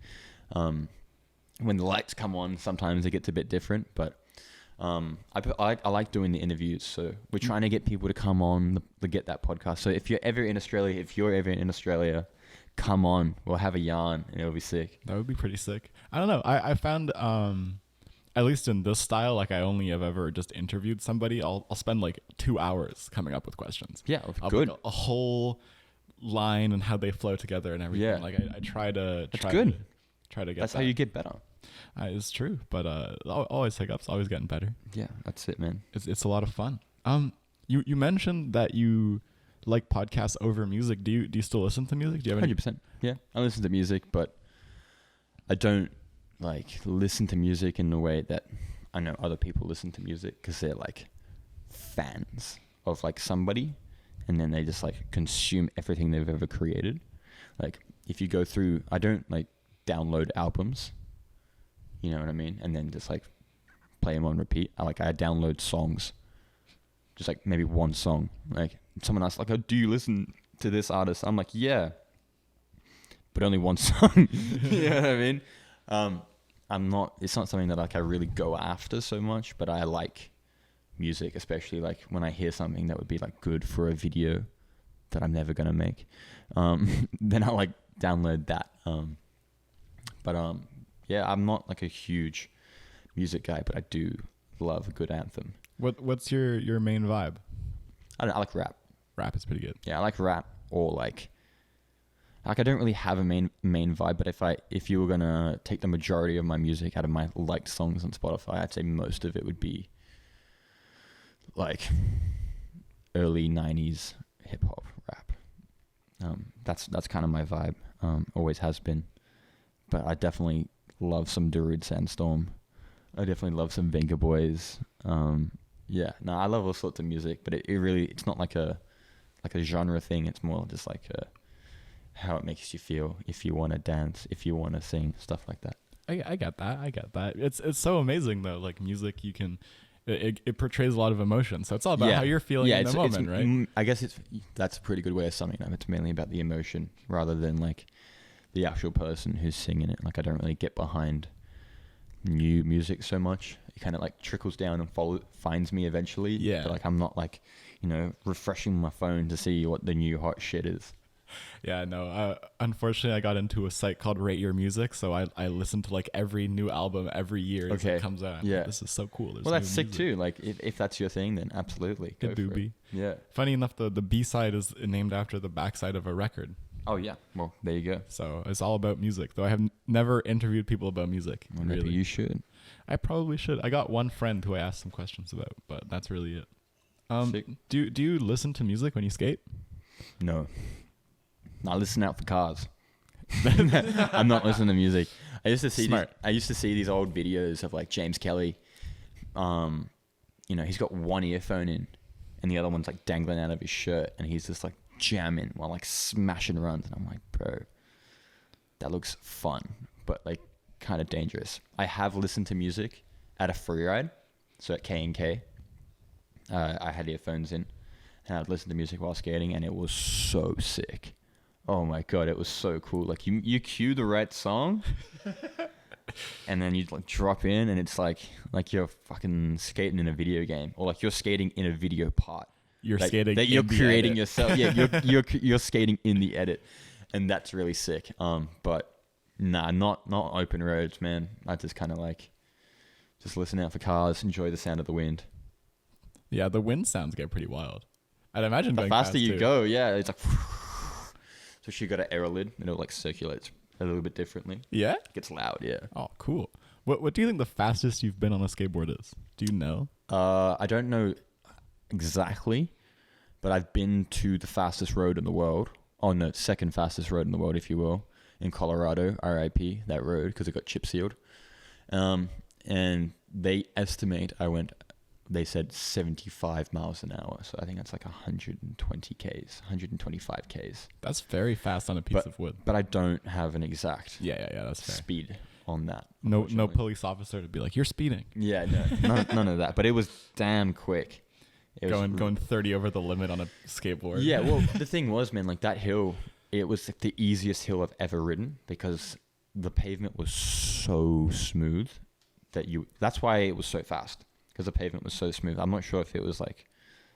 Speaker 2: When the lights come on, sometimes it gets a bit different, but I like doing the interviews. So we're trying to get people to come on the Get That podcast. So if you're ever in Australia, come on. We'll have a yarn and it'll be sick.
Speaker 1: That would be pretty sick. I don't know. I found, at least in this style, like I only have ever just interviewed somebody. I'll spend like 2 hours coming up with questions.
Speaker 2: Yeah,
Speaker 1: good. Like a whole line and how they flow together and everything.
Speaker 2: Yeah.
Speaker 1: Like I try to get
Speaker 2: That's how you get better.
Speaker 1: It's true, but always hiccups, always getting better.
Speaker 2: Yeah, that's it, man.
Speaker 1: It's a lot of fun. You mentioned that you like podcasts over music. Do you still listen to music? Do you have any?
Speaker 2: 100%. Yeah, I listen to music, but I don't like listen to music in the way that I know other people listen to music because they're like fans of like somebody, and then they just like consume everything they've ever created. Like if you go through, I don't like download albums. You know what I mean? And then just like play them on repeat. I download songs, just like maybe one song. Like someone asks, like, "Oh, do you listen to this artist?" I'm like, "Yeah, but only one song." You know what I mean? It's not something that like I really go after so much, but I like music, especially like when I hear something that would be like good for a video that I'm never gonna make. Then I like download that. Yeah, I'm not like a huge music guy, but I do love a good anthem.
Speaker 1: What's your main vibe?
Speaker 2: I like rap.
Speaker 1: Rap is pretty good.
Speaker 2: Yeah, I like rap, or like I don't really have a main vibe, but if you were gonna take the majority of my music out of my liked songs on Spotify, I'd say most of it would be like early 90s hip hop rap. That's kind of my vibe. Always has been. But I definitely love some Darude Sandstorm. I definitely love some Venga Boys. I love all sorts of music, but it's not like a genre thing. It's more just like how it makes you feel, if you want to dance, if you want to sing, stuff like that.
Speaker 1: I get that. It's so amazing though. Like music, you can it portrays a lot of emotion. So it's all about how you're feeling in the moment, right?
Speaker 2: I guess that's a pretty good way of summing it up. It's mainly about the emotion rather than like the actual person who's singing it. Like I don't really get behind new music so much. It kind of like trickles down and finds me eventually.
Speaker 1: Yeah.
Speaker 2: But like I'm not like, refreshing my phone to see what the new hot shit is.
Speaker 1: Yeah, no. Unfortunately, I got into a site called Rate Your Music, so I listen to like every new album every year as it comes out.
Speaker 2: Yeah,
Speaker 1: this is so cool.
Speaker 2: Well, that's sick too. Like if that's your thing, then absolutely go for it. Yeah.
Speaker 1: Funny enough, the B side is named after the backside of a record.
Speaker 2: Oh yeah. Well, there you go.
Speaker 1: So it's all about music. Though I have never interviewed people about music.
Speaker 2: Well, maybe you should.
Speaker 1: I probably should. I got one friend who I asked some questions about, but that's really it.
Speaker 2: Sick.
Speaker 1: Do you listen to music when you skate?
Speaker 2: No. I listen out for cars. I'm not listening to music. I used to see these old videos of like James Kelly. He's got one earphone in and the other one's like dangling out of his shirt and he's just like jamming while like smashing runs. And I'm like, bro, that looks fun, but like kind of dangerous. I have listened to music at a free ride. So at K&K, I had earphones in and I'd listen to music while skating and it was so sick. Oh my God, it was so cool. Like you cue the right song and then you like drop in and it's like you're fucking skating in a video game or like you're skating in a video part.
Speaker 1: You're
Speaker 2: like,
Speaker 1: skating
Speaker 2: that you're
Speaker 1: in
Speaker 2: creating
Speaker 1: the
Speaker 2: yourself. Yeah, you're skating in the edit. And that's really sick. But nah, not open roads, man. I just kind of like just listen out for cars, enjoy the sound of the wind.
Speaker 1: Yeah, the wind sounds get pretty wild. I'd imagine
Speaker 2: the
Speaker 1: going
Speaker 2: faster
Speaker 1: fast
Speaker 2: you
Speaker 1: too.
Speaker 2: go, yeah, it's like so she got an air lid and it like circulates a little bit differently.
Speaker 1: Yeah?
Speaker 2: It gets loud, yeah.
Speaker 1: Oh, cool. What do you think the fastest you've been on a skateboard is? Do you know?
Speaker 2: I don't know exactly, but I've been to the fastest road in the world. Oh no, second fastest road in the world, if you will, in Colorado, RIP, that road, because it got chip sealed. And they estimate they said 75 miles an hour. So I think that's like 120 Ks, 125 Ks.
Speaker 1: That's very fast on a piece of wood.
Speaker 2: But I don't have an exact
Speaker 1: yeah, that's fair.
Speaker 2: speed on that.
Speaker 1: No police officer to be like, you're speeding.
Speaker 2: Yeah, no, none of that. But it was damn quick. It was
Speaker 1: going 30 over the limit on a skateboard.
Speaker 2: Yeah, well, the thing was, man, like that hill, it was like the easiest hill I've ever ridden because the pavement was so smooth that's why it was so fast. Because the pavement was so smooth. I'm not sure if it was like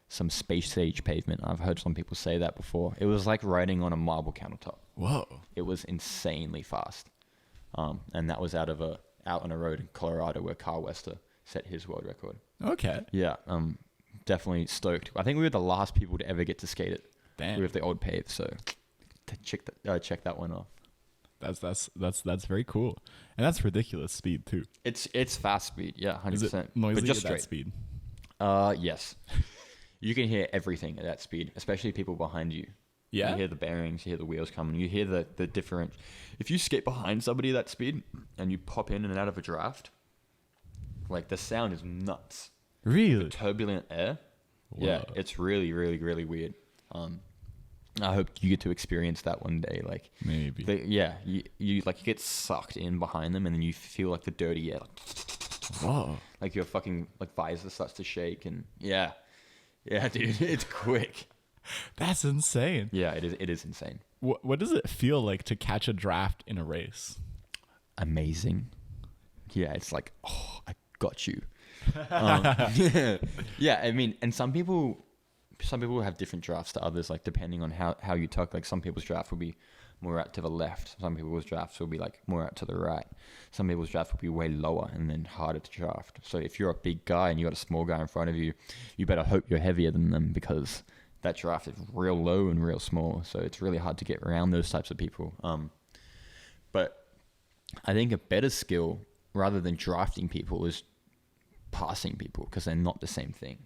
Speaker 2: some space age pavement. I've heard some people say that before. It was like riding on a marble countertop.
Speaker 1: Whoa.
Speaker 2: It was insanely fast. And that was out on a road in Colorado where Carl Wester set his world record.
Speaker 1: Okay.
Speaker 2: Yeah. Definitely stoked. I think we were the last people to ever get to skate it.
Speaker 1: Damn.
Speaker 2: With the old pave. So check that one off.
Speaker 1: That's very cool, and that's ridiculous speed too.
Speaker 2: It's fast speed, yeah, 100%.
Speaker 1: Is it noisy
Speaker 2: but just
Speaker 1: at
Speaker 2: straight
Speaker 1: that speed?
Speaker 2: Yes. You can hear everything at that speed, especially people behind you.
Speaker 1: Yeah.
Speaker 2: You hear the bearings, you hear the wheels coming, you hear the different. If you skate behind somebody at that speed and you pop in and out of a draft, like the sound is nuts.
Speaker 1: Really?
Speaker 2: The turbulent air.
Speaker 1: Whoa.
Speaker 2: Yeah, it's really, really, really weird. I hope you get to experience that one day. Like
Speaker 1: maybe.
Speaker 2: You get sucked in behind them, and then you feel like the dirty air.
Speaker 1: Whoa!
Speaker 2: Like your fucking like visor starts to shake, and yeah, dude, it's quick.
Speaker 1: That's insane.
Speaker 2: Yeah, it is insane.
Speaker 1: What does it feel like to catch a draft in a race?
Speaker 2: Amazing. Yeah, it's like, oh, I got you. Yeah, I mean, and some people have different drafts to others, like depending on how you tuck. Like some people's draft will be more out to the left. Some people's drafts will be like more out to the right. Some people's draft will be way lower and then harder to draft. So if you're a big guy and you got a small guy in front of you, you better hope you're heavier than them because that draft is real low and real small. So it's really hard to get around those types of people. But I think a better skill rather than drafting people is passing people because they're not the same thing.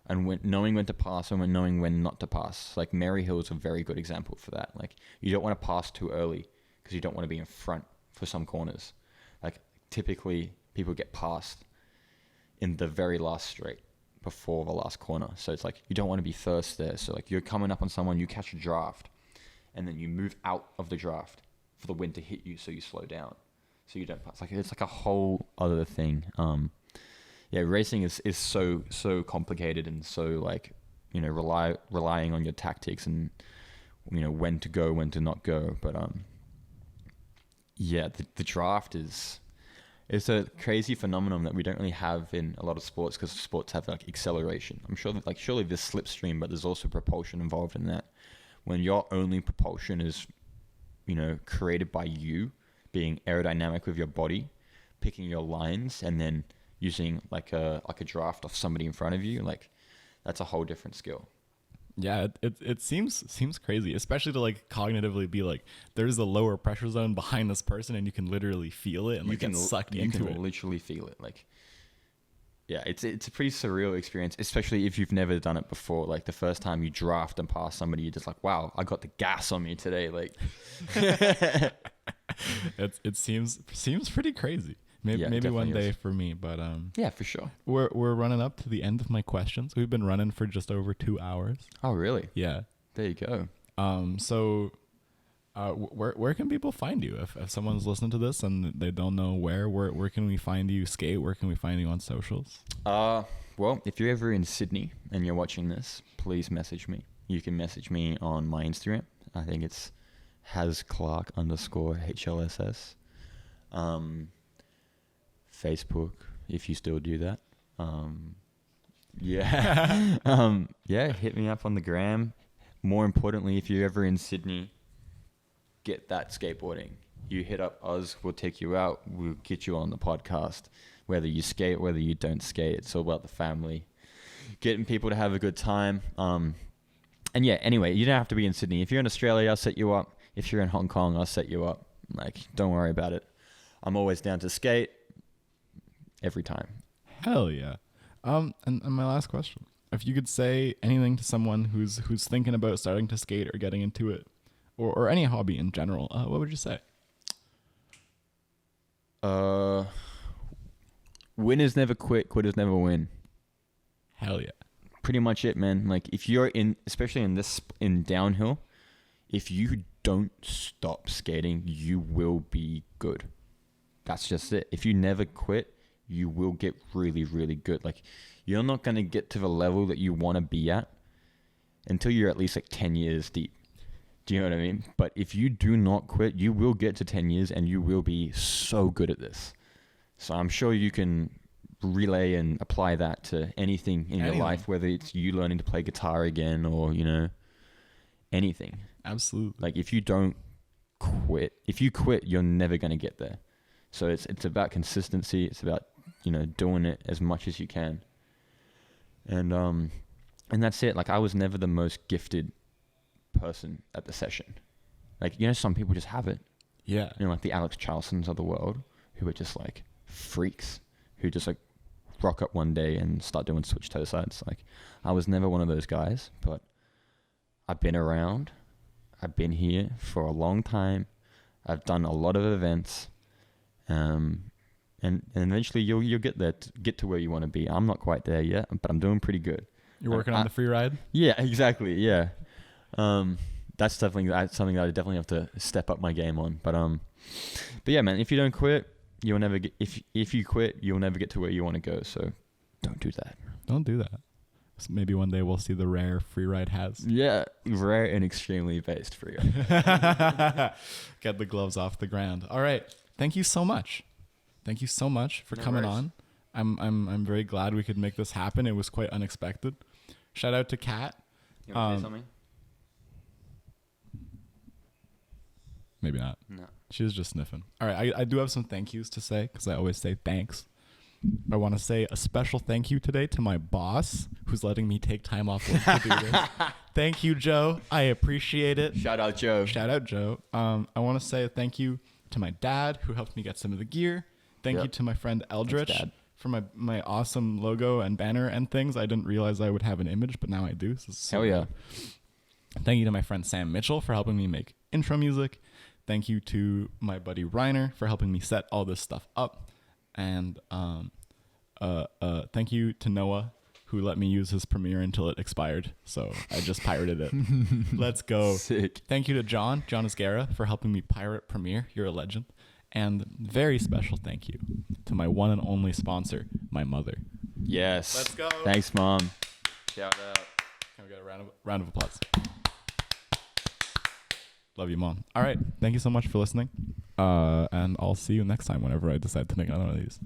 Speaker 2: and knowing when to pass and knowing when not to pass. Like Mary Hill is a very good example for that. Like you don't want to pass too early because you don't want to be in front for some corners. Like typically people get passed in the very last straight before the last corner. So it's like you don't want to be first there. So like you're coming up on someone, you catch a draft, and then you move out of the draft for the wind to hit you, so you slow down, so you don't pass. Like it's like a whole other thing. Yeah, racing is so complicated and so like, you know, relying on your tactics and, you know, when to go, when to not go. But yeah, the draft it's a crazy phenomenon that we don't really have in a lot of sports, because sports have like acceleration. I'm sure that like surely there's slipstream, but there's also propulsion involved in that. When your only propulsion is, you know, created by you being aerodynamic with your body, picking your lines, and then using like a draft off somebody in front of you, like that's a whole different skill.
Speaker 1: Yeah, it seems crazy, especially to like cognitively be like, there's a lower pressure zone behind this person, and you can literally feel it and like get sucked into it. You can
Speaker 2: literally feel it. Like, yeah, it's a pretty surreal experience, especially if you've never done it before. Like the first time you draft and pass somebody, you're just like, wow, I got the gas on me today. Like,
Speaker 1: it seems pretty crazy. Maybe one day for me, but
Speaker 2: yeah, for sure.
Speaker 1: We're running up to the end of my questions. We've been running for just over 2 hours.
Speaker 2: Oh, really?
Speaker 1: Yeah.
Speaker 2: There you go.
Speaker 1: So, where can people find you if someone's listening to this and they don't know where can we find you skate? Where can we find you on socials?
Speaker 2: Well, if you're ever in Sydney and you're watching this, please message me. You can message me on my Instagram. I think it's #Clarke_HLSS. Facebook, if you still do that. Yeah. Yeah, hit me up on the gram. More importantly, if you're ever in Sydney, get that skateboarding. You hit up us, we'll take you out, we'll get you on the podcast. Whether you skate, whether you don't skate, it's all about the family. Getting people to have a good time. And yeah, anyway, you don't have to be in Sydney. If you're in Australia, I'll set you up. If you're in Hong Kong, I'll set you up. Like, don't worry about it. I'm always down to skate. Every time.
Speaker 1: Hell yeah. And my last question. If you could say anything to someone who's thinking about starting to skate or getting into it, or any hobby in general, what would you say?
Speaker 2: Winners never quit, quitters never win.
Speaker 1: Hell yeah.
Speaker 2: Pretty much it, man. Like if you're especially in downhill, if you don't stop skating, you will be good. That's just it. If you never quit, you will get really, really good. Like, you're not going to get to the level that you want to be at until you're at least like 10 years deep. Do you know what I mean? But if you do not quit, you will get to 10 years and you will be so good at this. So I'm sure you can relay and apply that to anything in your life, whether it's you learning to play guitar again or, you know, anything.
Speaker 1: Absolutely.
Speaker 2: Like, if you don't quit, if you quit, you're never going to get there. So it's about consistency. It's about, you know, doing it as much as you can. And that's it. Like, I was never the most gifted person at the session. Like, you know, some people just have it.
Speaker 1: Yeah.
Speaker 2: You know, like the Alex Charlesons of the world, who are just like freaks, who just like rock up one day and start doing switch toe sides. Like, I was never one of those guys, but I've been around. I've been here for a long time. I've done a lot of events. And eventually you'll get there, get to where you want to be. I'm not quite there yet, but I'm doing pretty good.
Speaker 1: You're working on the free ride?
Speaker 2: Yeah, exactly. Yeah. That's definitely something that I definitely have to step up my game on. But yeah, man, if you don't quit, you'll never get, if you quit, you'll never get to where you want to go. So don't do that.
Speaker 1: Don't do that. So maybe one day we'll see the rare free ride has.
Speaker 2: Yeah, rare and extremely based free ride.
Speaker 1: Get the gloves off the ground. All right. Thank you so much. Thank you so much for coming on. I'm very glad we could make this happen. It was quite unexpected. Shout out to Kat.
Speaker 2: You want to say something?
Speaker 1: Maybe not.
Speaker 2: No.
Speaker 1: She was just sniffing. All right. I do have some thank yous to say because I always say thanks. I want to say a special thank you today to my boss who's letting me take time off work to do this. Thank you, Joe. I appreciate it.
Speaker 2: Shout out, Joe.
Speaker 1: Shout out, Joe. I want to say thank you to my dad who helped me get some of the gear. Thank you to my friend Eldritch for my awesome logo and banner and things. I didn't realize I would have an image, but now I do. So
Speaker 2: Hell yeah.
Speaker 1: Thank you to my friend Sam Mitchell for helping me make intro music. Thank you to my buddy Reiner for helping me set all this stuff up. And thank you to Noah, who let me use his Premiere until it expired. So I just pirated it. Let's go.
Speaker 2: Sick.
Speaker 1: Thank you to John Isgara, for helping me pirate Premiere. You're a legend. And very special thank you to my one and only sponsor, my mother.
Speaker 2: Yes.
Speaker 1: Let's go.
Speaker 2: Thanks, Mom. Shout out.
Speaker 1: Can we get a round of applause? Love you, Mom. All right. Thank you so much for listening. And I'll see you next time whenever I decide to make another one of these.